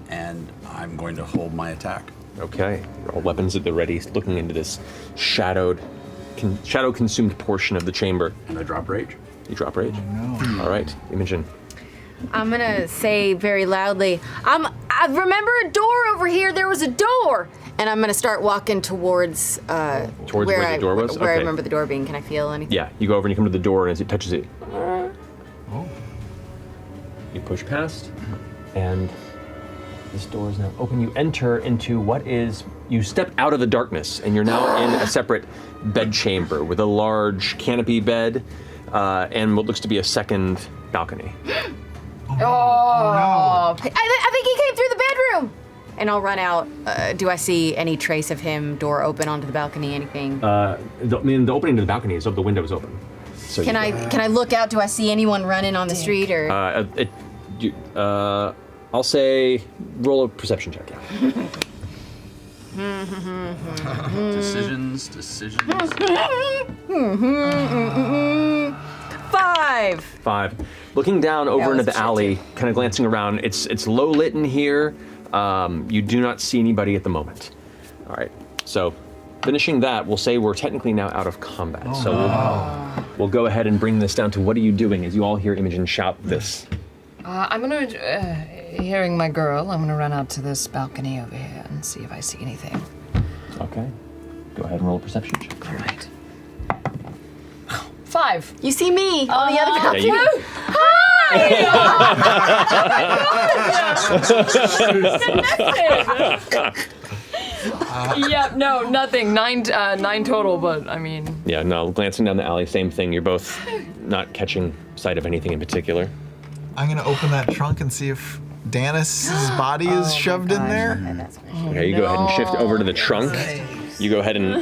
And I'm going to hold my attack. Okay, all weapons at the ready, looking into this shadow-consumed portion of the chamber. And I drop rage. You drop rage? No. All right, Imogen. I'm gonna say very loudly, I remember a door over here. There was a door. And I'm gonna start walking towards Towards where the door was? Where I Okay. remember the door being. Can I feel anything? Yeah, you go over and you come to the door, and as it touches it, you push past, and this door is now open. You enter into you step out of the darkness, and you're now in a separate bed chamber with a large canopy bed and what looks to be a second balcony. Oh, I think he came through the bedroom. And I'll run out. Do I see any trace of him? Door open onto the balcony? Anything? The opening to the balcony is the window is open. So Can I look out? Do I see anyone running on the street or? I'll say roll a perception check. Decisions. 5. Looking down over into was the alley, kind of glancing around, it's low lit in here. You do not see anybody at the moment. All right, so finishing that, we'll say we're technically now out of combat. We'll go ahead and bring this down to what are you doing as you all hear Imogen shout this. I'm gonna, hearing my girl, I'm gonna run out to this balcony over here and see if I see anything. Okay, go ahead and roll a perception check. All right. 5. You see me on the other balcony. Yeah, no, nothing. 9 total, but I mean. Yeah, no, glancing down the alley, same thing. You're both not catching sight of anything in particular. I'm gonna open that trunk and see if Danis's body is shoved in there. Okay, you go ahead and shift over to the trunk. You go ahead and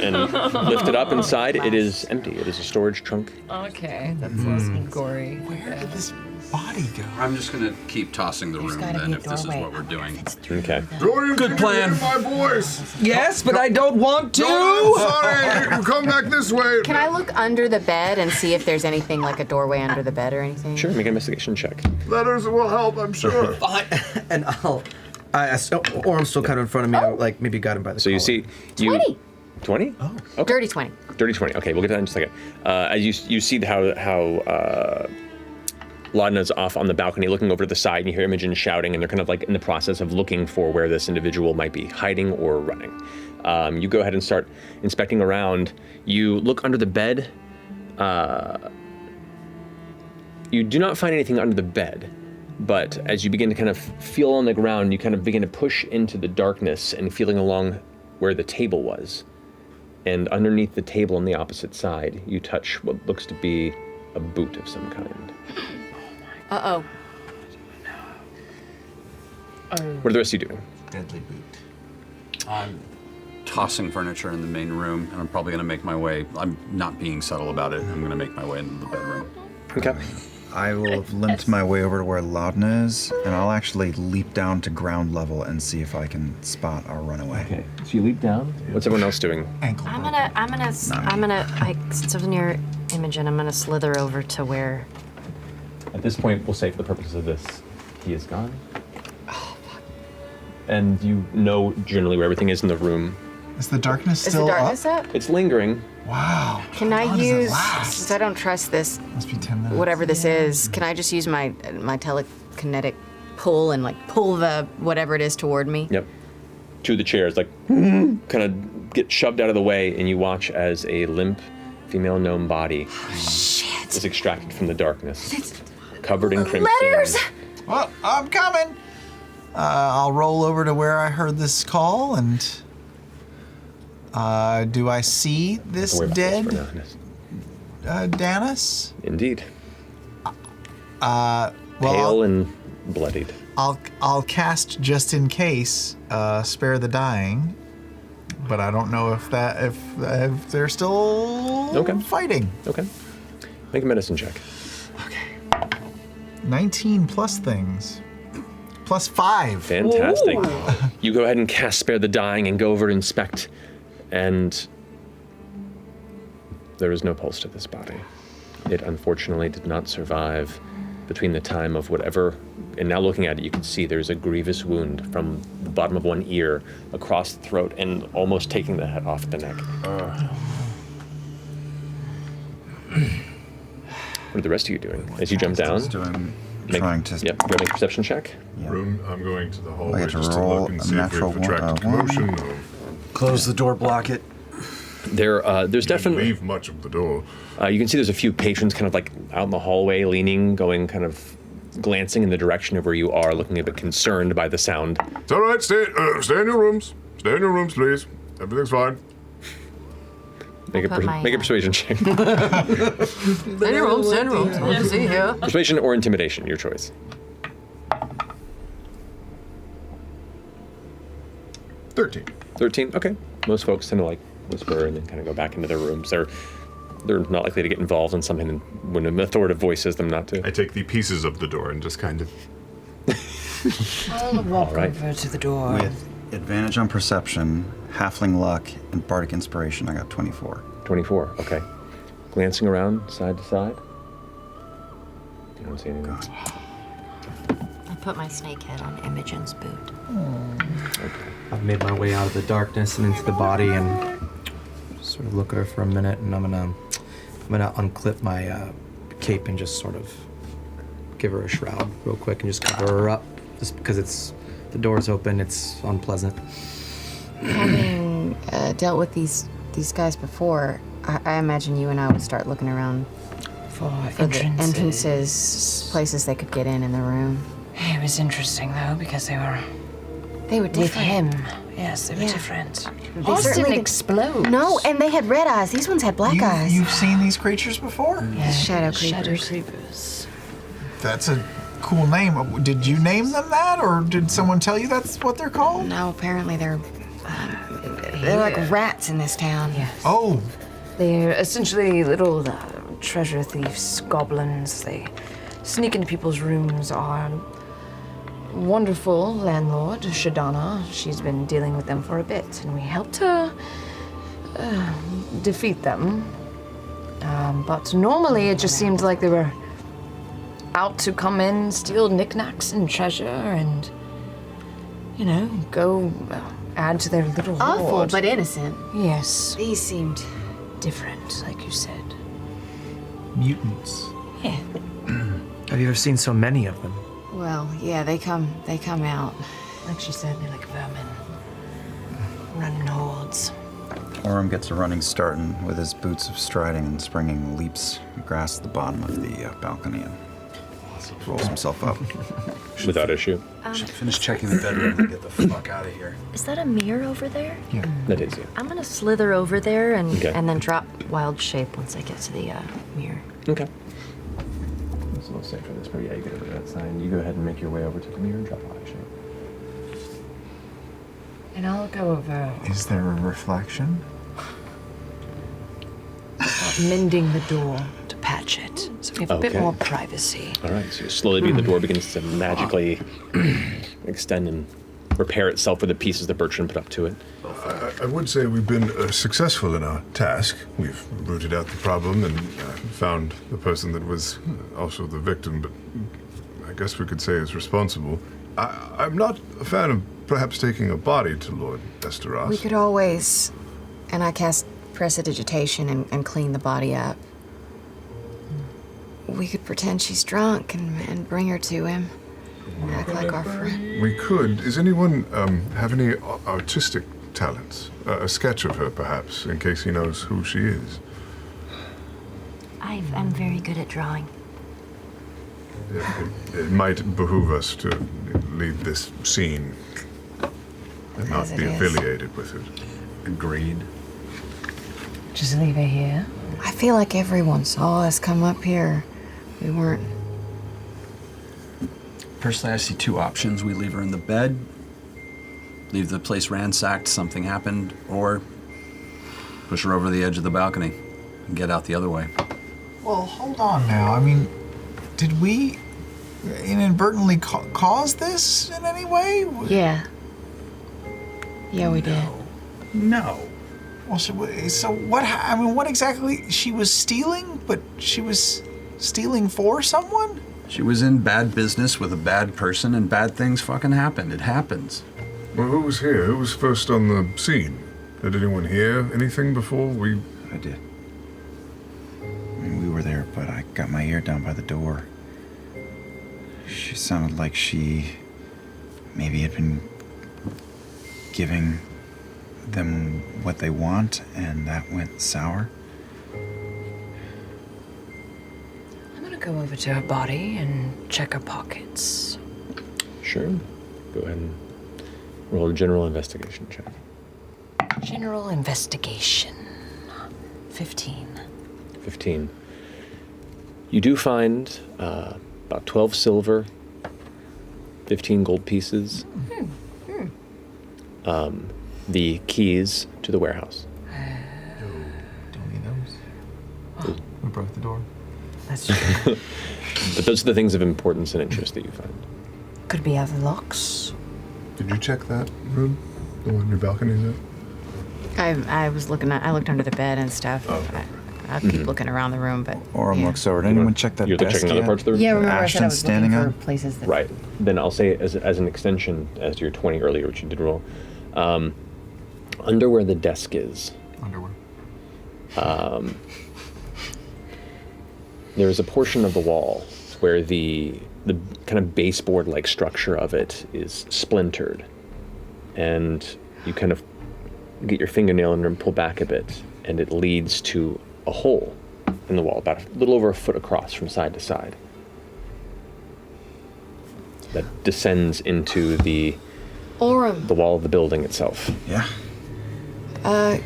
lift it up inside. It is empty. It is a storage trunk. Okay, that's less gory. Where did this body go? I'm just gonna keep tossing the room then if this is what we're doing. Okay. Dorian, Good plan. My voice. Yes, but I don't want to. No, I'm sorry. Come back this way. Can I look under the bed and see if there's anything like a doorway under the bed or anything? Sure, make an investigation check. Letters will help, I'm sure. And Orm's still kind of in front of me. I, like maybe got him by the So you collar. see, 20? Oh. Okay. Dirty 20. Dirty 20. Okay, we'll get to that in just a second. As you see how Laudna's off on the balcony looking over to the side, and you hear Imogen shouting, and they're kind of like in the process of looking for where this individual might be hiding or running. You go ahead and start inspecting around. You look under the bed. You do not find anything under the bed, but as you begin to kind of feel on the ground, you kind of begin to push into the darkness and feeling along where the table was. And underneath the table on the opposite side, you touch what looks to be a boot of some kind. Uh-oh. What are the rest of you doing? Deadly boot. I'm tossing furniture in the main room, and I'm probably gonna make my way. I'm not being subtle about it. I'm gonna make my way into the bedroom. Okay. I will have limped my way over to where Laudna is, and I'll actually leap down to ground level and see if I can spot our runaway. Okay, so you leap down. What's everyone else doing? Ankle. Since I'm near Imogen, I'm gonna slither over to where. At this point, we'll say for the purposes of this, he is gone. And you know generally where everything is in the room. Is the darkness Is still the darkness up? up? It's lingering. Wow. Can I long does it use, last? since I don't trust this, Must be 10 minutes. whatever this is, can I just use my telekinetic pull and like pull the whatever it is toward me? Yep. Two of the chairs like kind of get shoved out of the way, and you watch as a limp female gnome body is extracted from the darkness, covered in crimson. Letters! Well, I'm coming. I'll roll over to where I heard this call, and do I see this Don't worry about dead this for now. Danis? Indeed. Well, Pale and bloodied. I'll cast just in case, spare the dying, but I don't know if they're still fighting. Okay. Make a medicine check. 19 plus things. Plus 5. Fantastic. You go ahead and cast Spare the Dying and go over to inspect, and there is no pulse to this body. It unfortunately did not survive between the time of whatever, and now looking at it, you can see there's a grievous wound from the bottom of one ear across the throat and almost taking the head off the neck. What are the rest of you doing? As you jump down? Trying to. Yep, go make a perception check. Room. I'm going to the I hallway get to just to roll look and a see if natural we've attracted commotion. Or Close the door, block it. There's definitely leave much of the door. You can see there's a few patrons kind of like out in the hallway, leaning, going kind of glancing in the direction of where you are, looking a bit concerned by the sound. It's all right. Stay in your rooms. Stay in your rooms, please. Everything's fine. Make a persuasion check. Stay in your room, stay in your room. Nothing to see here. Persuasion or intimidation, your choice. 13. Okay. Most folks tend to like whisper and then kind of go back into their rooms. They're not likely to get involved in something when an authoritative voice says them not to. I take the pieces of the door and just kind of. I'll walk All right. over to the door. With advantage on perception, halfling luck, and bardic inspiration, I got 24. 24, okay. Glancing around side to side. You don't see anything. I put my snake head on Imogen's boot. I've made my way out of the darkness and into the body, and sort of look at her for a minute, and I'm gonna unclip my cape and just sort of give her a shroud real quick and just cover her up, just because the door's open. It's unpleasant. Having dealt with these guys before, I imagine you and I would start looking around for the entrances. entrances, places they could get in the room. It was interesting though because they were different. with him. Yes, they were Yeah. different. They Ours certainly didn't did- explode. No, and they had red eyes. These ones had black eyes. You've seen these creatures before? Yeah, Shadow Shadow creepers. creepers. That's a cool name. Did you name them that, or did someone tell you that's what they're called? No, apparently they're like rats in this town. Yes. Oh. They're essentially little treasure thieves, goblins. They sneak into people's rooms. Our wonderful landlord, Shadana, she's been dealing with them for a bit, and we helped her defeat them. But normally it just seemed like they were out to come in, steal knickknacks and treasure, and, go add to their little Awful, hoard. but innocent. Yes. These seemed different, like you said. Mutants. Yeah. Have you ever seen so many of them? Well, yeah, they come out. Like she said, they're like vermin. Running hordes. Orem gets a running start and with his boots of striding and springing leaps across the bottom of the balcony and rolls himself up. Without issue. Should finish checking the bedroom and get the fuck out of here. Is that a mirror over there? Yeah. That is you. I'm gonna slither over there and Okay. and then drop wild shape once I get to the mirror. Okay. It's a little safer this way. Yeah, you get over to that side. You go ahead and make your way over to the mirror and drop out, actually. And I'll go over Is there a reflection? mending the door to patch it, so we have a bit Okay. more privacy. All right, so you slowly the door begins to magically extend and repair itself with the pieces that Bertrand put up to it. I would say we've been successful in our task. We've rooted out the problem and found the person that was also the victim, but I guess we could say is responsible. I'm not a fan of perhaps taking a body to Lord Esteros. We could always, and I cast prestidigitation and clean the body up. We could pretend she's drunk and bring her to him. Act like our friend. We could. Does anyone have any artistic talents? A sketch of her, perhaps, in case he knows who she is. I'm very good at drawing. It might behoove us to leave this scene and not As it be is. affiliated with it. Agreed. Just leave her here. I feel like everyone saw us come up here. We weren't. Personally, I see two options. We leave her in the bed, leave the place ransacked, something happened, or push her over the edge of the balcony and get out the other way. Well, hold on now. I mean, did we inadvertently cause this in any way? Yeah. Yeah, we did. No. Well, so what? I mean, what exactly? She was stealing, but she was stealing for someone? She was in bad business with a bad person, and bad things fucking happened. It happens. Well, who was here? Who was first on the scene? Did anyone hear anything before we... I did. I mean, we were there, but I got my ear down by the door. She sounded like she maybe had been giving them what they want, and that went sour. I'm gonna go over to her body and check her pockets. Sure. Go ahead and roll a general investigation check. General investigation. 15. 15. You do find about 12 silver, 15 gold pieces, the keys to the warehouse. Don't need those. We broke the door. That's true. But those are the things of importance and interest that you find. Could be other locks. Did you check that room? The one your balcony's at? I was looking at. I looked under the bed and stuff. I'll keep looking around the room, but Orem yeah. looks over. Did anyone check that You're desk checking other yet? parts of the room? Yeah, remember I said I Ashton's was standing looking on? for places that. Right. Then I'll say as an extension, as to your 20 earlier, which you did roll, under where the desk is, Underwear. there is a portion of the wall where the kind of baseboard-like structure of it is splintered, and you kind of get your fingernail in and pull back a bit, and it leads to a hole in the wall, about a little over a foot across from side to side, that descends into the Orem, wall of the building itself. Yeah,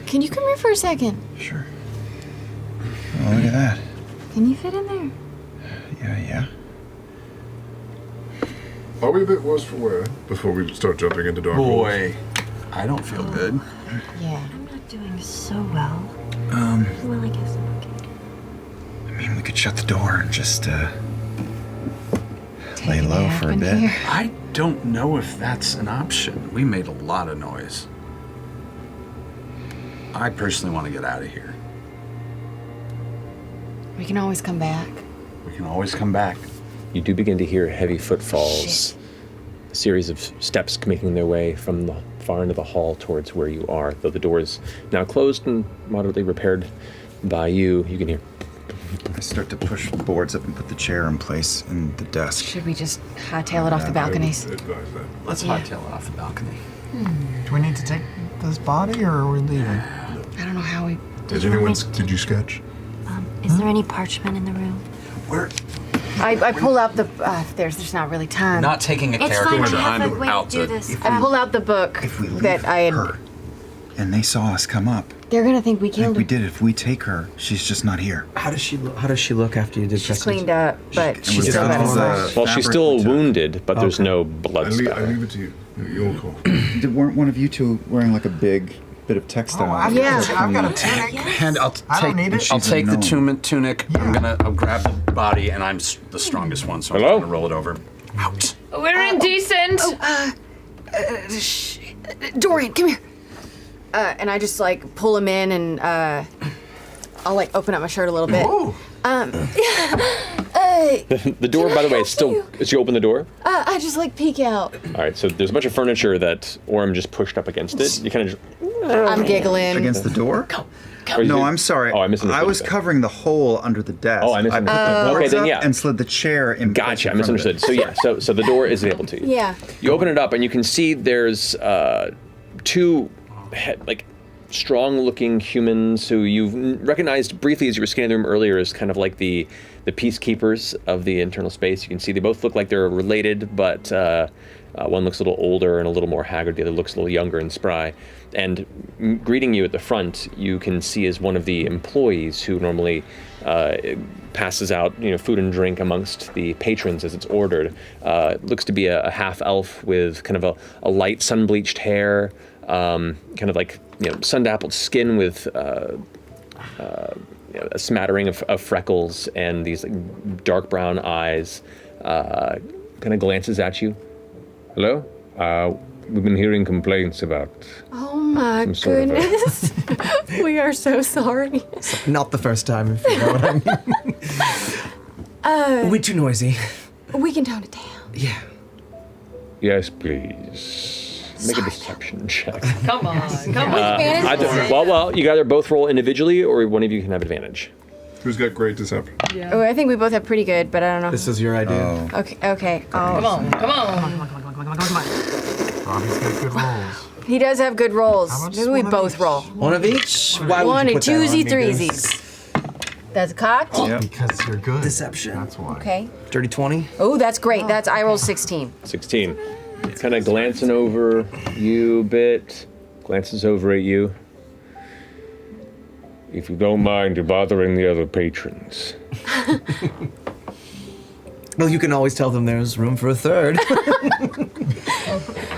can you come here for a second? sure. Oh, look at that. Can you fit in there? Yeah. Are we a bit worse for wear before we start jumping into dark holes? Boy, I don't feel good. Yeah. I'm not doing so well. Well, I guess I'm okay. I mean, we could shut the door and just lay Take a low nap for a in bit. here. I don't know if that's an option. We made a lot of noise. I personally want to get out of here. We can always come back. We can always come back. You do begin to hear heavy footfalls, a series of steps making their way from the far end of the hall towards where you are. Though the door is now closed and moderately repaired by you, you can hear. I start to push the boards up and put the chair in place in the desk. Should we just hightail it off the balconies? I would advise that. Let's Yeah. hightail it off the balcony. Do we need to take this body, or are we leaving? I don't know how we. Did you sketch? Is there any parchment in the room? I pull out the. There's not really time. Not taking a It's character fine. I behind have a way to out do to this. I pull out the book If we leave that I had. her and they saw us come up, They're gonna think we like killed we him. did, if we take her, she's just not here. How does she look after you did She's cleaned up, but And she's we've still got got a all scratch. Well, she's fabric still we took. wounded, but there's Okay. no I blood leave spatter. it to you. Your call. Weren't one of you two wearing like a big bit of textile? I've got a tunic. And I'll I don't need it. I'll take the No. tunic. I'll grab the body, and I'm the strongest one, so Hello? I'm gonna roll it over. Out. We're indecent. Dorian, come here. And I just like pull him in, and I'll like open up my shirt a little bit. Ooh. The door, by the way, is still. As you open the door. I just like peek out. All right, so there's a bunch of furniture that Orem just pushed up against it. You kind of just. I'm giggling. Against the door? Or No, you- I'm sorry. Oh, I misunderstood. I was you. covering the hole under the desk. Oh, I misunderstood. Okay, then yeah. And slid the chair in. Gotcha, I misunderstood. So yeah, so the door is available to you. Yeah. You open it up and you can see there's two strong-looking humans who you've recognized briefly as you were scanning the room earlier as kind of like the peacekeepers of the internal space. You can see they both look like they're related, but one looks a little older and a little more haggard. The other looks a little younger and spry. And greeting you at the front, you can see is one of the employees who normally passes out, food and drink amongst the patrons as it's ordered. Looks to be a half-elf with kind of a light sun-bleached hair, kind of like sun-dappled skin with a smattering of freckles and these dark brown eyes. Kind of glances at you. Hello? We've been hearing complaints about. Oh my Some sort of a- goodness. We are so sorry. Not the first time, if you know what I mean. We're too noisy. We can tone it down. Yeah. Yes, please. Make a deception check. Come on. Well, you can either both roll individually or one of you can have advantage. Who's got great deception? Yeah. Oh, I think we both have pretty good, but I don't know. This is your idea. Okay. Come on. Robbie's got good rolls. He does have good rolls. How much Maybe we one of both each? roll. One of each? Why would One you and put that on twosy me, threesies. That's cocked. Because you're good. Deception. That's why. Okay. Dirty 20. Oh, that's great. I rolled 16. 16. Kind of glancing over you a bit, glances over at you. If you don't mind bothering the other patrons. Well, you can always tell them there's room for a third.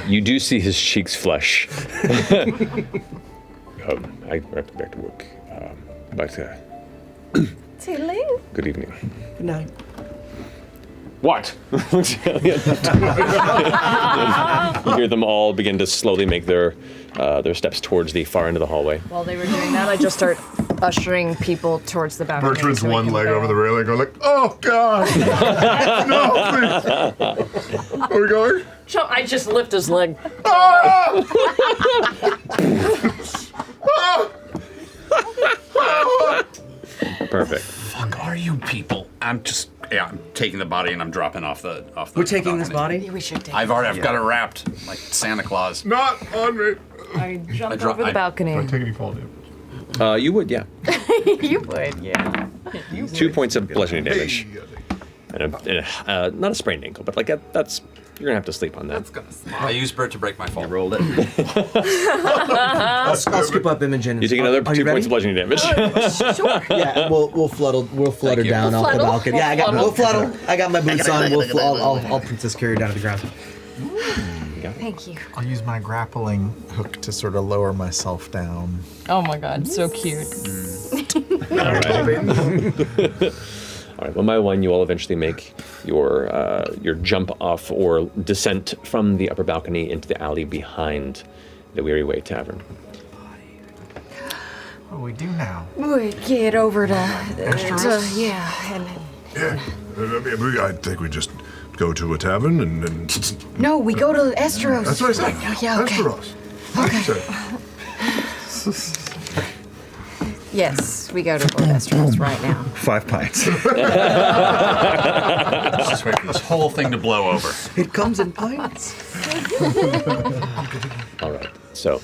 You do see his cheeks flush. I have to back to work. But Tiddling. good evening. Good night. What? You hear them all begin to slowly make their steps towards the far end of the hallway. While they were doing that, I just start ushering people towards the balcony. Bertrand's so we one can leg go. over the railing, going like, "Oh God, no, please." Are we going? So I just lift his leg. Perfect. Fuck are you people? I'm taking the body and I'm dropping off the. We're taking this balcony. body? We should take I've got it wrapped like Santa Claus. Not on me. I jumped dro- over the I- balcony. Don't take any fall damage. You would, yeah. You would, yeah. 2 points of bludgeoning damage. And not a sprained ankle, but that's you're gonna have to sleep on that. I used Bert to break my fall. Rolled it. I'll scoop up Imogen. You take another Are 2 you ready? points of bludgeoning damage. Sure. Yeah, we'll flutter you. down We'll off the fluddle. balcony. Yeah, We'll we'll fluddle. I got my boots on. I'll princess carry her down to the ground. Thank you. I'll use my grappling hook to sort of lower myself down. Oh my god, so cute. All right, one by one, you all eventually make your jump off or descent from the upper balcony into the alley behind the Weary Way Tavern. What do we do now? We get over to Westeros? yeah, and Yeah, I think we just go to a tavern and no, we go to Esteros. that's what I said. Yeah, okay. Westeros. Okay. Yes, we go to Lord Esteros right now. 5 pints. Just wait for this whole thing to blow over. It comes in pints. All right, so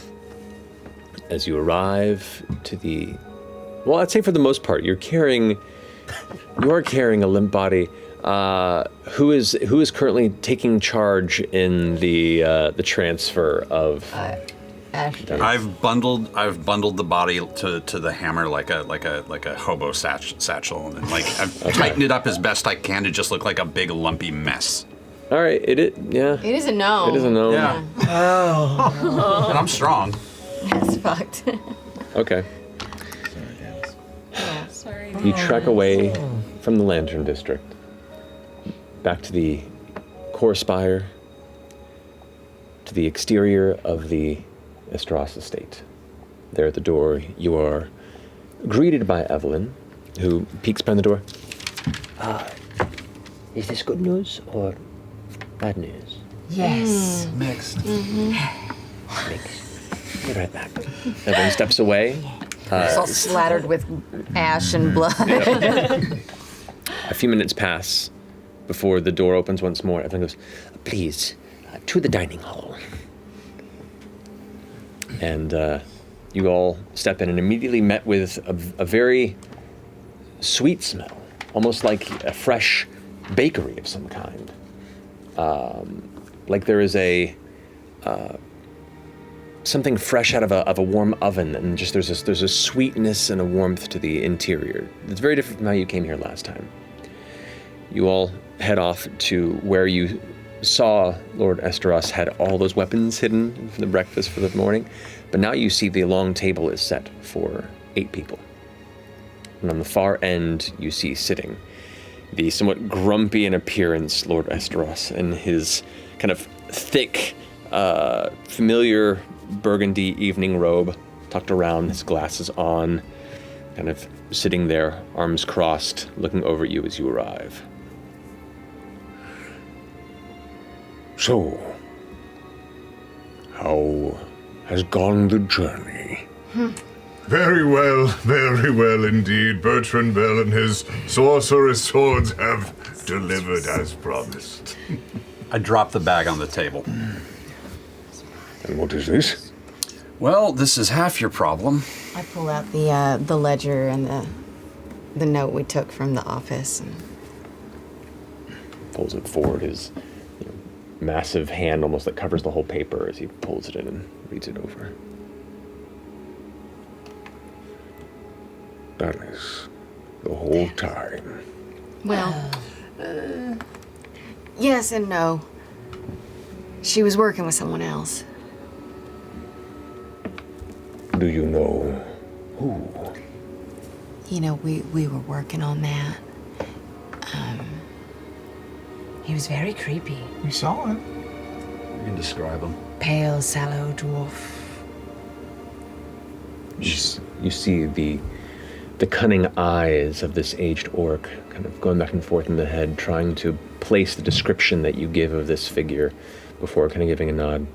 as you arrive to the, well, I'd say for the most part, you are carrying a limp body. Who is currently taking charge in the transfer of? I've bundled the body to the hammer like a hobo satchel, and I've tightened it up as best I can to just look like a big lumpy mess. All right, It is a gnome. It is a gnome. Yeah. Oh. And I'm strong. That's fucked. Okay. Yeah, sorry. You trek away from the Lantern District, back to the core spire, to the exterior of the Estros estate. There at the door, you are greeted by Evelyn, who peeks behind the door. Is this good news or bad news? Yes. Mixed. Mixed. Be right back. Everyone steps away. It's all splattered with ash and blood. A few minutes pass before the door opens once more. Everyone goes, Please, to the dining hall. and you all step in and immediately met with a very sweet smell, almost like a fresh bakery of some kind. Like there is something fresh out of a warm oven, and just there's a sweetness and a warmth to the interior. It's very different from how you came here last time. You all head off to where you saw Lord Esteros had all those weapons hidden from the breakfast for the morning, but now you see the long table is set for 8 people. And on the far end, you see sitting the somewhat grumpy in appearance Lord Esteros in his kind of thick, familiar burgundy evening robe, tucked around, his glasses on, kind of sitting there, arms crossed, looking over at you as you arrive. So, how has gone the journey? Very well indeed. Bertrand Bell and his sorceress swords have delivered as promised. I drop the bag on the table. And what is this? Well, this is half your problem. I pull out the ledger and the note we took from the office. And Pulls it forward, his massive hand almost that covers the whole paper as he pulls it in and reads it over. Alice, the whole time. well, yes and no. She was working with someone else. Do you know who? You know, we were working on that. He was very creepy. We saw it. You can describe him. Pale, sallow dwarf. You see the cunning eyes of this aged orc kind of going back and forth in the head, trying to place the description that you give of this figure before kind of giving a nod.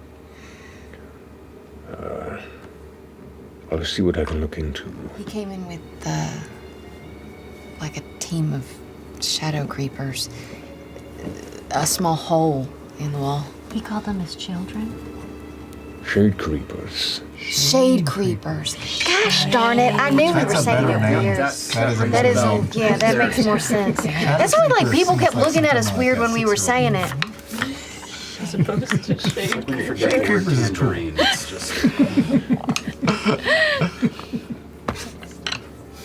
I'll see what I can look into. He came in with like a team of shadow creepers. A small hole in the wall. He called them his children. Shade creepers. Shade creepers. Gosh darn it! I knew we were saying it weird. That is Yeah, that makes more sense. That's why like people kept looking at us weird when we were saying it. As opposed to shade creepers. Shade creepers is green. It's just.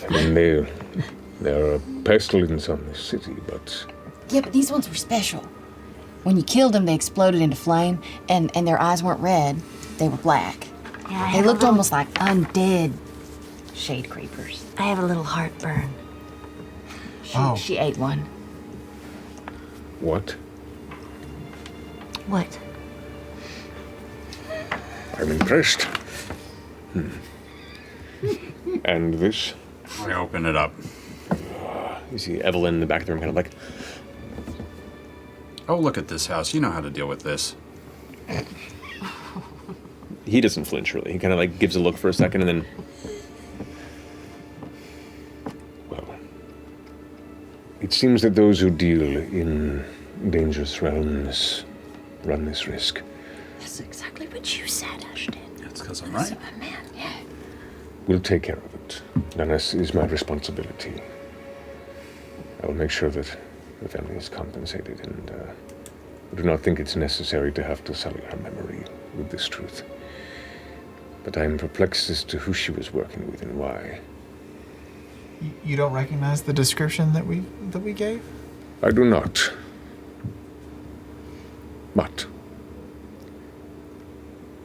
I mean, they're a pestilence on this city, but Yeah, but these ones were special. When you killed them, they exploded into flame, and their eyes weren't red, they were black. Yeah, They looked almost like undead shade creepers. I have a little heartburn. She ate one. what? What? I'm impressed. And this? I open it up. You see Evelyn in the back of the room kind of like, Oh, look at this house. You know how to deal with this. he doesn't flinch really. He kind of like gives a look for a second and then, Well, it seems that those who deal in dangerous realms run this risk. That's exactly what you said, Ashton. That's because I'm right. Man, yeah. We'll take care of it. Dennis is my responsibility. I will make sure that the family is compensated, and I do not think it's necessary to have to sully her memory with this truth. But I am perplexed as to who she was working with and why. You don't recognize the description that we gave? I do not. But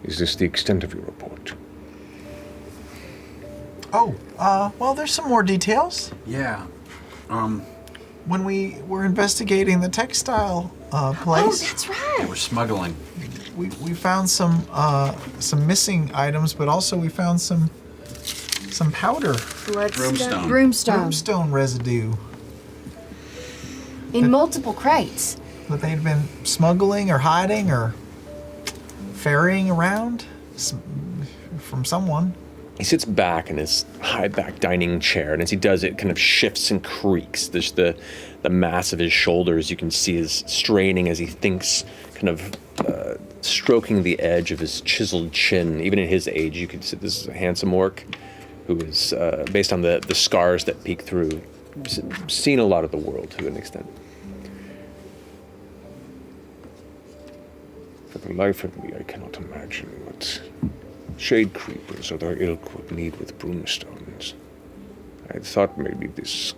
is this the extent of your report? Oh, well, there's some more details. Yeah. When we were investigating the textile place, That's right. They were smuggling. we found some missing items, but also we found some powder, Brimstone. Broomstone. brimstone residue. In multiple crates. That they'd been smuggling or hiding or ferrying around from someone. He sits back in his high back dining chair, and as he does, it kind of shifts and creaks. There's the mass of his shoulders you can see is straining as he thinks, kind of stroking the edge of his chiseled chin. Even at his age, you could see this is a handsome orc who is, based on the scars that peek through, seen a lot of the world to an extent. For the life of me, I cannot imagine what shade creepers or their ilk would need with broomstones. I thought maybe this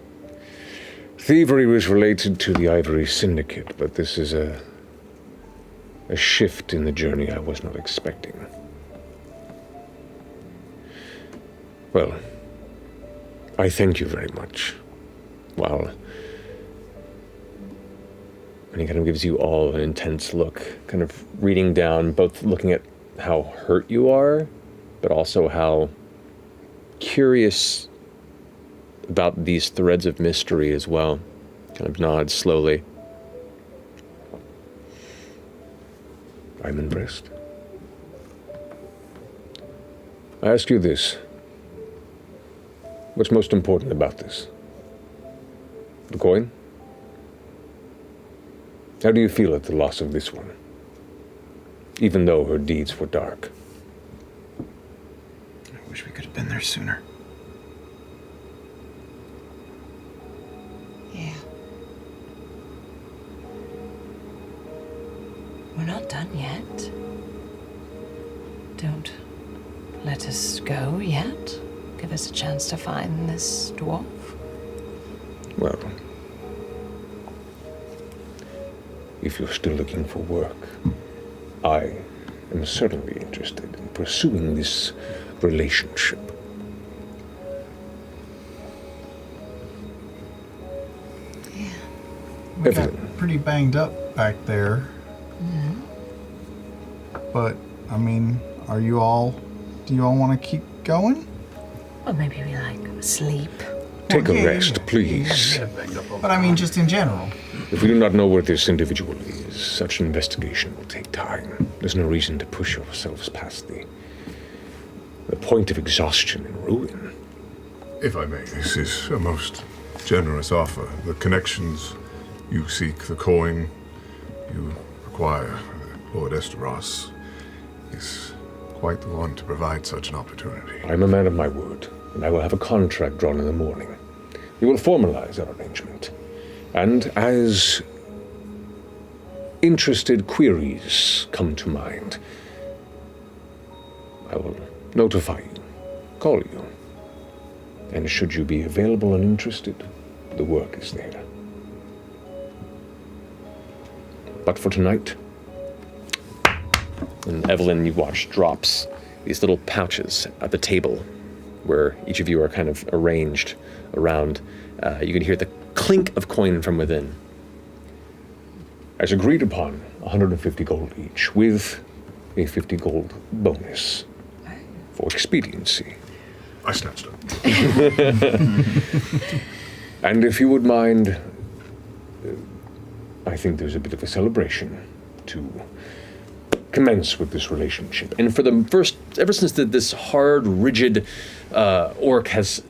thievery was related to the Ivory Syndicate, but this is a shift in the journey I was not expecting. Well, I thank you very much. Wow. And he kind of gives you all an intense look, kind of reading down, both looking at how hurt you are, but also how curious about these threads of mystery as well. Kind of nods slowly. I'm impressed. I ask you this. What's most important about this? The coin? How do you feel at the loss of this one? Even though her deeds were dark. I wish we could have been there sooner. Yeah. We're not done yet. Don't let us go yet. Give us a chance to find this dwarf. Well, if you're still looking for work, I am certainly interested in pursuing this relationship. We got pretty banged up back there. But, I mean, do you all want to keep going? Or maybe we sleep. Take a rest, please. But I mean, just in general. If we do not know where this individual is, such an investigation will take time. There's no reason to push yourselves past the point of exhaustion and ruin. If I may, this is a most generous offer. The connections you seek, the coin you require, Lord Esteros is quite the one to provide such an opportunity. I'm a man of my word, and I will have a contract drawn in the morning. We will formalize our arrangement. And as interested queries come to mind, I will notify you, call you. And should you be available and interested, the work is there. But for tonight, and Evelyn, you watch, drops these little pouches at the table where each of you are kind of arranged around. You can hear the clink of coin from within. As agreed upon, 150 gold each, with a 50 gold bonus for expediency. I snatched it. And if you would mind, I think there's a bit of a celebration to commence with this relationship. And for the first, ever since this hard, rigid orc has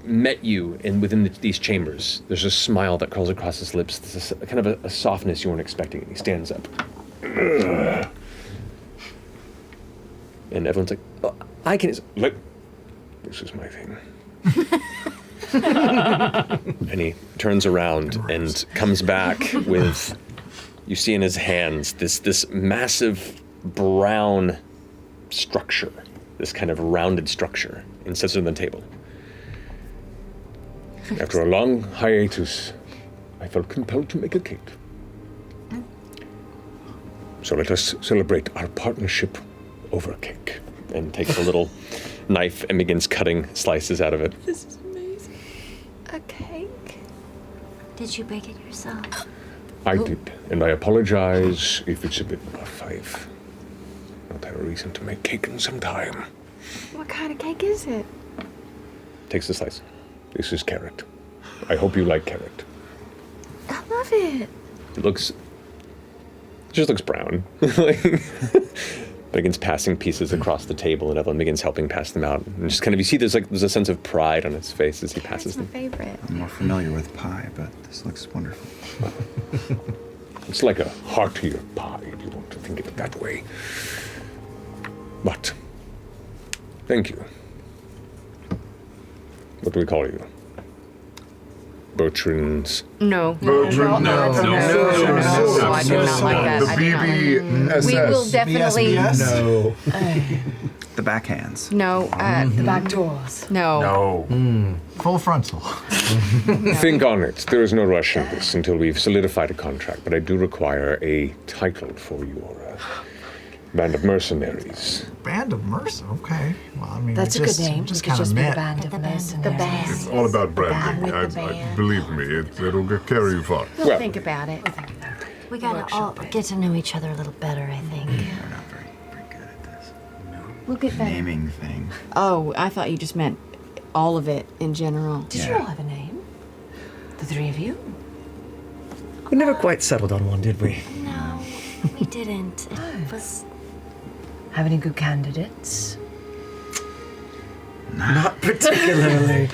met you within these chambers, there's a smile that curls across his lips. There's a kind of a softness you weren't expecting, and he stands up. And everyone's like, oh, I can... This is my thing. And he turns around and comes back with, you see in his hands, this massive brown structure, this kind of rounded structure, and sets it on the table. After a long hiatus, I felt compelled to make a cake. So let us celebrate our partnership over cake. And takes a little knife and begins cutting slices out of it. This is amazing. A cake? Did you bake it yourself? I did, and I apologize if it's a bit rough. I've not had a reason to make cake in some time. What kind of cake is it? Takes the slice. This is carrot. I hope you like carrot. I'm not love it. It just looks brown. Like, begins passing pieces across the table, and Evelyn begins helping pass them out. And just kind of, you see there's a sense of pride on its face as he passes them. Favorite. I'm more familiar with pie, but this looks wonderful. It's like a heartier pie, if you want to think of it that way. But, thank you. What do we call you? Bertrand's. No. Bertrand, No, I do not like that. The I do not. BBSS. We will definitely. No. The backhands. No. The back doors. No. Full frontal. Think on it. There is no rush in this until we've solidified a contract, but I do require a title for your band of mercenaries. Band of Mercy. Okay. Well, I mean, That's a just, good name. Just It could kind of just be the met. band of mercenaries. It's all about branding. Believe me, it'll carry you far. We'll think about it. We gotta all get to know each other a little better, I think. We're not very good at this. We'll get better. Naming thing. Oh, I thought you just meant all of it in general. Did you all have a name? The three of you? We never quite settled on one, did we? No, we didn't. It was. Have any good candidates? Not particularly.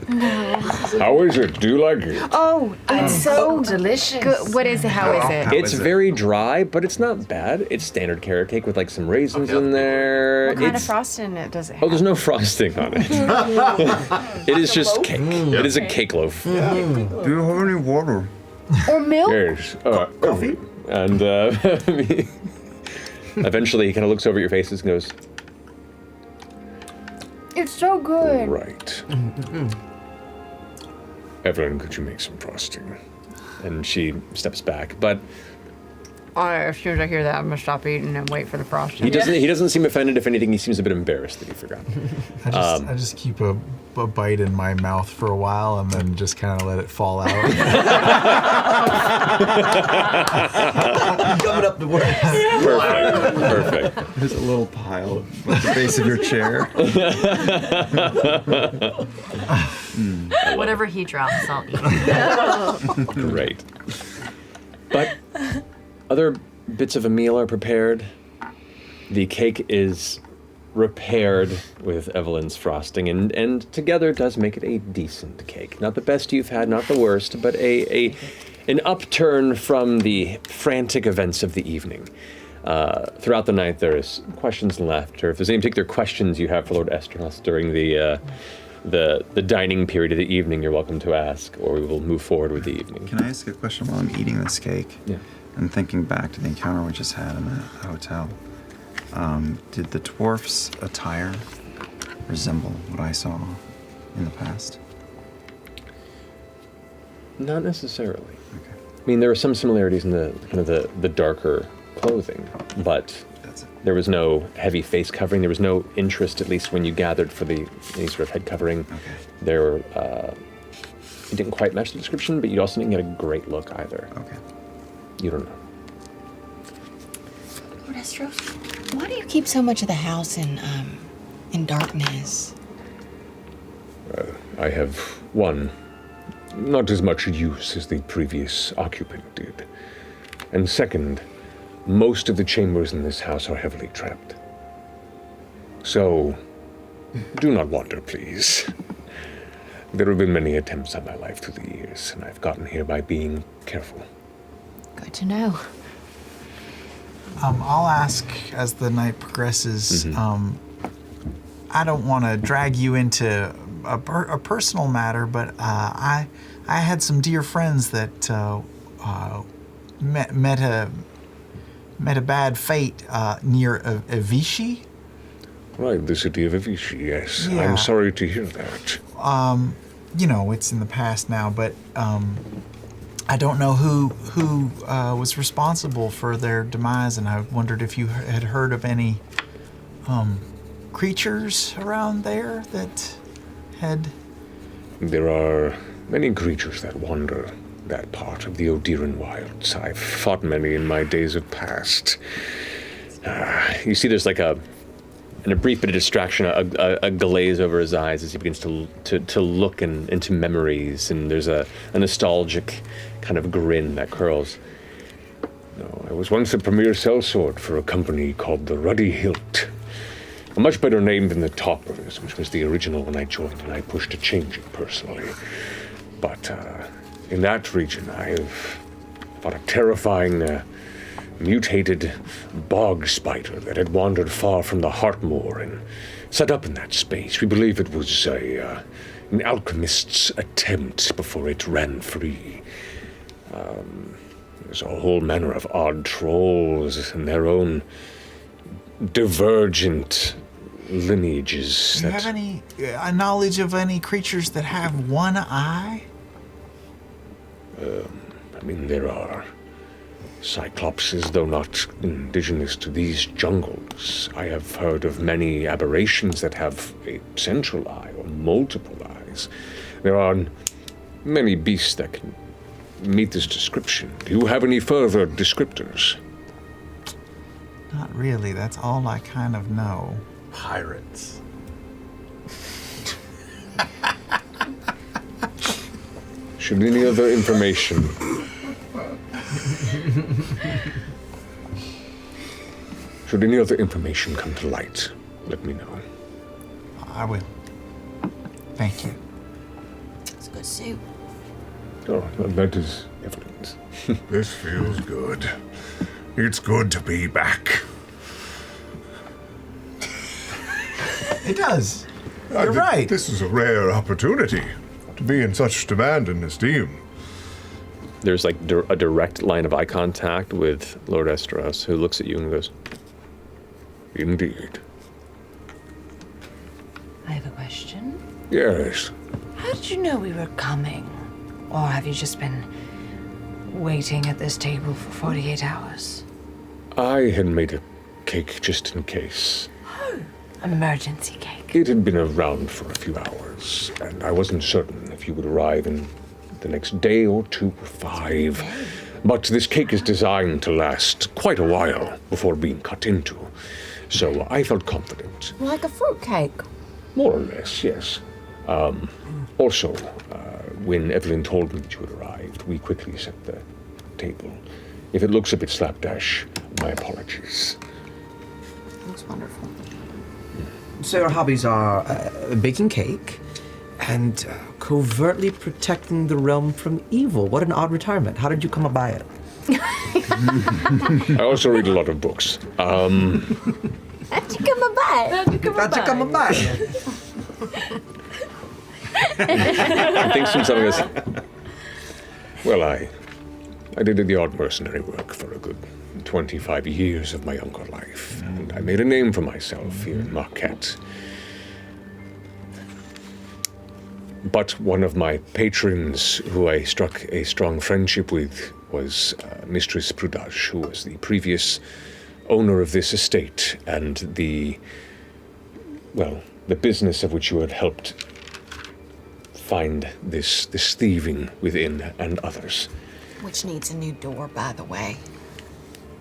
No. How is it? Do you like it? Oh, it's so delicious. good. What is it? How is it? It's very dry, but it's not bad. It's standard carrot cake with like some raisins in there. What kind of frosting does it have? Oh, there's no frosting on it. It is just cake. It is a cake loaf. Do you have any water? Or milk? Yes. Coffee. And eventually he kind of looks over at your faces and goes, It's so good. right. Evelyn, could you make some frosting? And she steps back, but As soon as I hear that, I'm gonna stop eating and wait for the frosting. he doesn't seem offended. If anything, he seems a bit embarrassed that he forgot. I just keep a bite in my mouth for a while and then just kind of let it fall out. Coming up to work. Perfect. There's a little pile at the base of your chair. Whatever he drops, I'll eat. Great. But other bits of a meal are prepared. The cake is repaired with Evelyn's frosting, and together does make it a decent cake. Not the best you've had, not the worst, but an upturn from the frantic events of the evening. Throughout the night, there is questions and laughter. If there's any particular questions you have for Lord Esteros during the dining period of the evening, you're welcome to ask, or we will move forward with the evening. Can I ask a question while I'm eating this cake? Yeah. And thinking back to the encounter we just had in the hotel. Did the dwarf's attire resemble what I saw in the past? Not necessarily. Okay. I mean, there were some similarities in the kind of the darker clothing, but there was no heavy face covering. There was no interest, at least when you gathered for any sort of head covering. Okay. It didn't quite match the description, but you also didn't get a great look either. Okay. You don't know. Lord Estros, why do you keep so much of the house in darkness? I have, one, not as much use as the previous occupant did. And second, most of the chambers in this house are heavily trapped. So, do not wander, please. There have been many attempts on my life through the years, and I've gotten here by being careful. Good to know. I'll ask as the night progresses. I don't want to drag you into a personal matter, but I had some dear friends that met a bad fate near Avishi. Right, the city of Avishi, yes. Yeah. I'm sorry to hear that. It's in the past now, but I don't know who was responsible for their demise, and I wondered if you had heard of any creatures around there that had... There are many creatures that wander that part of the Odiran wilds. I've fought many in my days of past. You see there's like an and a brief bit of distraction, a glaze over his eyes as he begins to look into memories, and there's a nostalgic kind of grin that curls. No, I was once a premier sellsword for a company called the Ruddy Hilt. A much better name than the Toppers, which was the original when I joined, and I pushed to change it personally. But in that region, I've fought a terrifying, mutated bog spider that had wandered far from the Heartmoor and set up in that space. We believe it was an alchemist's attempt before it ran free. There's a whole manner of odd trolls and their own divergent lineages. Do you have any knowledge of any creatures that have one eye? I mean, there are cyclopses, though not indigenous to these jungles. I have heard of many aberrations that have a central eye or multiple eyes. There are many beasts that can meet this description. Do you have any further descriptors? Not really. That's all I kind of know. Pirates. Should any other information... Should any other information come to light, let me know. I will. Thank you. It's a good suit. Oh, that is evident. This feels good. It's good to be back. It does. You're right. This is a rare opportunity to be in such demand and esteem. There's like a direct line of eye contact with Lord Esteros, who looks at you and goes, Indeed. I have a question. Yes. How did you know we were coming? Or have you just been waiting at this table for 48 hours? I had made a cake just in case. Oh, an emergency cake. It had been around for a few hours, and I wasn't certain if you would arrive in the next day or 2 or 5. But this cake is designed to last quite a while before being cut into, so I felt confident. Like a fruitcake. More or less, yes. Also, when Evelyn told me that you had arrived, we quickly set the table. If it looks a bit slapdash, my apologies. Looks wonderful. So your hobbies are baking cake and covertly protecting the realm from evil. What an odd retirement. How did you come by it? I also read a lot of books. How'd you come by? How'd you come by? I think something is... Well, I did the odd mercenary work for a good 25 years of my younger life, and I made a name for myself here in Marquette. But one of my patrons, who I struck a strong friendship with, was Mistress Prudage, who was the previous owner of this estate and the business of which you had helped find this thieving within and others. Which needs a new door, by the way.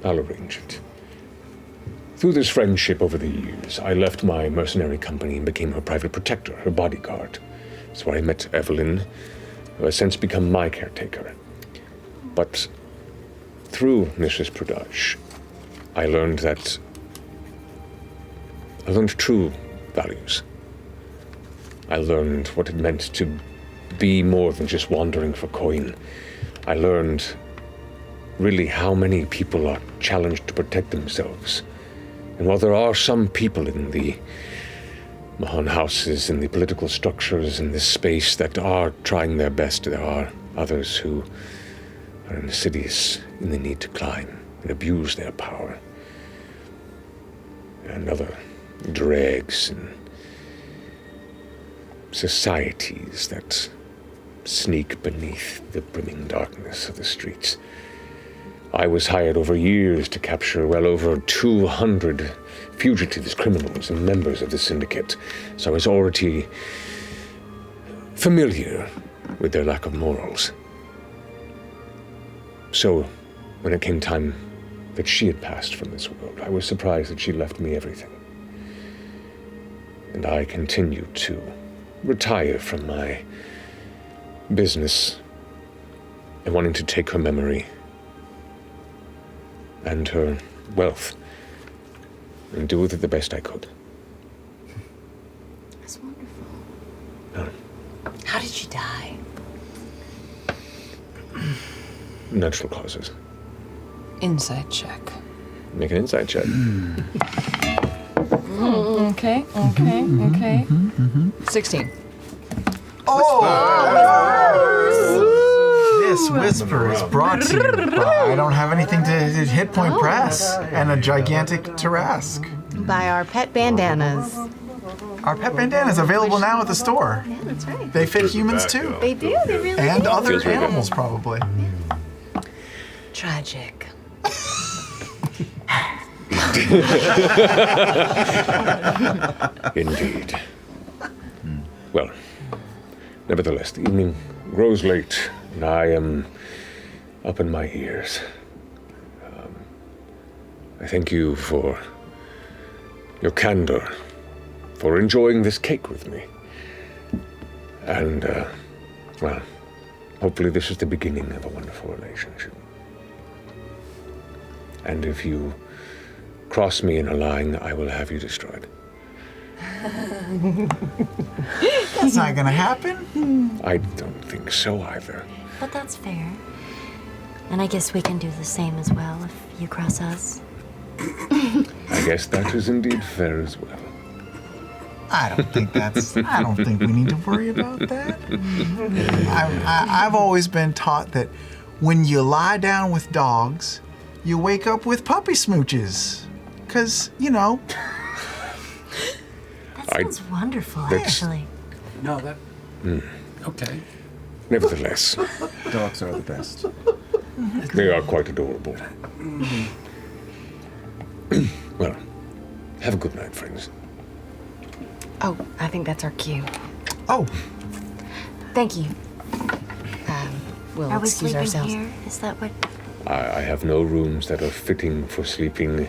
I'll arrange it. Through this friendship over the years, I left my mercenary company and became her private protector, her bodyguard. That's where I met Evelyn, who has since become my caretaker. But through Mrs. Prudage, I learned true values. I learned what it meant to be more than just wandering for coin. I learned really how many people are challenged to protect themselves. And while there are some people in the Mahon houses and the political structures in this space that are trying their best, there are others who are insidious in the need to climb and abuse their power. And other dregs and societies that sneak beneath the brimming darkness of the streets. I was hired over years to capture well over 200 fugitives, criminals, and members of the syndicate, so I was already familiar with their lack of morals. So, when it came time that she had passed from this world, I was surprised that she left me everything. and I continue to retire from my business and wanting to take her memory and her wealth and do with it the best I could. That's wonderful. How did you die? Natural causes. Insight check. Make an insight check. Okay, okay, okay. 16. This whisper is brought to you by I don't have anything to hit point press and a gigantic Tarask. By our pet bandanas. Our pet bandanas available now at the store. Yeah, that's right. They fit humans too. They do, they really And do. other Feels really good. animals probably. Tragic. Indeed. Well, nevertheless, the evening grows late, and I am up in my ears. I thank you for your candor, for enjoying this cake with me. And, well, hopefully this is the beginning of a wonderful relationship. And if you cross me in a line, I will have you destroyed. That's not gonna happen. I don't think so either. But that's fair. And I guess we can do the same as well if you cross us. I guess that is indeed fair as well. I don't think we need to worry about that. I've always been taught that when you lie down with dogs, you wake up with puppy smooches. Because, you know. That sounds wonderful, that's- actually. No, that. Okay. Nevertheless, Dogs are the best. they are quite adorable. Well, have a good night, friends. Oh, I think that's our cue. Oh. Thank you. We'll Are we excuse sleeping ourselves. here? Is that what? I have no rooms that are fitting for sleeping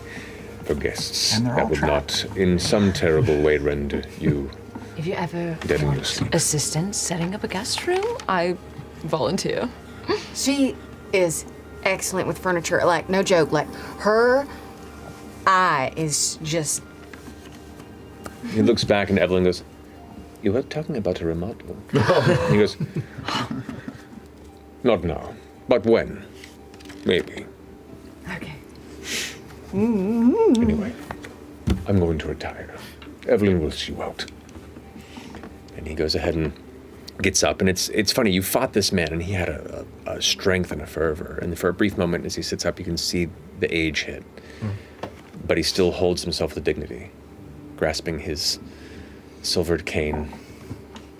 for guests. And they're That all would trapped. not, in some terrible way, render you If you ever dead in your want sleep. assistance setting up a guest room, I volunteer. She is excellent with furniture. Like, no joke. Like, her eye is just. He looks back and Evelyn goes, "You were talking about a remodel." He goes, "Not now, but when? Maybe." Okay. Anyway, I'm going to retire. Evelyn will see you out. And he goes ahead and gets up, and it's funny, you fought this man, and he had a strength and a fervor, and for a brief moment as he sits up, you can see the age hit. But he still holds himself with dignity, grasping his silvered cane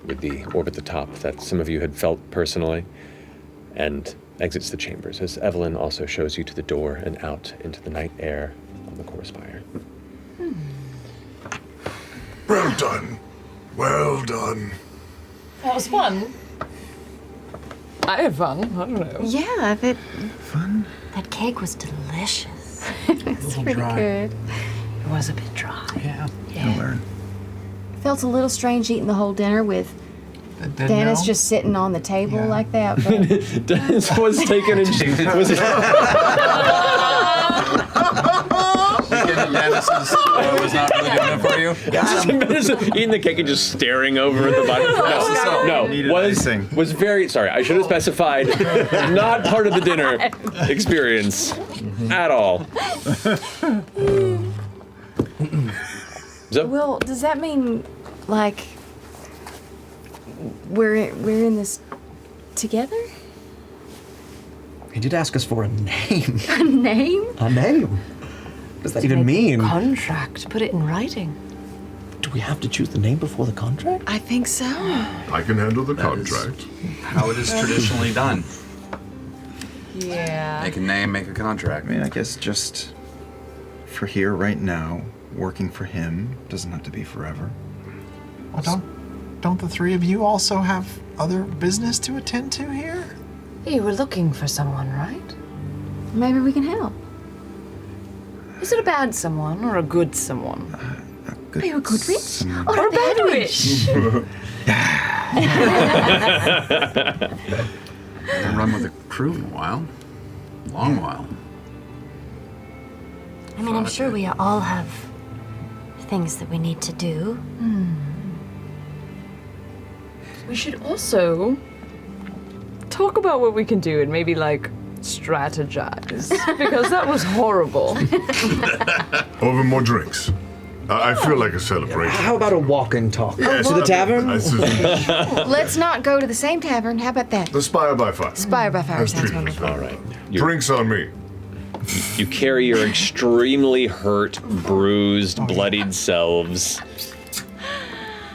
with the orb at the top that some of you had felt personally, and exits the chambers, as Evelyn also shows you to the door and out into the night air on the core spire. Well done. Well done. That was fun. I had fun. I don't know. Yeah, that. That cake was delicious. It's pretty good. It was a bit dry. Yeah. Learn. Felt a little strange eating the whole dinner with Dennis just sitting on the table like that. But Dennis was taken and was Dennis was not really good enough for you. just eating the cake and just staring over at the bottom. No, was very sorry. I should have specified. Not part of the dinner experience at all. Well, does that mean like we're in this together? He did ask us for a name. A name? A name? What does that even mean? Contract. Put it in writing. Do we have to choose the name before the contract? I think so. I can handle the contract. How it is traditionally done. Yeah. Make a name, make a contract. I mean, I guess just for here right now, working for him doesn't have to be forever. Well, don't the three of you also have other business to attend to here? You were looking for someone, right? Maybe we can help. Is it a bad someone or a good someone? Are you a good witch Or a bad witch? Haven't run with a crew in a while. Long while. I mean, I'm sure we all have things that we need to do. We should also talk about what we can do and maybe like strategize because that was horrible. Over more drinks. I feel like a celebration. How about a walk and talk? Yes, To the tavern? Let's not go to the same tavern. How about that? The Spire by Fire. Spire by Fire That's sounds treated wonderful. All right. Drinks on me. You carry your extremely hurt, bruised, bloodied selves.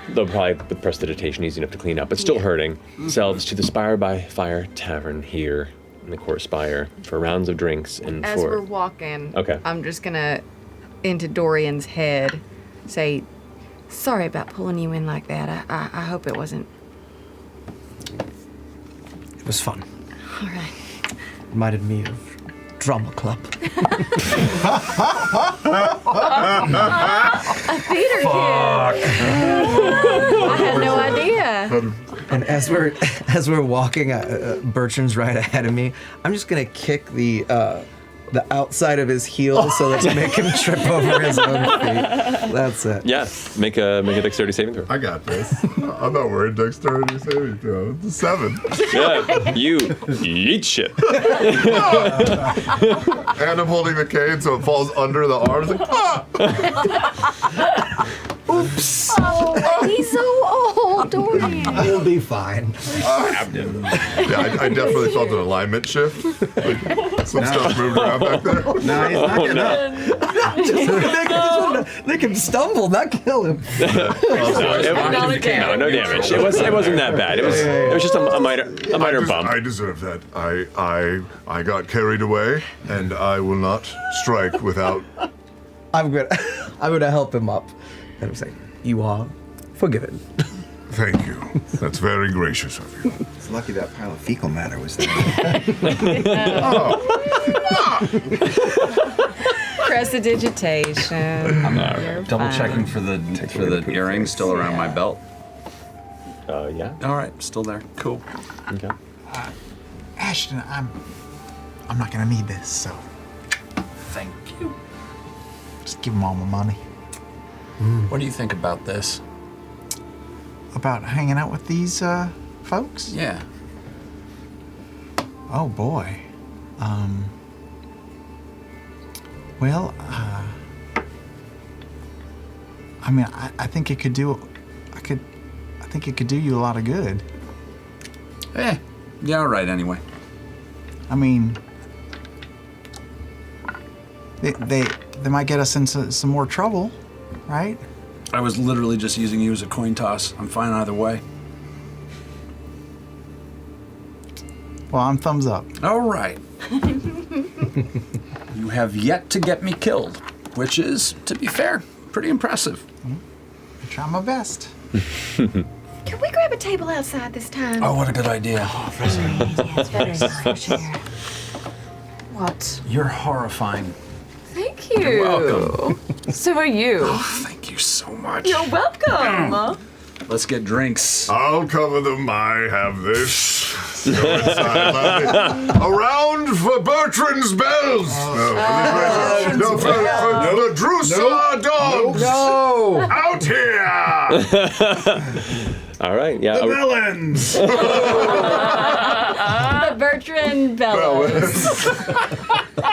Though probably with prestidigitation easy enough to clean up, but still hurting. Selves to the Spire by Fire Tavern here in the Court Spire for rounds of drinks and As for. we're walking, Okay. I'm just gonna, into Dorian's head, say, sorry about pulling you in like that. I hope it wasn't. It was fun. All right. Reminded me of drama club. A theater kid. I had no idea. And as we're walking, Bertrand's right ahead of me. I'm just gonna kick the outside of his heel so that to make him trip over his own feet. That's it. Yeah, make a dexterity saving throw. I got this. I'm not worried. Dexterity saving throw. It's a 7. Yeah, you eat shit. And I'm holding the cane so it falls under the arms. Like, ah! Oops. Oh, he's so old, Dorian. We'll be fine. Yeah, I definitely felt an alignment shift. Like, some stuff moved around back there. No, he's not gonna. Just make him stumble, not kill him. No damage. It wasn't that bad. It was just a minor bump. I deserve that. I got carried away, and I will not strike without. I'm gonna help him up. And I'm saying, you are forgiven. Thank you. That's very gracious of you. It's lucky that pile of fecal matter was there. Prestidigitation. I'm double checking for the earring still around my belt. Yeah. All right, still there. Cool. Okay. Ashton, I'm not gonna need this, so Thank you. just give him all my money. What do you think about this? About hanging out with these folks? Yeah. Oh boy. Well, I mean, I think it could do. I think it could do you a lot of good. Yeah, all right, anyway. I mean, they might get us into some more trouble, right? I was literally just using you as a coin toss. I'm fine either way. Well, I'm thumbs up. All right. You have yet to get me killed, which is, to be fair, pretty impressive. I try my best. Can we grab a table outside this time? Oh, what a good idea. It's better fresh air. What? You're horrifying. Thank you. You're welcome. So are you. Oh, thank you so much. You're welcome. Let's get drinks. I'll cover them. I have this. Go inside, lovely. A round for Bertrand's bells. No, for the Drusilla dogs. No. Out here. All right. Yeah. The villains. The Bertrand Bellows.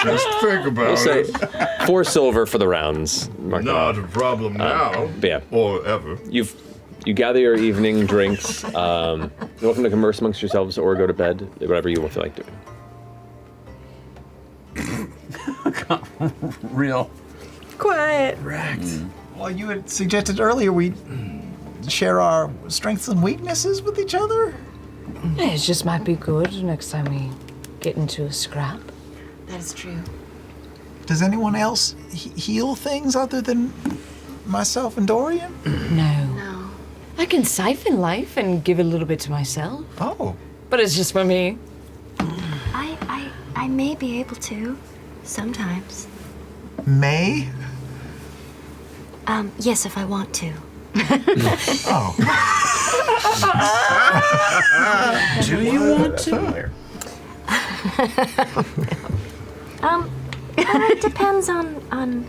Just think about We'll say it. 4 silver for the rounds. Mark that Not off. a problem now. But yeah. Or ever. You gather your evening drinks. You're welcome to converse amongst yourselves or go to bed, whatever you feel like doing. Real. Quiet. Correct. Well, you had suggested earlier we share our strengths and weaknesses with each other. It just might be good next time we get into a scrap. That is true. Does anyone else heal things other than myself and Dorian? No. I can siphon life and give a little bit to myself. Oh. But it's just for me. I may be able to, sometimes. May? Yes, if I want to. Do you want to? It depends on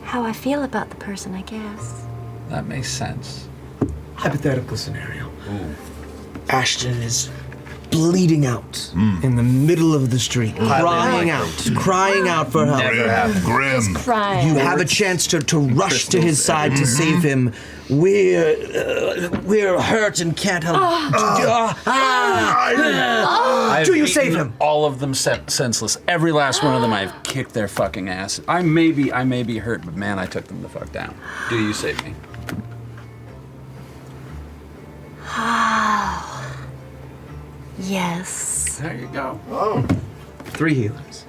how I feel about the person, I guess. That makes sense. Hypothetical scenario. Ashton is bleeding out in the middle of the street, crying out for help. Never happened. Grim. Crying. You have a chance to rush to his side to save him. We're hurt and can't help. Do you save him? All of them senseless. Every last one of them, I've kicked their fucking ass. I may be hurt, but man, I took them the fuck down. Do you save me? Yes. There you go. 3 healers.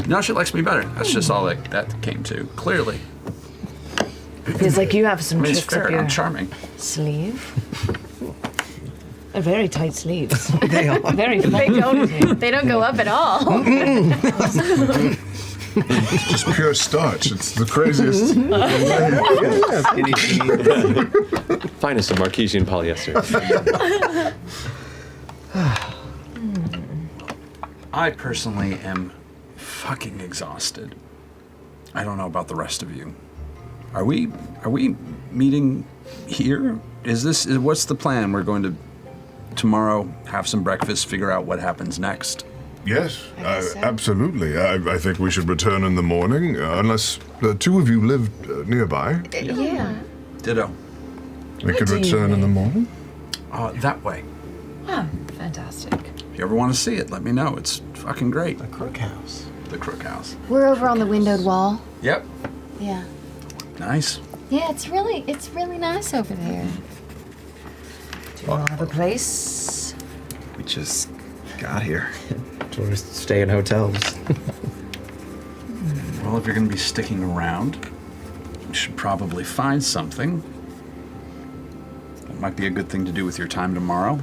No, she likes me better. That's just all that came to. Clearly. Feels like you have some I mean, it's tricks up fair. your I'm charming. sleeve. They're very tight sleeves. They are. Very They don't go up at all. It's just pure starch. It's the craziest. Finest of Marquesian polyester. I personally am fucking exhausted. I don't know about the rest of you. Are we meeting here? What's the plan? We're going to tomorrow have some breakfast, figure out what happens next. Yes, absolutely. I think we should return in the morning, unless the two of you live nearby. Yeah. Ditto. We could return in the morning. That way. Oh, fantastic. If you ever want to see it, let me know. It's fucking great. The Crook House. The Crook House. We're over on the windowed wall. Yep. Yeah. Nice. Yeah, it's really nice over there. Do you all have a place? We just got here. Tourists stay in hotels. Well, if you're going to be sticking around, you should probably find something. It might be a good thing to do with your time tomorrow.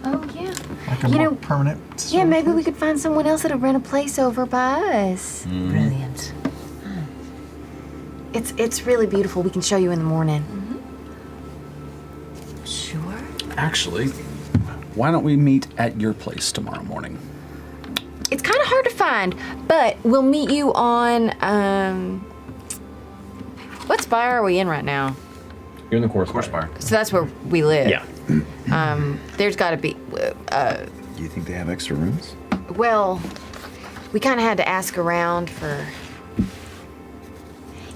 Oh yeah. Like a more permanent. Yeah, maybe we could find someone else that'll rent a place over by us. Brilliant. It's really beautiful. We can show you in the morning. Sure. Actually, why don't we meet at your place tomorrow morning? It's kind of hard to find, but we'll meet you on what spire are we in right now? You're in the core spire. So that's where we live. Yeah. There's got to be. Do you think they have extra rooms? Well, we kind of had to ask around for.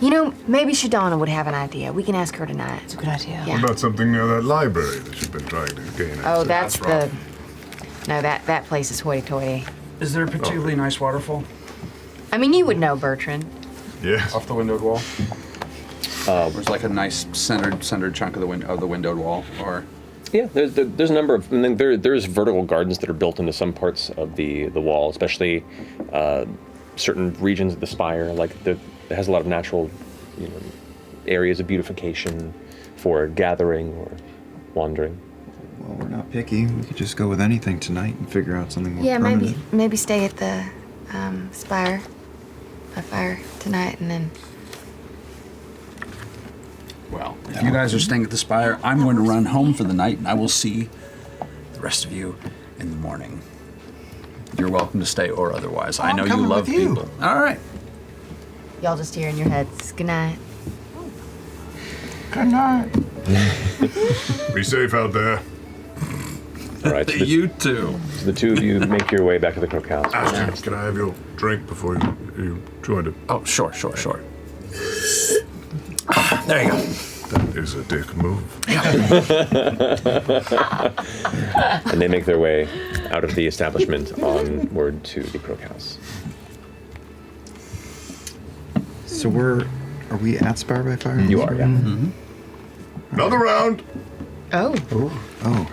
You know, maybe Shadana would have an idea. We can ask her tonight. It's a good idea. What about something near that library that you've been trying to gain Oh, access? that's the. No, that place is hoity-toity. Is there a particularly nice waterfall? I mean, you would know, Bertrand. Yes. Off the windowed wall? There's like a nice centered chunk of the windowed wall, or... Yeah, there's a number of, and then there's vertical gardens that are built into some parts of the wall, especially certain regions of the spire. Like it has a lot of natural, areas of beautification for gathering or wandering. Well, we're not picky. We could just go with anything tonight and figure out something more Yeah, permanent. maybe stay at the spire by fire tonight, and then. Well, if you guys are staying at the Spire, I'm going to run home for the night, and I will see the rest of you in the morning. You're welcome to stay or otherwise. I know you love people. All right. Y'all just hear in your heads. Good night. Good night. Be safe out there. All right. So you too. So the two of you make your way back to the Crook House. Ashton, can I have your drink before you join it? Oh, sure. There you go. That is a dick move. And they make their way out of the establishment onward to the Crook House. So are we at Spire by Fire? You are, yeah. Mm-hmm. Another round. Oh. Oh.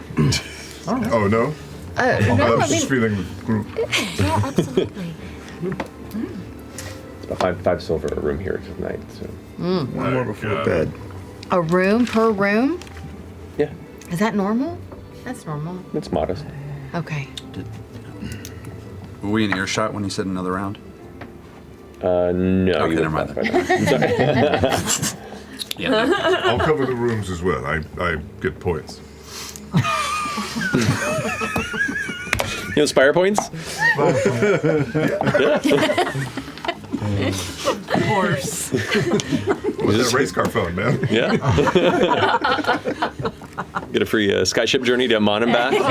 Oh, no? No, I was I just feeling the group. Yeah, absolutely. It's about five silver a room here tonight. So. One more before bed. A room per room? Yeah. Is that normal? That's normal. It's modest. Okay. Were we in earshot when he said another round? No. Okay, you never mind. Yeah. I'll cover the rooms as well. I get points. You know, Spire points? Of course. What's that race car phone, man? Yeah. Get a free skyship journey to Amon and back. That's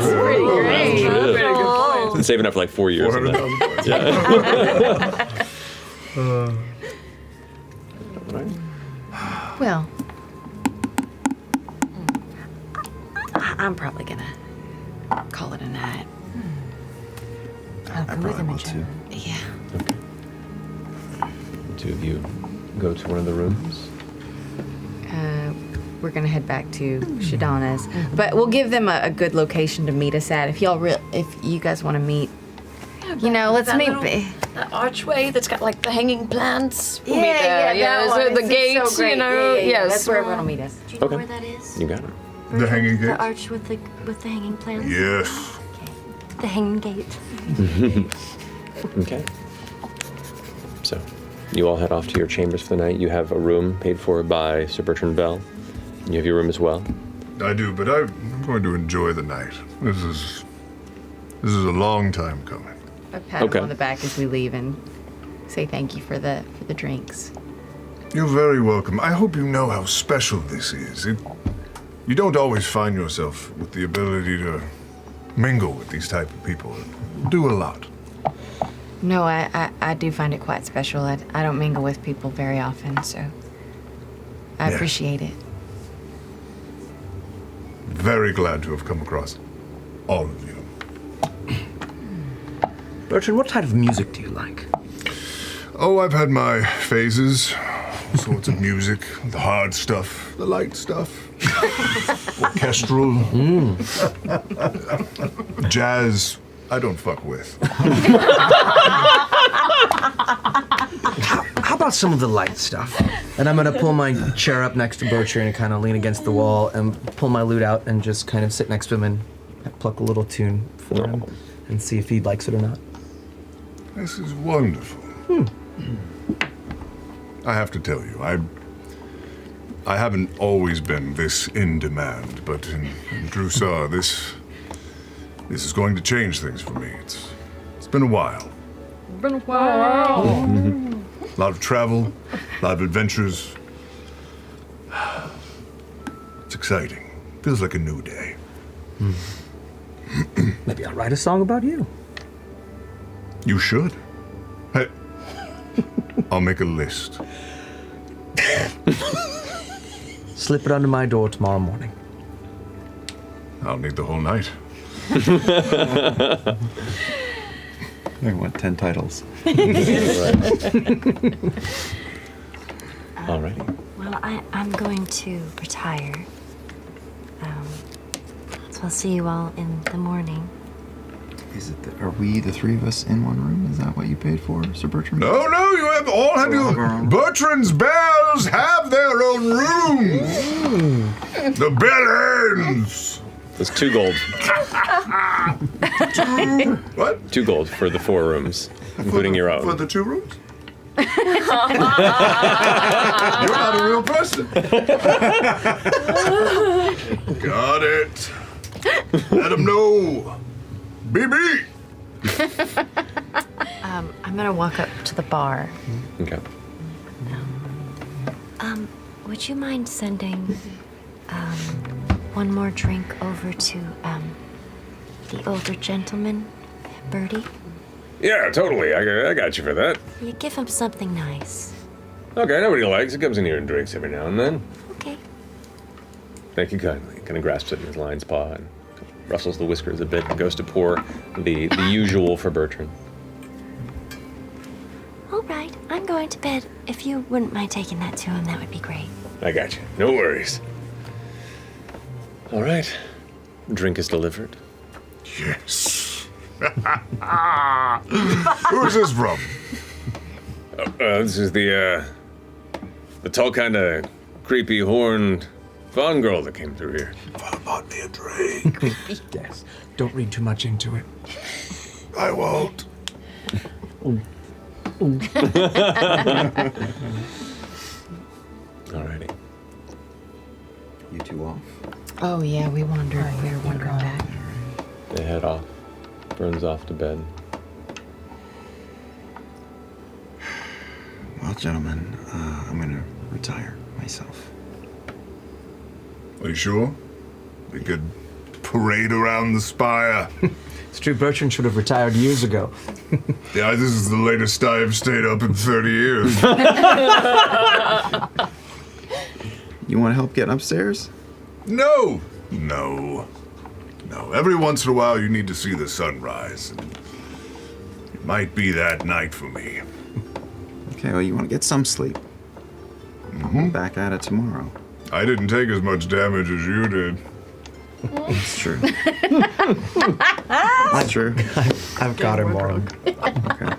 pretty great. That's a good point. Been saving up for like 4 years. 400,000 points. Yeah. Well, I'm probably gonna call it a night. I'll go with Imogen. Yeah. The two of you go to one of the rooms. We're gonna head back to Shadana's, but we'll give them a good location to meet us at. If you guys want to meet, let's meet. That archway that's got like the hanging plants. We'll Yeah, meet there. yeah, that so one. the It's gates, so great. yes. Yeah, that's where everyone will meet us. Do you know where that is? You got it. The hanging gate? The arch with the hanging plants? Yes. The hanging gate. Okay. So, you all head off to your chambers for the night. You have a room paid for by Sir Bertrand Bell. You have your room as well. I do, but I'm going to enjoy the night. This is a long time coming. I pat him on the back as we leave and say thank you for the drinks. You're very welcome. I hope you know how special this is. You don't always find yourself with the ability to mingle with these type of people. Do a lot. No, I do find it quite special. I don't mingle with people very often, so I appreciate it. Very glad to have come across all of you. Bertrand, what type of music do you like? Oh, I've had my phases. All sorts of music. The hard stuff, the light stuff. Orchestral. Jazz, I don't fuck with. How about some of the light stuff? And I'm gonna pull my chair up next to Bertrand and kind of lean against the wall and pull my lute out and just kind of sit next to him and pluck a little tune for him and see if he likes it or not. This is wonderful. I have to tell you, I haven't always been this in demand, but in Drusar, this is going to change things for me. It's been a while. Been a while. A lot of travel, a lot of adventures. It's exciting. Feels like a new day. Maybe I'll write a song about you. You should. Hey, I'll make a list. Slip it under my door tomorrow morning. I'll need the whole night. I want 10 titles. Alrighty. Well, I'm going to retire. So I'll see you all in the morning. Are we the three of us in one room? Is that what you paid for, Sir Bertrand? No, you all have your... Bertrand's bells have their own rooms. The bell ends. It's 2 gold. What? 2 gold for the 4 rooms, including your own. For the 2 rooms? You're not a real person. Got it. Let him know. BB. I'm gonna walk up to the bar. Okay. Would you mind sending one more drink over to the older gentleman, Bertie? Yeah, totally. I got you for that. You give him something nice. Okay, nobody likes. He comes in here and drinks every now and then. Okay. Thank you kindly. Kind of grasps it in his lion's paw and rustles the whiskers a bit and goes to pour the usual for Bertrand. All right, I'm going to bed. If you wouldn't mind taking that to him, that would be great. I got you. No worries. All right. Drink is delivered. Yes. Who's this from? This is the tall kind of creepy horned fawn girl that came through here. Bought me a drink. Yes. Don't read too much into it. I won't. Alrighty. You two off. Oh yeah, we wondered. We were wondering back. They head off. Burns off to bed. Well, gentlemen, I'm gonna retire myself. Are you sure? We could parade around the spire. It's true, Bertrand should have retired years ago. Yeah, this is the latest I've stayed up in 30 years. You want help getting upstairs? No! No. Every once in a while you need to see the sunrise. It might be that night for me. Okay, well, you want to get some sleep. Mm-hmm. Back at it tomorrow. I didn't take as much damage as you did. That's true. That's true. I've got him wrong. Okay.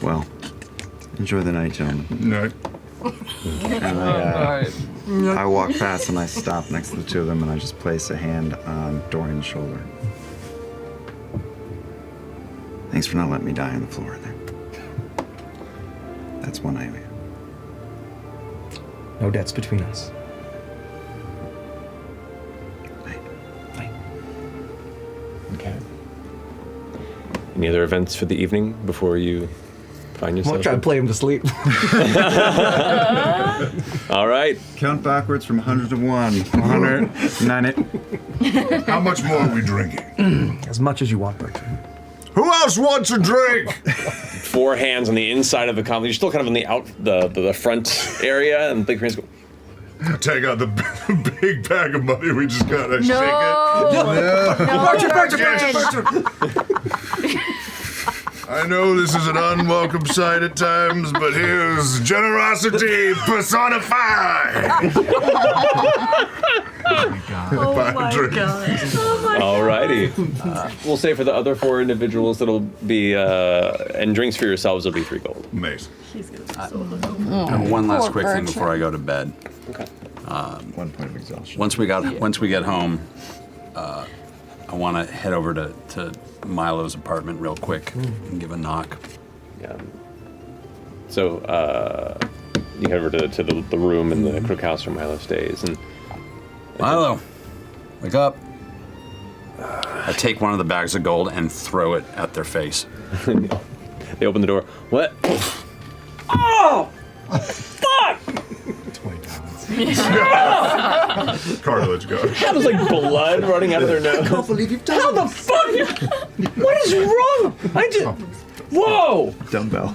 Well, enjoy the night, gentlemen. Night. And I walk past and I stop next to the two of them and I just place a hand on Dorian's shoulder. Thanks for not letting me die on the floor there. That's one I owe you. No debts between us. Okay. Any other events for the evening before you find I'm yourself? gonna try to play him to sleep. All right. Count backwards from 100 to 1. 100, 90. How much more are we drinking? As much as you want, Bertrand. Who else wants a drink? 4 hands on the inside of the convoy. You're still kind of in the front area, and Big Prince go, Take out the big bag of money we just got. I No. shake it. I know this is an unwelcome sight at times, but here's generosity personified. Oh my god. Alrighty. We'll say for the other 4 individuals, it'll be, and drinks for yourselves will be 3 gold. Amazing. And one last quick thing before I go to bed. Okay. 1 point of exhaustion. Once we get home, I want to head over to Milo's apartment real quick and give a knock. Yeah. So you head over to the room in the Crook house where Milo stays, and Milo, wake up. I take one of the bags of gold and throw it at their face. They open the door. What? Oh! Fuck! Cartilage go. That was like blood running out of their nose. I can't believe you've done How the fuck? What is wrong? I just. Whoa! Dumbbell.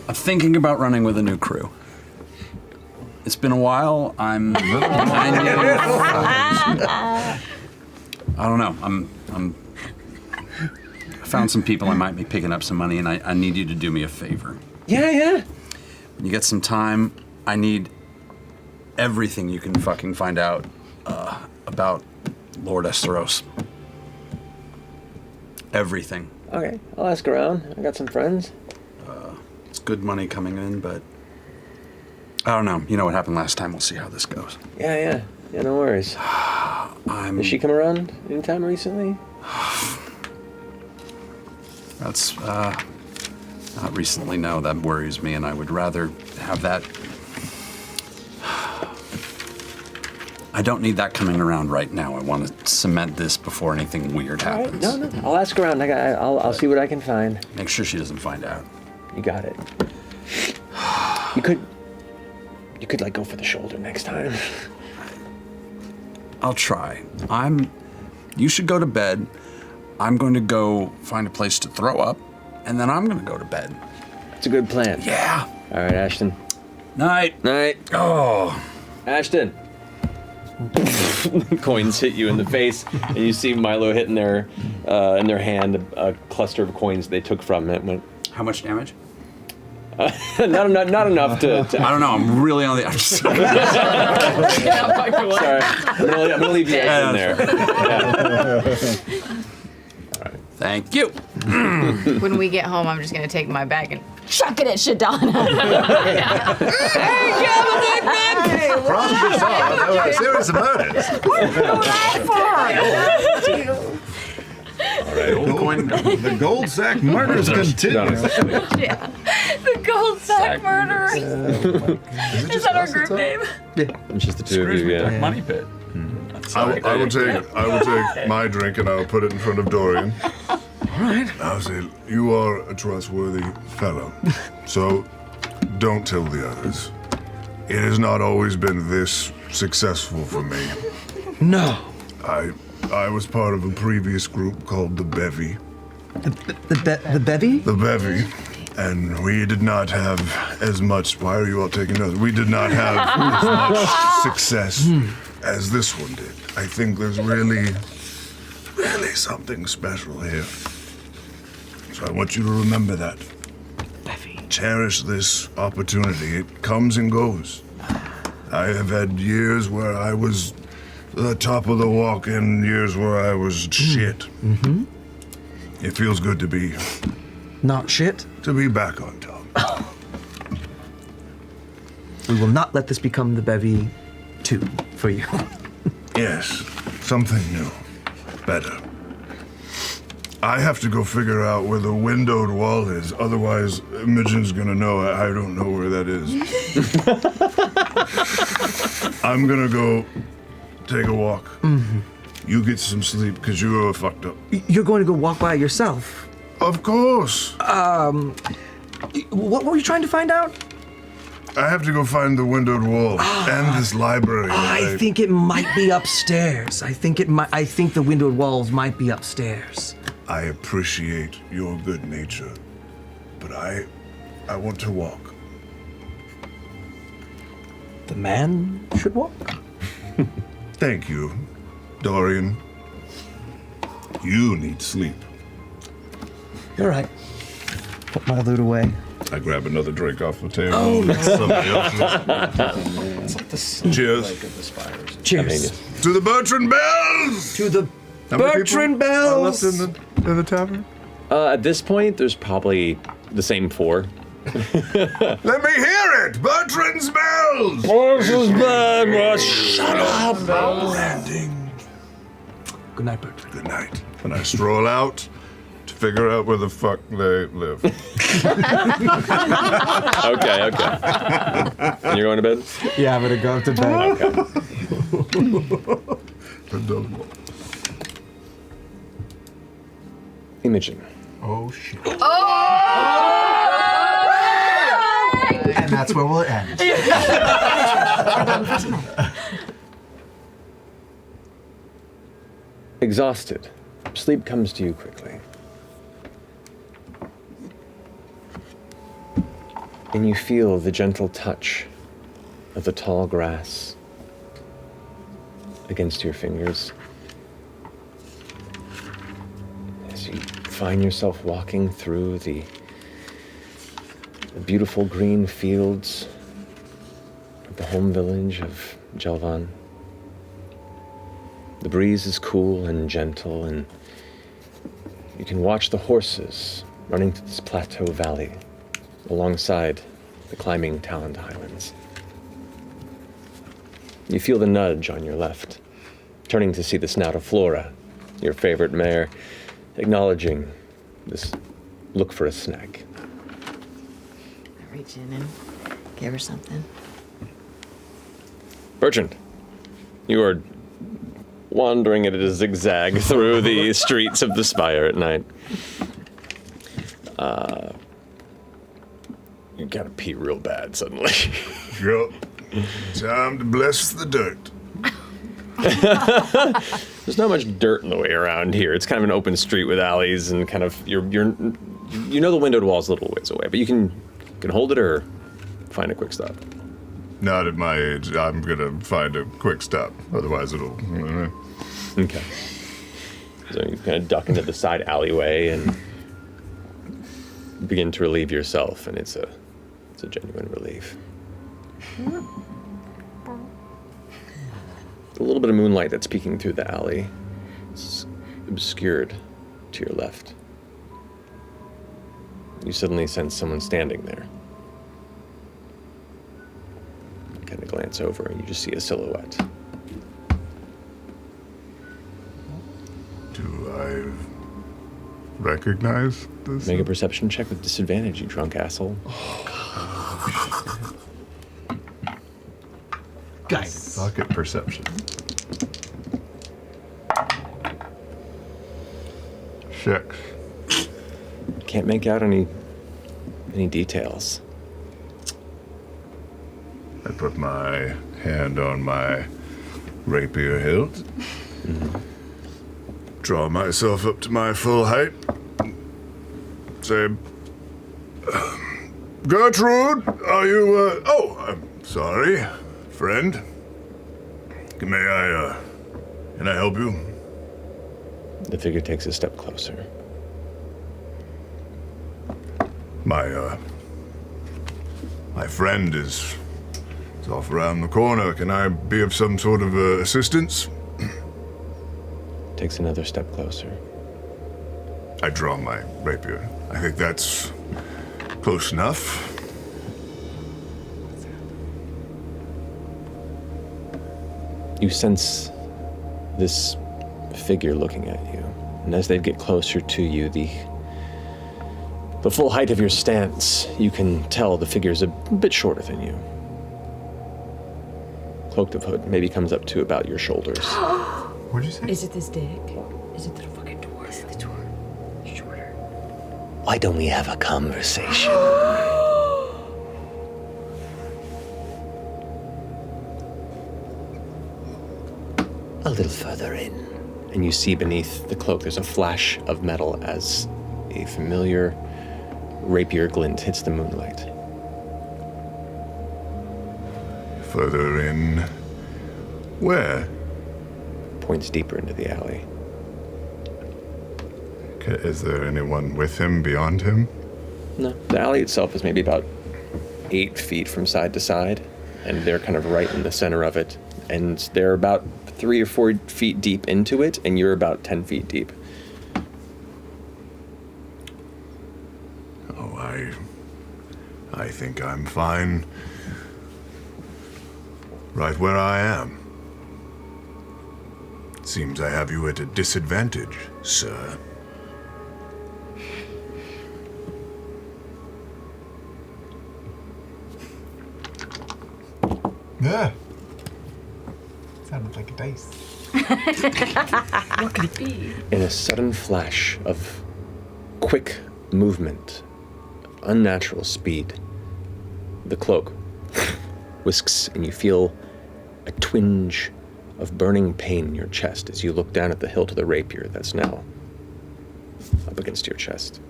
I'm thinking about running with a new crew. It's been a while. I don't know. I found some people I might be picking up some money, and I need you to do me a favor. Yeah. When you get some time, I need everything you can fucking find out about Lord Esteros. Everything. Okay, I'll ask around. I got some friends. It's good money coming in, but I don't know. You know what happened last time. We'll see how this goes. Yeah, no worries. Has she come around anytime recently? That's not recently. No, that worries me, and I would rather have that. I don't need that coming around right now. I want to cement this before anything weird happens. No. I'll ask around. I'll see what I can find. Make sure she doesn't find out. You got it. You could like go for the shoulder next time. I'll try. You should go to bed. I'm going to go find a place to throw up, and then I'm going to go to bed. It's a good plan. Yeah. All right, Ashton. Night. Oh, Ashton. Coins hit you in the face, and you see Milo hitting in their hand a cluster of coins they took from it. Went, how much damage? Not enough to. I don't know. I'm really on the. I'm just sorry. I'm gonna leave you guys in there. Yeah. Thank you. When we get home, I'm just gonna take my bag and chuck it at Shadana. Series of murders. All right. The gold sack murders continue. Yeah. The gold sack murderers. Is that our group name? It's just the two of you, yeah. Money pit. I will take my drink and I will put it in front of Dorian. All right. I'll say, you are a trustworthy fellow, so don't tell the others. It has not always been this successful for me. No. I was part of a previous group called the Bevy. The Bevy? The Bevy. And we did not have as much. Why are you all taking notes? We did not have as much success as this one did. I think there's really something special here. So I want you to remember that. Bevy. Cherish this opportunity. It comes and goes. I have had years where I was the top of the walk and years where I was shit. Mm-hmm. It feels good to be not shit. To be back on top. We will not let this become the Bevy 2 for you. Yes, something new, better. I have to go figure out where the windowed wall is, otherwise Imogen's gonna know I don't know where that is. I'm gonna go take a walk. Mm-hmm. You get some sleep, because you are fucked up. You're going to go walk by yourself? Of course. What were you trying to find out? I have to go find the windowed wall and this library. I think it might be upstairs. I think the windowed walls might be upstairs. I appreciate your good nature, but I want to walk. The man should walk. Thank you, Dorian. You need sleep. You're right. Put my loot away. I grab another drink off the table. Oh, no. Somebody else's. Cheers. Cheers. To the Bertrand Bells! To the How many Bertrand people Bells! are left in the tavern? At this point, there's probably the same 4. Let me hear it! Bertrand's Bells! Shut up! Landing. Good night, Bertrand. Good night. And I stroll out to figure out where the fuck they live. Okay. And you're going to bed? Yeah, I'm gonna go up to bed. Okay. Imogen. Oh shit. Oh! And that's where we'll end. Exhausted, sleep comes to you quickly. And you feel the gentle touch of the tall grass against your fingers as you find yourself walking through the beautiful green fields of the home village of Jelvan. The breeze is cool and gentle, and you can watch the horses running through this plateau valley alongside the climbing Talent Highlands. You feel the nudge on your left, turning to see the snout of Flora, your favorite mare, acknowledging this look for a snack. I reach in and give her something. Bertrand, you are wandering at a zigzag through the streets of the Spire at night. You gotta pee real bad suddenly. Yup. Time to bless the dirt. There's not much dirt in the way around here. It's kind of an open street with alleys and kind of you know the windowed wall's a little ways away, but you can hold it or find a quick stop. Not at my age. I'm gonna find a quick stop. Otherwise, it'll. Okay. So you kind of duck into the side alleyway and begin to relieve yourself, and it's a genuine relief. A little bit of moonlight that's peeking through the alley. It's obscured to your left. You suddenly sense someone standing there. You kind of glance over and you just see a silhouette. Do I recognize this? Make a perception check with disadvantage, you drunk asshole. Guys. Suck at perception. 6. Can't make out any details. I put my hand on my rapier hilt. Draw myself up to my full height. Say, Gertrude, are you, oh, I'm sorry, friend. Can I help you? The figure takes a step closer. My friend is off around the corner. Can I be of some sort of assistance? Takes another step closer. I draw my rapier. I think that's close enough. You sense this figure looking at you, and as they get closer to you, the full height of your stance, you can tell the figure's a bit shorter than you. Cloaked of hood maybe comes up to about your shoulders. What'd you say? Is it this dick? Is it the fucking door? Is it the door? Shorter. Why don't we have a conversation? A little further in. And you see beneath the cloak there's a flash of metal as a familiar rapier glint hits the moonlight. Further in. Where? Points deeper into the alley. Okay, is there anyone with him beyond him? No. The alley itself is maybe about 8 feet from side to side, and they're kind of right in the center of it. And they're about 3 or 4 feet deep into it, and you're about 10 feet deep. Oh, I think I'm fine right where I am. Seems I have you at a disadvantage, sir. Yeah. Sounded like a dice. What could it be? In a sudden flash of quick movement, unnatural speed, the cloak whisks and you feel a twinge of burning pain in your chest as you look down at the hilt of the rapier that's now up against your chest.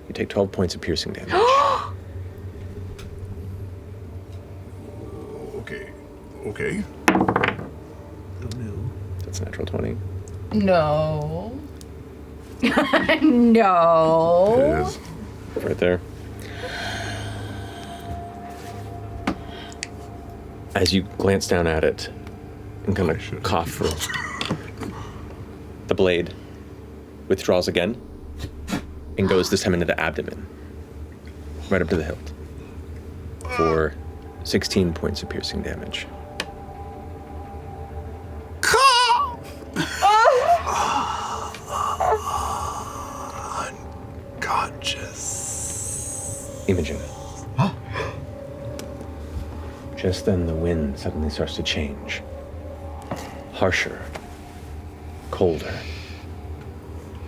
You take 12 points of piercing damage. Okay. That's a natural 20. No. No. Right there. As you glance down at it and kind of cough for the blade withdraws again and goes this time into the abdomen, right up to the hilt, for 16 points of piercing damage. Unconscious. Imogen. Huh? Just then the wind suddenly starts to change. Harsher. Colder.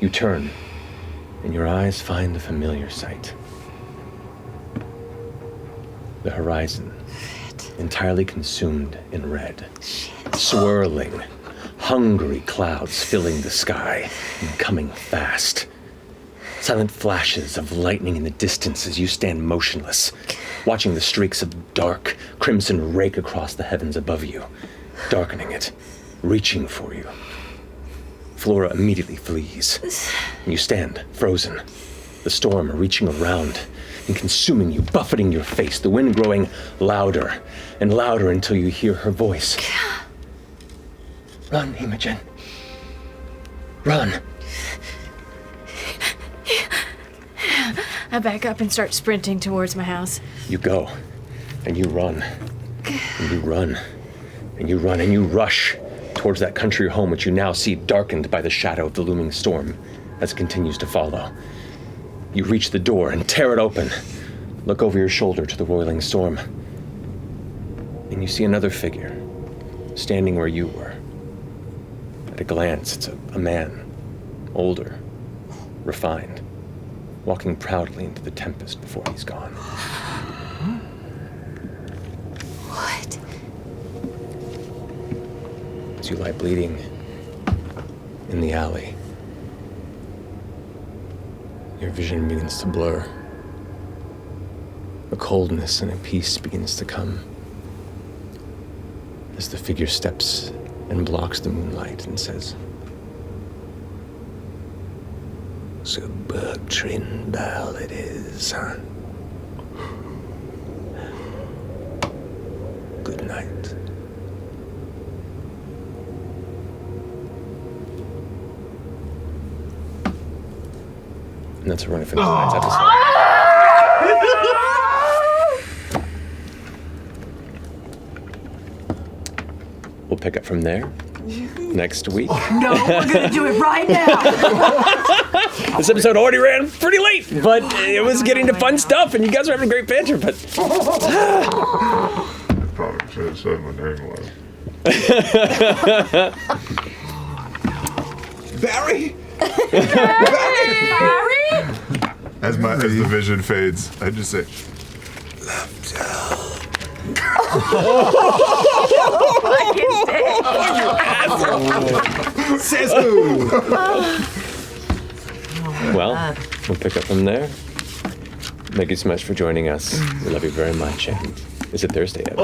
You turn, and your eyes find a familiar sight. The horizon, entirely consumed in red. Swirling, hungry clouds filling the sky and coming fast. Silent flashes of lightning in the distance as you stand motionless, watching the streaks of dark crimson rake across the heavens above you, darkening it, reaching for you. Flora immediately flees, and you stand frozen, the storm reaching around and consuming you, buffeting your face, the wind growing louder and louder until you hear her voice. Run, Imogen. Run. I back up and start sprinting towards my house. You go, and you run, and you run, And you run and you rush towards that country home, which you now see darkened by the shadow of the looming storm as it continues to follow. You reach the door and tear it open. Look over your shoulder to the roiling storm. And you see another figure, standing where you were. At a glance, it's a man, older, refined, walking proudly into the tempest before he's gone. What? As you lie bleeding in the alley, your vision begins to blur. A coldness and a peace begins to come as the figure steps and blocks the moonlight and says, "So Bertrand Bell it is, huh? Good night." And that's a run for this night's episode. We'll pick up from there next week. No, we're gonna do it right now. This episode already ran pretty late, but it was getting to fun stuff, and you guys are having great banter, but... Probably should have said my name was. Barry? Barry? As the vision fades, I just say, Says who? Well, we'll pick up from there. Thank you so much for joining us. We love you very much, and is it Thursday yet?